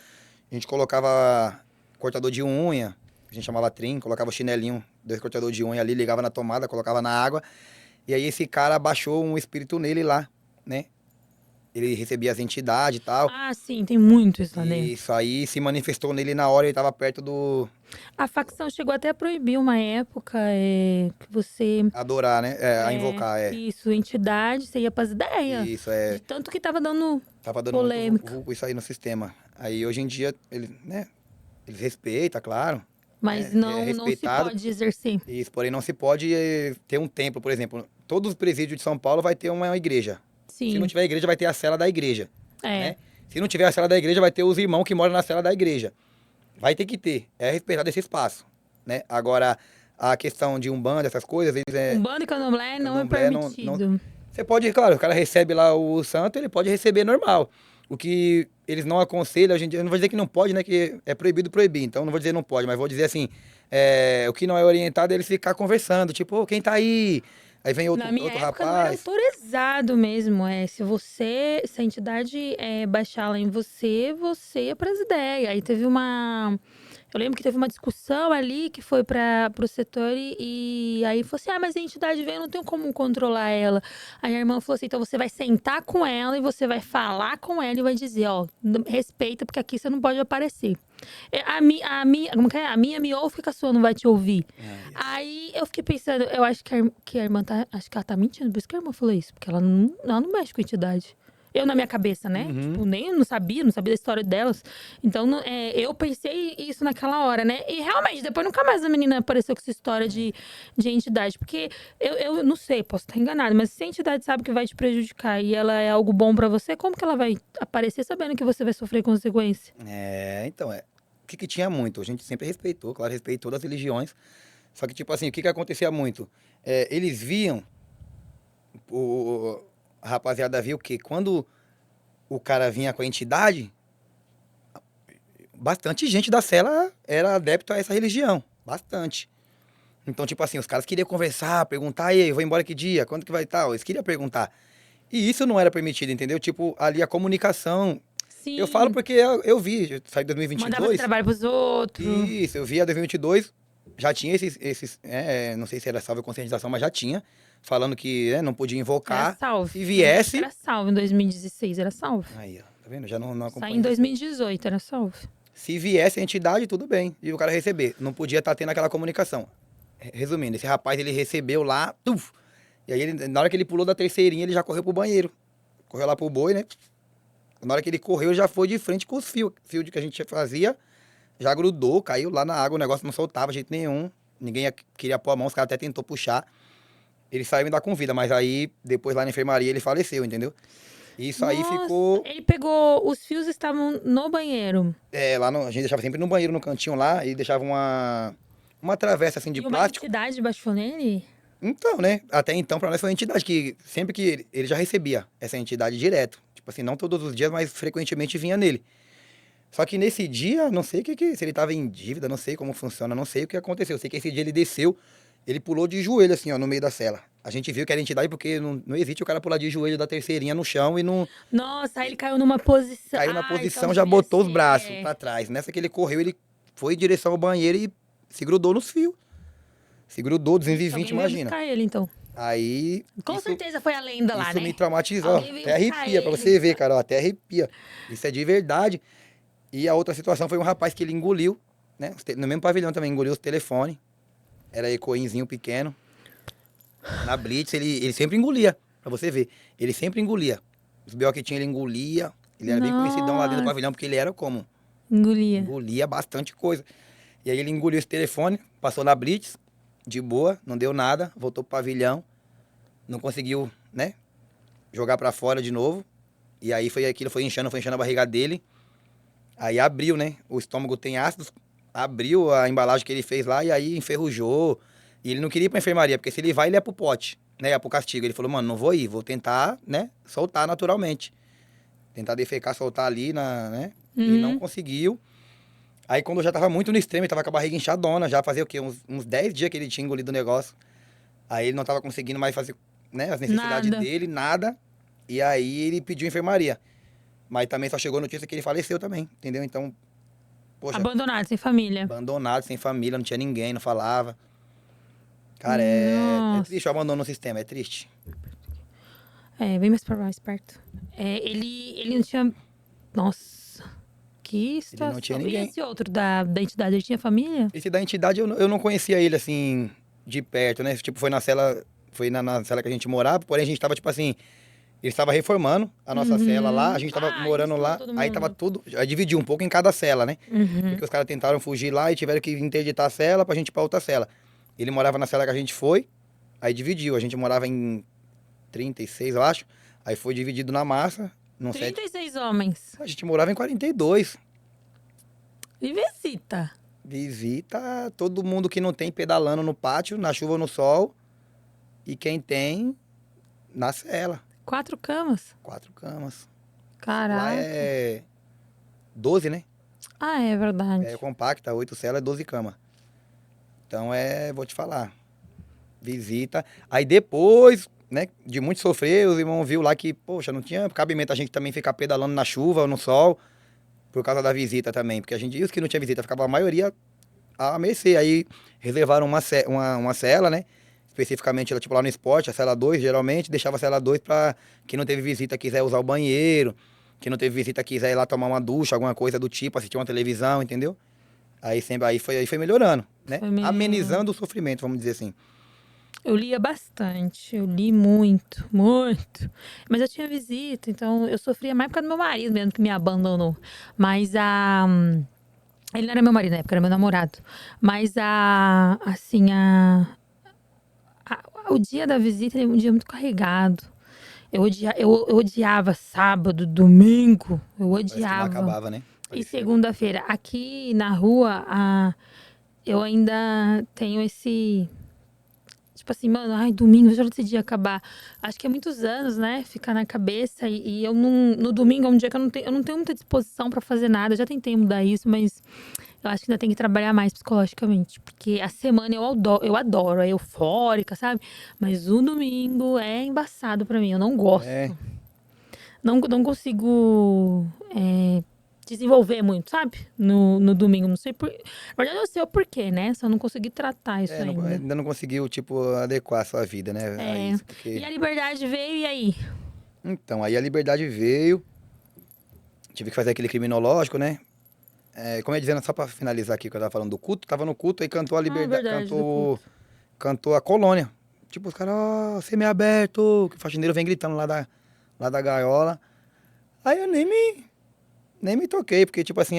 A gente colocava cortador de unha, que a gente chamava trim, colocava o chinelinho, dois cortadores de unha ali, ligava na tomada, colocava na água. E aí esse cara baixou um espírito nele lá, né? Ele recebia as entidades e tal. Ah, sim, tem muito isso lá E dentro. isso aí se manifestou nele na hora, ele tava perto do A facção chegou até a proibir uma época que você... adorar, né? A invocar, Isso, entidade, você ia pras ideias. Isso, De tanto que tava dando tava dando muito polêmica. vulgo isso aí no sistema. Aí hoje em dia, ele, né? Eles respeitam, claro. Mas É não se respeitado. pode exercer. Isso, porém não se pode ter um templo, por exemplo. Todos os presídios de São Paulo vai ter uma igreja. Se não Sim, tiver igreja, vai ter a cela da igreja, é. né? Se não tiver a cela da igreja, vai ter os irmãos que moram na cela da igreja. Vai ter que ter. É respeitado esse espaço, né? Agora, a questão de Umbanda, essas coisas, eles Umbanda e candomblé não é Candomblé permitido. Você pode, claro, o cara recebe lá o santo, ele pode receber normal. O que eles não aconselham, hoje em dia, eu não vou dizer que não pode, né? Que é proibido proibir, então não vou dizer não pode, mas vou dizer assim, o que não é orientado é eles ficar conversando, tipo, quem tá aí? Aí vem Na minha outro época não era rapaz. autorizado mesmo. Se a entidade baixar ela em você, você ia pras ideias. Aí teve uma. Eu lembro que teve uma discussão ali que foi para o setor e aí falou assim: mas a entidade veio, eu não tenho como controlar ela. Aí a irmã falou assim: então você vai sentar com ela e você vai falar com ela e vai dizer: ó, respeita, porque aqui você não pode aparecer. Como que é? A minha me ouve, que a sua não vai te ouvir. Aí eu fiquei pensando, eu acho que a irmã acho que ela tá mentindo, por isso que a irmã falou isso, porque ela não mexe com entidade. Eu na minha cabeça, né? Uhum. Tipo, nem não sabia da história delas. Então, eu pensei isso naquela hora, né? E realmente, depois nunca mais a menina apareceu com essa história de entidade. Porque eu não sei, posso estar enganada, mas se a entidade sabe que vai te prejudicar e ela é algo bom pra você, como que ela vai aparecer sabendo que você vai sofrer consequência? Então, o que tinha muito? A gente sempre respeitou, claro, respeitou todas as religiões. Só que, tipo assim, o que acontecia muito? Eles viam, a rapaziada viu que quando o cara vinha com a entidade, bastante gente da cela era adepto a essa religião. Bastante. Então, tipo assim, os caras queriam conversar, perguntar, e aí, eu vou embora que dia? Quando que vai tal? Eles queriam perguntar. E isso não era permitido, entendeu? Tipo, ali a comunicação. Sim. Eu falo porque eu vi, eu saí em Mandava 2022. trabalho pros outros. Isso, eu vi a 2022, já tinha não sei se era salve ou conscientização, mas já tinha, falando que não podia Era invocar. salvo. Se viesse... Era salvo em 2016, era salvo. Aí, ó, tá vendo? Já não Saiu acompanho. em 2018, era salvo. Se viesse a entidade, tudo bem, e o cara receber. Não podia estar tendo aquela comunicação. Resumindo, esse rapaz, ele recebeu lá, tuf, e aí, na hora que ele pulou da terceirinha, ele já correu pro banheiro. Correu lá pro boi, né? Na hora que ele correu, já foi de frente com os fios. Fio que a gente fazia, já grudou, caiu lá na água, o negócio não soltava de jeito nenhum. Ninguém queria pôr a mão, os caras até tentou puxar. Ele saiu ainda com vida, mas aí, depois lá na enfermaria, ele faleceu, entendeu? Isso aí Nossa, ficou... ele pegou, os fios estavam no banheiro. A gente deixava sempre no banheiro, no cantinho lá, e deixava uma travessa assim de E uma plástico. entidade baixou nele? Então, né? Até então, pra nós foi uma entidade que sempre que ele já recebia essa entidade direto. Tipo assim, não todos os dias, mas frequentemente vinha nele. Só que nesse dia, não sei se ele tava em dívida, não sei como funciona, não sei o que aconteceu. Eu sei que esse dia ele desceu, ele pulou de joelho assim, ó, no meio da cela. A gente viu que era entidade porque não existe o cara pular de joelho da terceirinha no chão e não Nossa, aí ele caiu numa posição. caiu na Ah, então posição, já foi botou os assim, braços pra trás. Nessa que ele correu, ele foi em direção ao banheiro e se grudou nos fios. Se grudou, 220, Alguém veio imagina. buscar ele, então. Aí. Com isso, certeza foi a lenda lá, isso né? me traumatizou. Alguém veio Até buscar arrepia pra ele. você ver, cara. Ó, até arrepia. Isso é de verdade. E a outra situação foi um rapaz que ele engoliu, né? No mesmo pavilhão também, engoliu os telefones. Era ecoinzinho pequeno. Na Blitz, ele sempre engolia, pra você ver. Ele sempre engolia. Os B.O. que tinha, ele engolia. Ele era bem conhecidão lá dentro do Nossa. pavilhão, porque ele era como? Engolia. Engolia bastante coisa. E aí ele engoliu esse telefone, passou na Blitz, de boa, não deu nada, voltou pro pavilhão, não conseguiu, né, jogar pra fora de novo. E aí foi inchando a barriga dele. Aí abriu, né, o estômago tem ácidos, abriu a embalagem que ele fez lá e aí enferrujou. E ele não queria ir pra enfermaria, porque se ele vai, ele ia pro pote, né, ia pro castigo. Ele falou, mano, não vou ir, vou tentar, né, soltar naturalmente. Tentar defecar, soltar ali, né, e não conseguiu. Aí quando eu já tava muito no extremo, ele tava com a barriga inchadona, já fazia o quê? Uns 10 dias que ele tinha engolido o negócio. Aí ele não tava conseguindo mais fazer, né, as necessidades Nada. dele, nada. E aí ele pediu enfermaria. Mas também só chegou a notícia que ele faleceu também, entendeu? Então, poxa, Abandonado, sem família. abandonado, sem família, não tinha ninguém, não falava. Cara, é Nossa. triste o abandono no sistema, é triste. É, bem mais perto. É, ele não tinha. Nossa, que situação. não tinha E ninguém. esse outro da entidade, ele tinha família? Esse da entidade eu não conhecia ele assim, de perto, né? Tipo, foi na cela, na cela que a gente morava, porém a gente tava, tipo assim, ele estava reformando a nossa cela lá, a gente tava morando misturou lá, todo aí tava mundo. tudo, aí dividiu um pouco em cada cela, né? Porque os caras tentaram fugir lá e tiveram que interditar a cela pra gente ir pra outra cela. Ele morava na cela que a gente foi, aí dividiu, a gente morava em 36, eu acho, aí foi dividido na massa, num set. 36 homens. A gente morava em 42. E visita. Visita todo mundo que não tem pedalando no pátio, na chuva ou no sol, e quem tem, na cela. 4 camas. 4 camas. Lá Caraca. é 12, né? Ah, é verdade. É compacta, 8 celas, 12 camas. Então vou te falar. Visita. Aí depois, né, de muito sofrer, os irmãos viu lá que, poxa, não tinha cabimento a gente também ficar pedalando na chuva ou no sol, por causa da visita também. Porque e os que não tinha visita, ficava a maioria à mercê. Aí reservaram uma cela, né? Especificamente, tipo, lá no esporte, a cela 2, geralmente, deixava a cela 2 pra quem não teve visita quiser usar o banheiro, quem não teve visita quiser ir lá tomar uma ducha, alguma coisa do tipo, assistir uma televisão, entendeu? Aí foi melhorando, né? Foi melhorando. Amenizando o sofrimento, vamos dizer assim. Eu lia bastante, eu li muito, muito. Mas eu tinha visita, então eu sofria mais por causa do meu marido mesmo, que me abandonou. Mas ele não era meu marido na época, era meu namorado. Mas o dia da visita era um dia muito carregado. Eu odiava sábado, domingo, eu Parece que não odiava. acabava, né? E Parecia. segunda-feira, aqui na rua, eu ainda tenho esse. Tipo assim, mano, ai, domingo, já esse dia acabar. Acho que é muitos anos, né? Ficar na cabeça. E eu não. No domingo é um dia que eu não tenho muita disposição pra fazer nada. Eu já tentei mudar isso, mas eu acho que ainda tem que trabalhar mais psicologicamente. Porque a semana eu adoro, é eufórica, sabe? Mas o domingo é embaçado pra mim. Eu não gosto. É. Não consigo desenvolver muito, sabe? No domingo. Não sei por. Na verdade, eu sei o porquê, né? Só não consegui tratar isso ainda. Ainda não conseguiu, tipo, adequar a sua vida, né, a É. isso, E porque... a liberdade veio, e aí? Então, aí a liberdade veio, tive que fazer aquele criminológico, né? Como eu ia dizendo, só pra finalizar aqui, que eu tava falando do culto, tava no culto e cantou a Ah, liberdade, verdade, do culto. cantou a colônia. Tipo, os caras, ó, semi-aberto, que o faxineiro vem gritando lá da gaiola. Aí eu nem me toquei, porque tipo assim,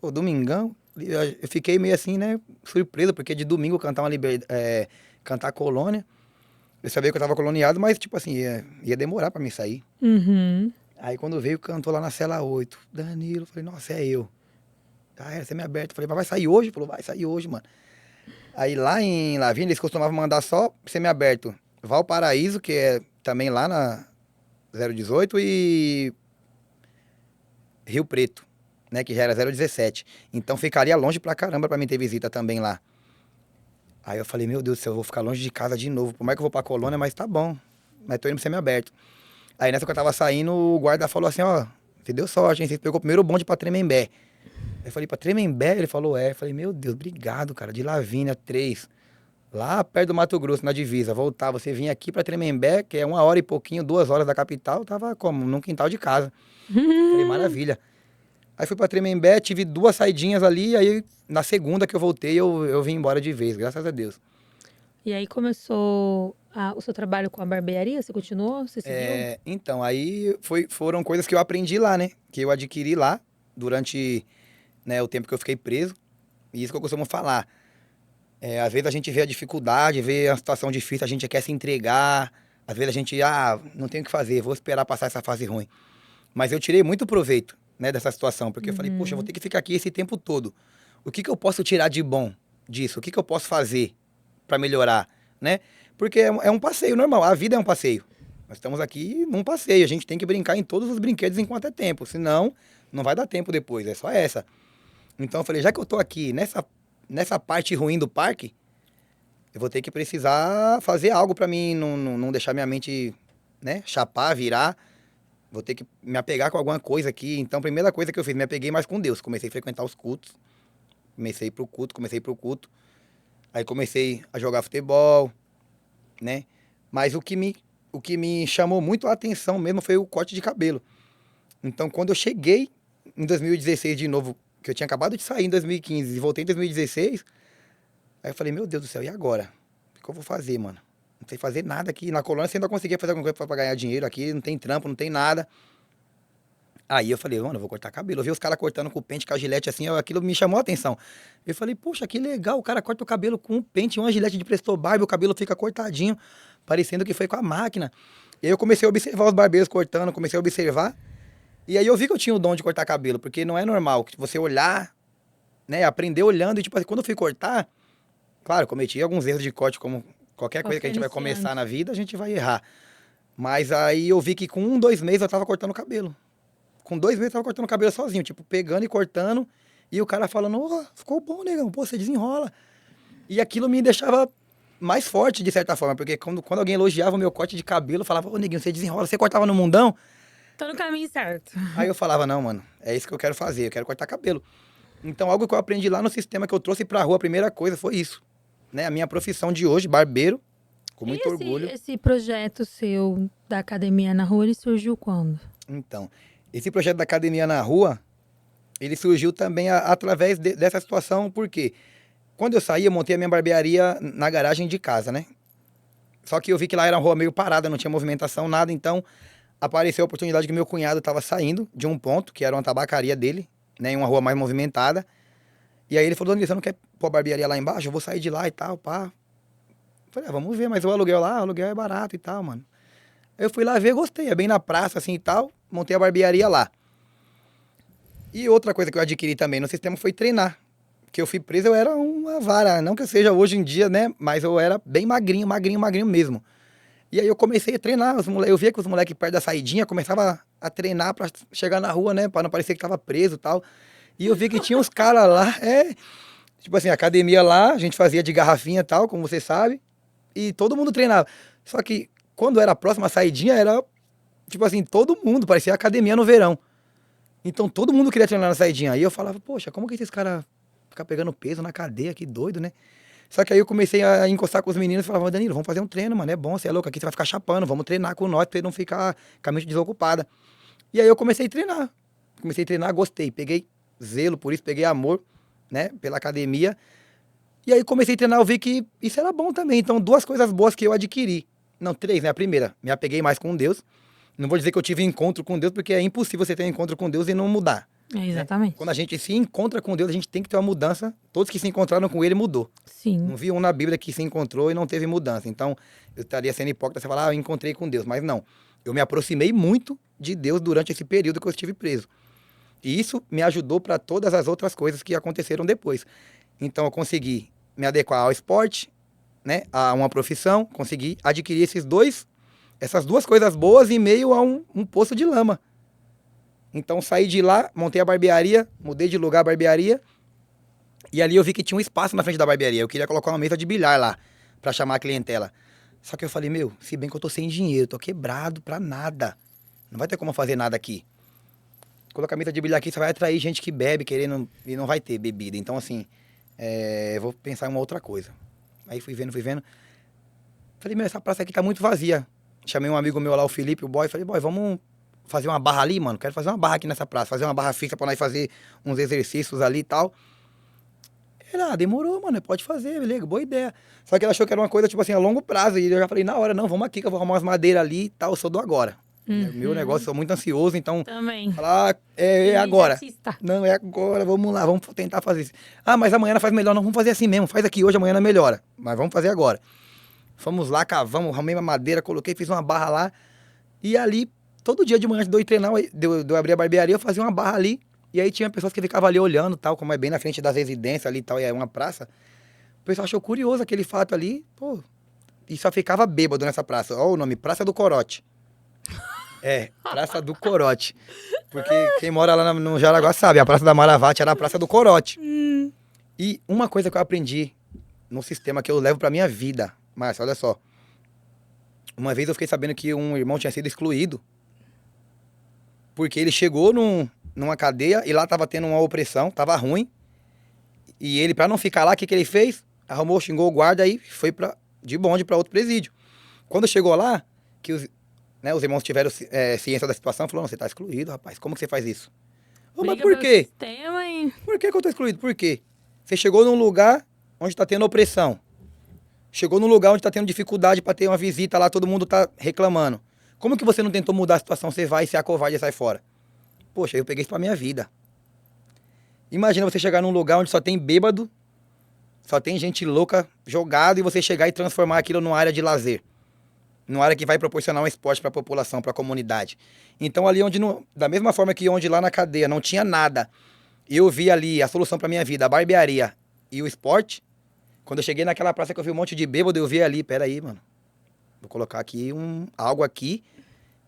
pô, domingão, eu fiquei meio assim, né, surpreso, porque de domingo cantar cantar colônia, eu sabia que eu tava coloniado, mas tipo assim, ia demorar pra mim sair. Uhum. Aí quando veio, cantou lá na cela 8 Danilo, eu falei, nossa, é eu. Semi-aberto, falei, mas vai sair hoje? Falou, vai sair hoje, mano. Aí lá em Lavínia, eles costumavam mandar só semi-aberto. Valparaíso, que é também lá na 018, e Rio Preto, né, que já era 017. Então ficaria longe pra caramba pra mim ter visita também lá. Aí eu falei, meu Deus do céu, eu vou ficar longe de casa de novo. Por mais que eu vou pra colônia, mas tá bom. Mas tô indo pro semi-aberto. Aí nessa que eu tava saindo, o guarda falou assim, ó, você deu sorte, hein? Você pegou o primeiro bonde pra Tremembé. Eu falei, pra Tremembé? Ele falou, é. Eu falei, meu Deus, obrigado, cara. De Lavínia, 3. Lá perto do Mato Grosso, na divisa. Voltar, você vinha aqui pra Tremembé, que é 1 hora e pouquinho, 2 horas da capital, tava como? Num quintal de casa. Falei, maravilha. Aí fui pra Tremembé, tive 2 saidinhas ali, aí na segunda que eu voltei, eu vim embora de vez, graças a Deus. E aí começou o seu trabalho com a barbearia? Você continuou? Você seguiu? Então, aí foram coisas que eu aprendi lá, né? Que eu adquiri lá durante, né, o tempo que eu fiquei preso. E isso que eu costumo falar. Às vezes a gente vê a dificuldade, vê a situação difícil, a gente quer se entregar. Às vezes a gente, não tem o que fazer, vou esperar passar essa fase ruim. Mas eu tirei muito proveito, né, dessa situação, porque eu falei, poxa, eu vou ter que ficar aqui esse tempo todo. O que que eu posso tirar de bom disso? O que que eu posso fazer para melhorar, né? Porque é um passeio normal, a vida é um passeio. Nós estamos aqui num passeio, a gente tem que brincar em todos os brinquedos enquanto é tempo, senão não vai dar tempo depois, é só essa. Então eu falei, já que eu tô aqui nessa parte ruim do parque, eu vou ter que precisar fazer algo para mim não deixar minha mente, né, chapar, virar. Vou ter que me apegar com alguma coisa aqui. Então, a primeira coisa que eu fiz, me apeguei mais com Deus. Comecei a frequentar os cultos. Comecei a ir pro culto. Aí comecei a jogar futebol, né? Mas o que me chamou muito a atenção mesmo foi o corte de cabelo. Então, quando eu cheguei em 2016 de novo, que eu tinha acabado de sair em 2015 e voltei em 2016, aí eu falei, meu Deus do céu, e agora? O que eu vou fazer, mano? Não sei fazer nada aqui. Na colônia você ainda conseguia fazer alguma coisa pra ganhar dinheiro. Aqui não tem trampo, não tem nada. Aí eu falei, mano, eu vou cortar cabelo. Eu vi os caras cortando com o pente, com a gilete assim, aquilo me chamou a atenção. Eu falei, poxa, que legal, o cara corta o cabelo com um pente, uma gilete de Presto Barba, o cabelo fica cortadinho, parecendo que foi com a máquina. E aí eu comecei a observar os barbeiros cortando, comecei a observar. E aí eu vi que eu tinha o dom de cortar cabelo, porque não é normal você olhar, né, aprender olhando e tipo assim, quando eu fui cortar, claro, cometi alguns erros de corte, como qualquer coisa que a Qualquer gente vai começar iniciante. na vida, a gente vai errar. Mas aí eu vi que com 1, 2 meses eu tava cortando o cabelo. Com 2 meses eu tava cortando o cabelo sozinho, tipo, pegando e cortando. E o cara falando, ficou bom, negão, pô, você desenrola. E aquilo me deixava mais forte, de certa forma, porque quando alguém elogiava o meu corte de cabelo, eu falava, ô, neguinho, você desenrola, você cortava no mundão? Tô no caminho certo. Aí eu falava, não, mano, é isso que eu quero fazer, eu quero cortar cabelo. Então, algo que eu aprendi lá no sistema que eu trouxe pra rua, a primeira coisa foi isso. Né? A minha profissão de hoje, barbeiro, com E muito orgulho. esse projeto seu da academia na rua, ele surgiu quando? Então, esse projeto da academia na rua, ele surgiu também através dessa situação, porque quando eu saí, eu montei a minha barbearia na garagem de casa, né? Só que eu vi que lá era uma rua meio parada, não tinha movimentação, nada, então apareceu a oportunidade que meu cunhado estava saindo de um ponto, que era uma tabacaria dele, né, em uma rua mais movimentada. E aí ele falou, Danilo, você não quer pôr a barbearia lá embaixo? Eu vou sair de lá e tal, pá. Eu falei, vamos ver, mas o aluguel lá, o aluguel é barato e tal, mano. Aí eu fui lá ver, gostei, é bem na praça assim e tal, montei a barbearia lá. E outra coisa que eu adquiri também no sistema foi treinar. Porque eu fui preso, eu era uma vara. Não que eu seja hoje em dia, né? Mas eu era bem magrinho, magrinho, magrinho mesmo. E aí eu comecei a treinar. Eu via que os moleques perto da saidinha começavam a treinar pra chegar na rua, né? Pra não parecer que tava preso e tal. E eu vi que tinha uns caras lá, tipo assim, academia lá, a gente fazia de garrafinha e tal, como você sabe. E todo mundo treinava. Só que quando era a próxima saidinha, era, tipo assim, todo mundo, parecia academia no verão. Então todo mundo queria treinar na saidinha. Aí eu falava, poxa, como que esses caras ficam pegando peso na cadeia? Que doido, né? Só que aí eu comecei a encostar com os meninos e falava, Danilo, vamos fazer um treino, mano. É bom, você é louco, aqui você vai ficar chapando, vamos treinar com nós pra você não ficar com a mente desocupada. E aí eu comecei a treinar. Comecei a treinar, gostei. Peguei zelo por isso, peguei amor, né, pela academia. E aí comecei a treinar, eu vi que isso era bom também. Então, duas coisas boas que eu adquiri. Não, três, né? A primeira, me apeguei mais com Deus. Não vou dizer que eu tive encontro com Deus, porque é impossível você ter um encontro com Deus e não mudar. É, Né? exatamente. Quando a gente se encontra com Deus, a gente tem que ter uma mudança. Todos que se encontraram com Ele mudou. Sim. Não vi um na Bíblia que se encontrou e não teve mudança. Então, eu estaria sendo hipócrita se eu falar, eu encontrei com Deus. Mas não. Eu me aproximei muito de Deus durante esse período que eu estive preso. E isso me ajudou para todas as outras coisas que aconteceram depois. Então, eu consegui me adequar ao esporte, né, a uma profissão, consegui adquirir essas duas coisas boas em meio a um poço de lama. Então, saí de lá, montei a barbearia, mudei de lugar a barbearia, e ali eu vi que tinha um espaço na frente da barbearia. Eu queria colocar uma mesa de bilhar lá, para chamar a clientela. Só que eu falei, meu, se bem que eu tô sem dinheiro, tô quebrado pra nada. Não vai ter como fazer nada aqui. Colocar a mesa de bilhar aqui, você vai atrair gente que bebe, querendo, e não vai ter bebida. Então, assim, eu vou pensar em uma outra coisa. Aí fui vendo. Falei, meu, essa praça aqui tá muito vazia. Chamei um amigo meu lá, o Felipe, o boy. Falei, boy, vamos fazer uma barra ali, mano? Quero fazer uma barra aqui nessa praça. Fazer uma barra fixa pra nós fazer uns exercícios ali e tal. Ele, demorou, mano, pode fazer, beleza, boa ideia. Só que ele achou que era uma coisa, tipo assim, a longo prazo. E eu já falei, na hora, não, vamos aqui que eu vou arrumar umas madeiras ali e tal, eu sou do agora. Meu negócio, sou muito ansioso, então... Também. Falar, é agora. Imediatista. Não, é agora, vamos lá, vamos tentar fazer isso. Mas amanhã não faz melhor, não, vamos fazer assim mesmo. Faz aqui hoje, amanhã não melhora. Mas vamos fazer agora. Fomos lá, cavamos, arrumei uma madeira, coloquei, fiz uma barra lá. E ali, todo dia de manhã, antes de eu ir treinar, de eu abrir a barbearia, eu fazia uma barra ali. E aí tinha pessoas que ficavam ali olhando, tal, como é bem na frente das residências ali e tal, e é uma praça. O pessoal achou curioso aquele fato ali, pô. E só ficava bêbado nessa praça. Olha o nome, Praça do Corote. Praça do Corote. Porque quem mora lá no Jaraguá sabe, a Praça da Maravate era a Praça do Corote. E uma coisa que eu aprendi no sistema que eu levo pra minha vida, Márcia, olha só. Uma vez eu fiquei sabendo que um irmão tinha sido excluído porque ele chegou numa cadeia e lá tava tendo uma opressão, tava ruim. E ele, pra não ficar lá, o que ele fez? Arrumou, xingou o guarda e foi de bonde pra outro presídio. Quando chegou lá, que os irmãos tiveram ciência da situação, falou, não, você tá excluído, rapaz, como que você faz isso? Mas Briga por pelo quê? sistema e... Por que eu tô excluído? Por quê? Você chegou num lugar onde tá tendo opressão. Chegou num lugar onde tá tendo dificuldade pra ter uma visita lá, todo mundo tá reclamando. Como que você não tentou mudar a situação? Você vai, se acovarde e sai fora. Poxa, eu peguei isso pra minha vida. Imagina você chegar num lugar onde só tem bêbado, só tem gente louca jogado e você chegar e transformar aquilo numa área de lazer. Numa área que vai proporcionar um esporte para a população, para a comunidade. Então ali onde, da mesma forma que onde lá na cadeia não tinha nada, eu vi ali a solução para minha vida, a barbearia e o esporte. Quando eu cheguei naquela praça que eu vi um monte de bêbado, eu vi ali, peraí, mano, vou colocar aqui algo aqui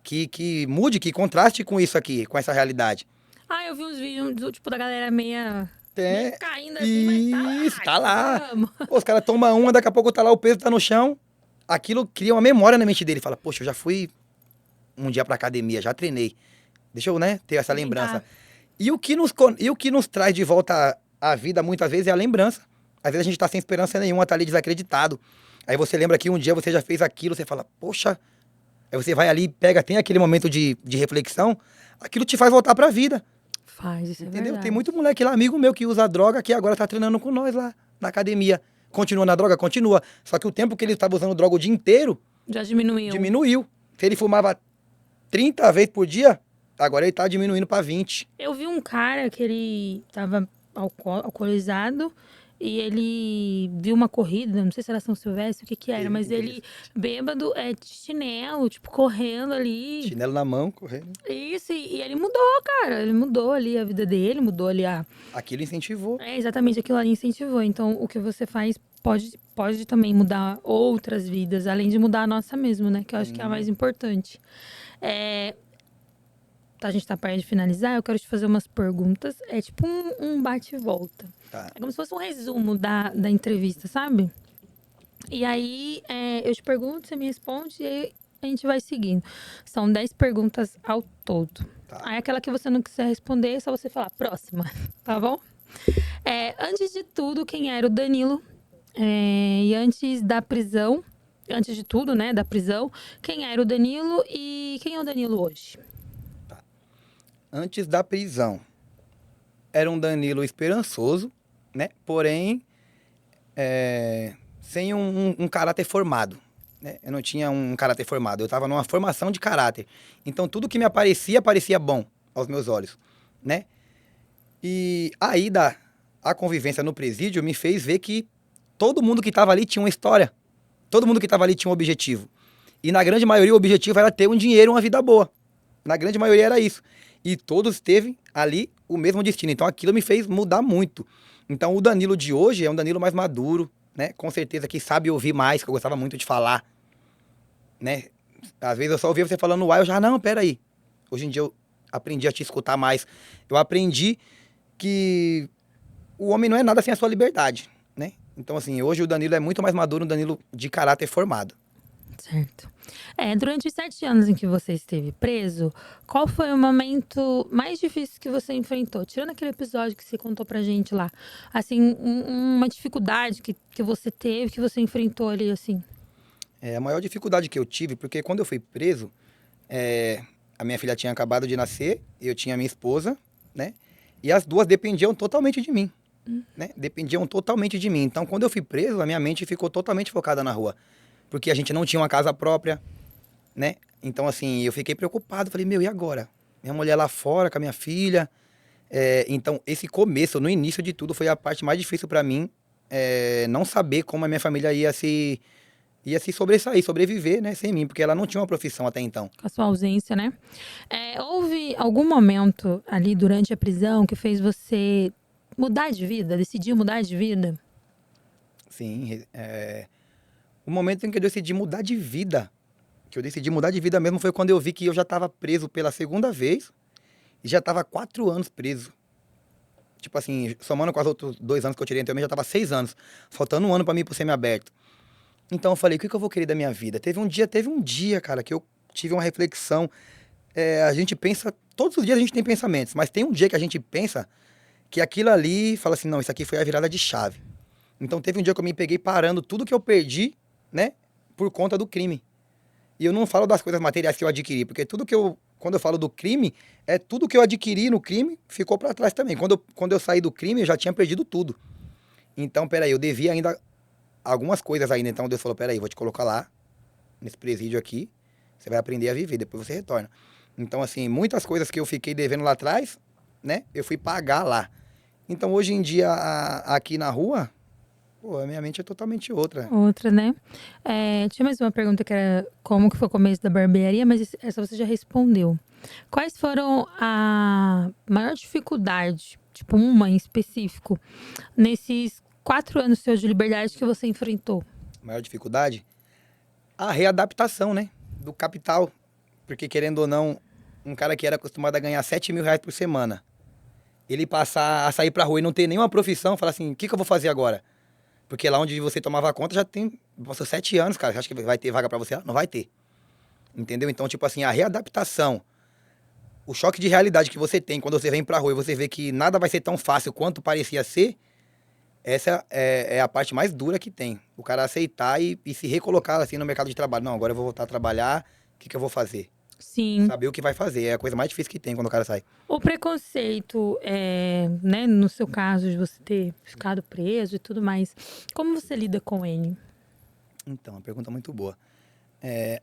que mude, que contraste com isso aqui, com essa realidade. Eu vi uns vídeos, tipo, da galera meio caindo assim, mas isso, tá lá. Vamos. Pô, os caras tomam uma, daqui a pouco tá lá, o peso tá no chão. Aquilo cria uma memória na mente dele. Fala, poxa, eu já fui um dia pra academia, já treinei. Deixa eu, ter essa lembrança. E o que nos traz de volta à vida, muitas vezes, é a lembrança. Às vezes a gente tá sem esperança nenhuma, tá ali desacreditado. Aí você lembra que um dia você já fez aquilo, você fala, poxa. Aí você vai ali, tem aquele momento de reflexão, aquilo te faz voltar pra vida. Faz, isso entendeu? É verdade. Tem muito moleque lá, amigo meu, que usa droga, que agora tá treinando com nós lá, na academia. Continua na droga? Continua. Só que o tempo que ele estava usando droga o dia inteiro... Já diminuiu. Diminuiu. Se ele fumava 30 vezes por dia, agora ele tá diminuindo pra 20. Eu vi um cara que ele tava alcoolizado e ele viu uma corrida, não sei se era São Silvestre, o que era, mas ele bêbado, de chinelo, tipo, correndo ali. Chinelo na mão, correndo. Isso, e ele mudou, cara. Ele mudou ali a vida dele, mudou ali a... Aquilo incentivou. Exatamente, aquilo ali incentivou. Então, o que você faz pode também mudar outras vidas, além de mudar a nossa mesmo, né? Que eu acho que é a mais importante. A gente tá perto de finalizar, eu quero te fazer umas perguntas. É tipo um bate e volta. Tá. É como se fosse um resumo da entrevista, sabe? E aí, eu te pergunto, você me responde, e aí a gente vai seguindo. São 10 perguntas ao todo. Tá. Aí aquela que você não quiser responder, é só você falar próxima, tá bom? Antes de tudo, quem era o Danilo? E antes da prisão, antes de tudo, né, da prisão, quem era o Danilo e quem é o Danilo hoje? Antes da prisão, era um Danilo esperançoso, né? Porém, sem um caráter formado, né? Eu não tinha um caráter formado, eu estava numa formação de caráter. Então, tudo que me aparecia, parecia bom aos meus olhos, né? E a convivência no presídio me fez ver que todo mundo que estava ali tinha uma história. Todo mundo que estava ali tinha um objetivo. E na grande maioria o objetivo era ter um dinheiro, uma vida boa. Na grande maioria era isso. E todos teve ali o mesmo destino. Então aquilo me fez mudar muito. Então o Danilo de hoje é um Danilo mais maduro, né? Com certeza que sabe ouvir mais, que eu gostava muito de falar, né? Às vezes eu só ouvia você falando eu já, não, peraí. Hoje em dia eu aprendi a te escutar mais. Eu aprendi que o homem não é nada sem a sua liberdade, né? Então, assim, hoje o Danilo é muito mais maduro, um Danilo de caráter formado. Certo. Durante os 7 anos em que você esteve preso, qual foi o momento mais difícil que você enfrentou? Tirando aquele episódio que você contou pra gente lá. Assim, uma dificuldade que você teve, que você enfrentou ali, assim. A maior dificuldade que eu tive, porque quando eu fui preso, a minha filha tinha acabado de nascer, eu tinha minha esposa, né? E as duas dependiam totalmente de mim, né? Dependiam totalmente de mim. Então, quando eu fui preso, a minha mente ficou totalmente focada na rua. Porque a gente não tinha uma casa própria, né? Então, assim, eu fiquei preocupado. Falei, meu, e agora? Minha mulher lá fora com a minha filha. Então, esse começo, no início de tudo, foi a parte mais difícil pra mim. Não saber como a minha família ia se sobressair, sobreviver, né? Sem mim, porque ela não tinha uma profissão até então. Com a sua ausência, né? Houve algum momento ali durante a prisão que fez você mudar de vida, decidir mudar de vida? Sim, o momento em que eu decidi mudar de vida, que eu decidi mudar de vida mesmo, foi quando eu vi que eu já estava preso pela segunda vez e já estava 4 anos preso. Tipo assim, somando com os outros 2 anos que eu tirei anteriormente, já estava 6 anos. Faltando 1 ano para mim ir pro semiaberto. Então eu falei, o que eu vou querer da minha vida? Teve um dia, cara, que eu tive uma reflexão. A gente pensa, todos os dias a gente tem pensamentos, mas tem um dia que a gente pensa que aquilo ali, fala assim, não, isso aqui foi a virada de chave. Então teve um dia que eu me peguei parando tudo que eu perdi, né, por conta do crime. E eu não falo das coisas materiais que eu adquiri, porque quando eu falo do crime, tudo que eu adquiri no crime ficou para trás também. Quando eu saí do crime, eu já tinha perdido tudo. Então, peraí, eu devia ainda algumas coisas ainda. Então Deus falou, peraí, vou te colocar lá, nesse presídio aqui, você vai aprender a viver, depois você retorna. Então, assim, muitas coisas que eu fiquei devendo lá atrás, né, eu fui pagar lá. Então, hoje em dia, aqui na rua, pô, a minha mente é totalmente outra. Outra, né? Tinha mais uma pergunta que era como que foi o começo da barbearia, mas essa você já respondeu. Quais foram a maior dificuldade, tipo uma em específico, nesses 4 anos seus de liberdade que você enfrentou? A maior dificuldade? A readaptação, né, do capital. Porque, querendo ou não, um cara que era acostumado a ganhar 7 mil reais por semana, ele passar a sair pra rua e não ter nenhuma profissão, falar assim, o que eu vou fazer agora? Porque lá onde você tomava conta já tem, passou 7 anos, cara. Você acha que vai ter vaga pra você? Não vai ter. Entendeu? Então, tipo assim, a readaptação, o choque de realidade que você tem quando você vem pra rua e você vê que nada vai ser tão fácil quanto parecia ser, essa é a parte mais dura que tem. O cara aceitar e se recolocar assim no mercado de trabalho. Não, agora eu vou voltar a trabalhar, o que eu vou fazer? Sim. Saber o que vai fazer, é a coisa mais difícil que tem quando o cara sai. O preconceito, né, no seu caso de você ter ficado preso e tudo mais, como você lida com ele? Então, uma pergunta muito boa.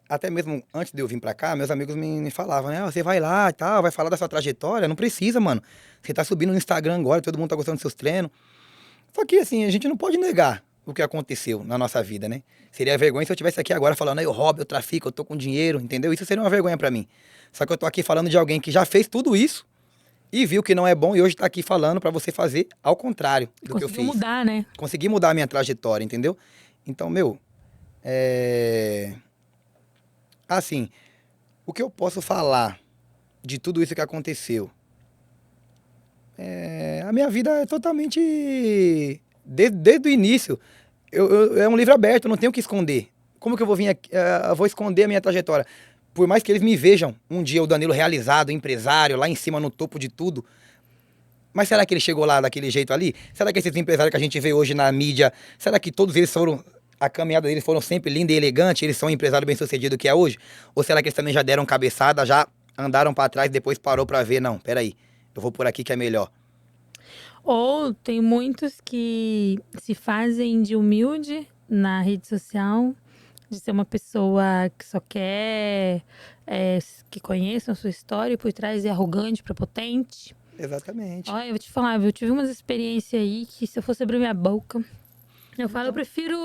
Até mesmo antes de eu vir pra cá, meus amigos me falavam, né? Você vai lá e tal, vai falar da sua trajetória. Não precisa, mano. Você tá subindo no Instagram agora, todo mundo tá gostando dos seus treinos. Só que, assim, a gente não pode negar o que aconteceu na nossa vida, né? Seria vergonha se eu estivesse aqui agora falando, eu roubo, eu trafico, eu tô com dinheiro, entendeu? Isso seria uma vergonha pra mim. Só que eu tô aqui falando de alguém que já fez tudo isso e viu que não é bom e hoje tá aqui falando pra você fazer ao contrário do que eu fiz. Conseguiu mudar, né? Consegui mudar a minha trajetória, entendeu? Então, assim, o que eu posso falar de tudo isso que aconteceu? A minha vida é totalmente... Desde o início, é um livro aberto, eu não tenho o que esconder. Como que eu vou vir aqui, eu vou esconder a minha trajetória? Por mais que eles me vejam um dia o Danilo realizado, empresário, lá em cima no topo de tudo, mas será que ele chegou lá daquele jeito ali? Será que esses empresários que a gente vê hoje na mídia, será que todos eles foram, a caminhada deles foram sempre linda e elegante, eles são empresário bem-sucedido que é hoje? Ou será que eles também já deram cabeçada, já andaram pra trás, depois parou pra ver, não, peraí, eu vou por aqui que é melhor. Ou tem muitos que se fazem de humilde na rede social, de ser uma pessoa que só quer que conheçam a sua história e por trás é arrogante, prepotente. Exatamente. Olha, eu vou te falar, eu tive umas experiências aí que se eu fosse abrir minha boca, eu falo, eu prefiro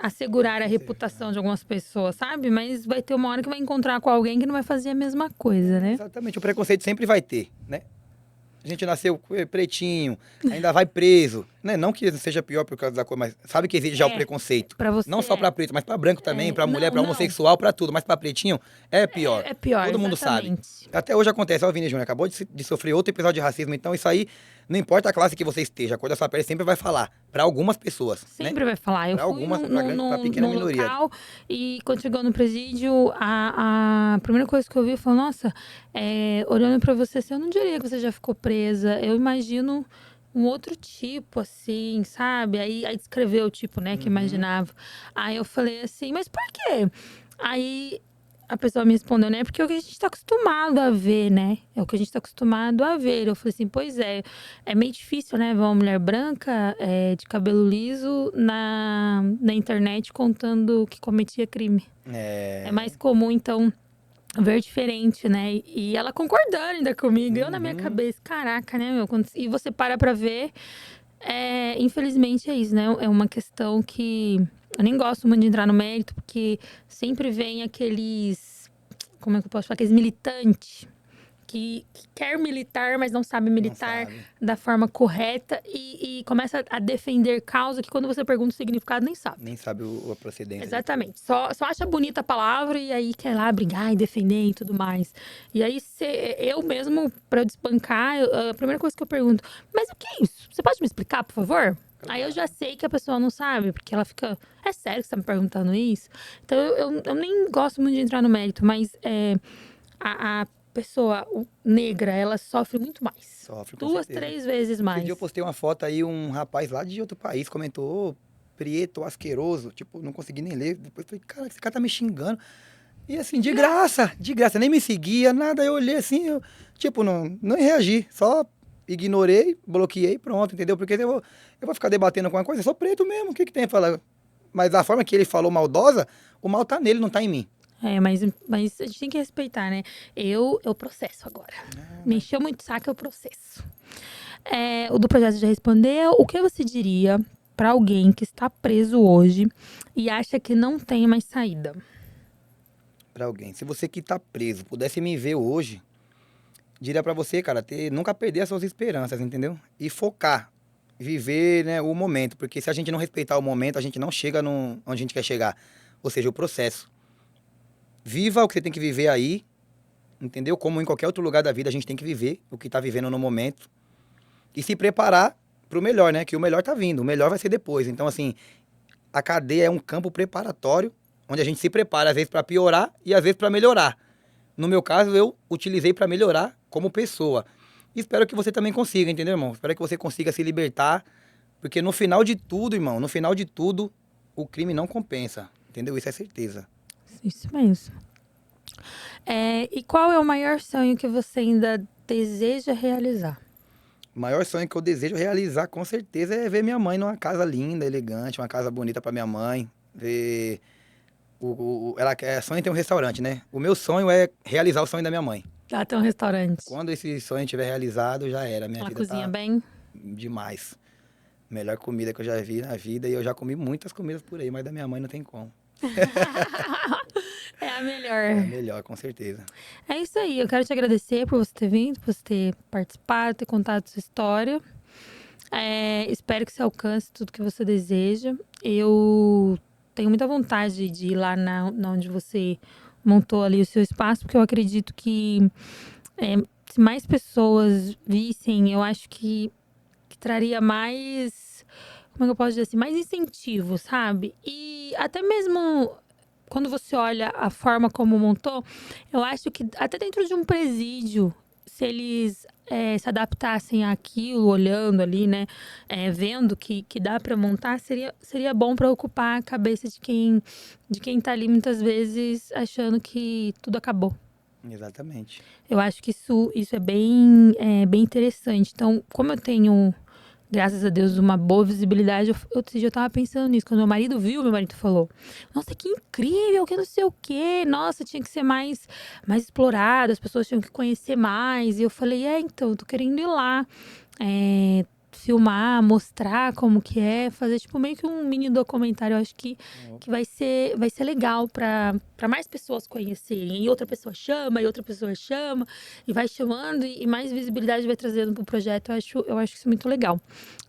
assegurar a reputação de algumas pessoas, sabe? Mas vai ter uma hora que vai encontrar com alguém que não vai fazer a mesma coisa, né? Exatamente, o preconceito sempre vai ter, né? A gente nasceu pretinho, ainda vai preso, né? Não que seja pior por causa da cor, mas sabe que existe já o preconceito. Pra você Não só pra preto, mas pra branco também, pra mulher, pra não. homossexual, pra tudo. Mas pra pretinho é pior. É pior, Todo mundo sabe. exatamente. Até hoje acontece. Ó, o Vini Júnior acabou de sofrer outro episódio de racismo. Então isso aí, não importa a classe que você esteja, a cor da sua pele sempre vai falar. Pra algumas pessoas, né? Sempre vai falar. Eu Pra fui algumas, pra pequena num minoria. local e quando chegou no presídio, a primeira coisa que eu vi foi, nossa, olhando pra você assim, eu não diria que você já ficou presa. Eu imagino um outro tipo, assim, sabe? Aí descreveu o tipo, né, que imaginava. Aí eu falei assim, mas por quê? Aí a pessoa me respondeu, né? Porque é o que a gente tá acostumado a ver, né? É o que a gente tá acostumado a ver. Eu falei assim, pois é meio difícil, né? Ver uma mulher branca de cabelo liso na internet contando que cometia crime. É mais comum, então, ver diferente, né? E ela concordando ainda comigo. Eu na minha cabeça, caraca, né, meu? E você para pra ver, infelizmente é isso, né? É uma questão que eu nem gosto muito de entrar no mérito, porque sempre vem aqueles, como é que eu posso falar? Aqueles militantes que quer militar, mas não sabe militar da forma correta e começa a defender causa que quando você pergunta o significado nem sabe. Nem sabe a procedência. Exatamente. Só acha bonita a palavra e aí quer lá brigar e defender e tudo mais. E aí eu mesmo, pra eu desbancar, a primeira coisa que eu pergunto, mas o que é isso? Você pode me explicar, por favor? Aí eu já sei que a pessoa não sabe, porque ela fica, é sério que você tá me perguntando isso? Então eu nem gosto muito de entrar no mérito, mas a pessoa negra, ela sofre muito mais. Sofre, com 2, certeza. 3 vezes mais. Esse dia eu postei uma foto aí, um rapaz lá de outro país comentou, Prieto, asqueroso, tipo, não consegui nem ler. Depois falei, cara, esse cara tá me xingando. E assim, de graça, nem me seguia, nada. Eu olhei assim, eu, tipo, não reagi, só ignorei, bloqueei, pronto, entendeu? Porque eu vou ficar debatendo com uma coisa, eu sou preto mesmo, o que tem a falar? Mas a forma que ele falou maldosa, o mal tá nele, não tá em mim. Mas a gente tem que respeitar, né? Eu processo agora. Me encheu muito o saco, eu processo. O do projeto já respondeu. O que você diria para alguém que está preso hoje e acha que não tem mais saída? Pra alguém, se você que tá preso pudesse me ver hoje, diria pra você, cara, nunca perder as suas esperanças, entendeu? E focar, viver, né, o momento, porque se a gente não respeitar o momento, a gente não chega onde a gente quer chegar, ou seja, o processo. Viva o que você tem que viver aí, entendeu? Como em qualquer outro lugar da vida, a gente tem que viver o que tá vivendo no momento e se preparar pro melhor, né? Que o melhor tá vindo, o melhor vai ser depois. Então, assim, a cadeia é um campo preparatório, onde a gente se prepara, às vezes, para piorar e às vezes para melhorar. No meu caso, eu utilizei para melhorar como pessoa. E espero que você também consiga, entendeu, irmão? Espero que você consiga se libertar, porque no final de tudo, irmão, no final de tudo, o crime não compensa, entendeu? Isso é certeza. Isso mesmo. E qual é o maior sonho que você ainda deseja realizar? O maior sonho que eu desejo realizar, com certeza, é ver minha mãe numa casa linda, elegante, uma casa bonita para minha mãe, ver... ela sonha em ter um restaurante, né? O meu sonho é realizar o sonho da minha mãe. Lá tem um restaurante. Quando esse sonho estiver realizado, já era. Minha Ela vida cozinha tá bem? demais. Melhor comida que eu já vi na vida. E eu já comi muitas comidas por aí, mas da minha mãe não tem como. É a melhor. É a melhor, com certeza. É isso aí. Eu quero te agradecer por você ter vindo, por você ter participado, ter contado sua história. Espero que você alcance tudo que você deseja. Eu tenho muita vontade de ir lá na onde você montou ali o seu espaço, porque eu acredito que se mais pessoas vissem, eu acho que traria mais como é que eu posso dizer assim, mais incentivo, sabe? E até mesmo quando você olha a forma como montou, eu acho que até dentro de um presídio, se eles se adaptassem àquilo, olhando ali, né, vendo que dá para montar, seria bom para ocupar a cabeça de quem tá ali muitas vezes achando que tudo acabou. Exatamente. Eu acho que isso é bem interessante. Então, como eu tenho, graças a Deus, uma boa visibilidade, outro dia eu tava pensando nisso. Quando meu marido viu, meu marido falou: Nossa, que incrível, que não sei o quê. Nossa, tinha que ser mais explorado, as pessoas tinham que conhecer mais. E eu falei: então, eu tô querendo ir lá. Filmar, mostrar como que é, fazer tipo meio que um mini documentário. Eu acho que vai ser legal para mais pessoas conhecerem. E outra pessoa chama, e outra pessoa chama, e vai chamando, e mais visibilidade vai trazendo pro projeto. Eu acho isso muito legal.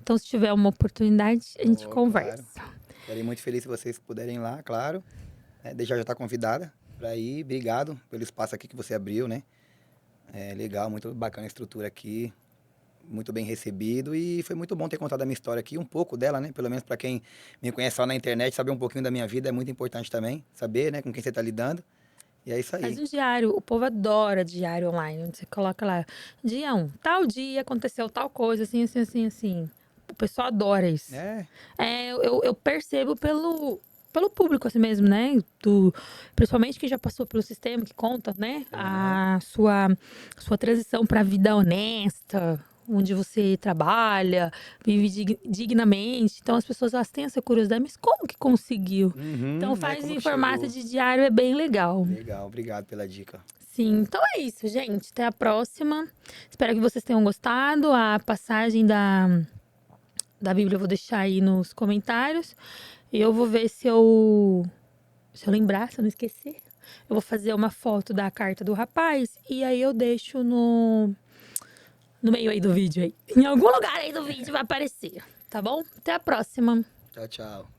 Então, se tiver uma oportunidade, a gente Claro. conversa. Ficarei muito feliz se vocês puderem ir lá, claro. Já está convidada para ir. Obrigado pelo espaço aqui que você abriu, né? É legal, muito bacana a estrutura aqui. Muito bem recebido e foi muito bom ter contado a minha história aqui, um pouco dela, né? Pelo menos para quem me conhece só na internet, saber um pouquinho da minha vida é muito importante também, saber, né, com quem você está lidando. E é isso Faz aí. um diário, o povo adora diário online, onde você coloca lá, dia 1, tal dia aconteceu tal coisa, assim, assim, assim, assim. O pessoal adora isso. É, Eu percebo pelo público assim mesmo, né? Principalmente quem já passou pelo sistema, que conta, né? aham. A sua transição para a vida honesta, onde você trabalha, vive dignamente. Então as pessoas elas têm essa curiosidade, mas como que conseguiu? Então faz Como em que formato chegou? de diário, é bem legal. Legal, obrigado pela dica. Sim, então é isso, gente. Até a próxima. Espero que vocês tenham gostado. A passagem da Bíblia eu vou deixar aí nos comentários. E eu vou ver se eu lembrar, se eu não esquecer. Eu vou fazer uma foto da carta do rapaz e aí eu deixo no meio aí do vídeo aí. Em algum lugar aí do vídeo vai aparecer, tá bom? Até a próxima. Tchau, tchau.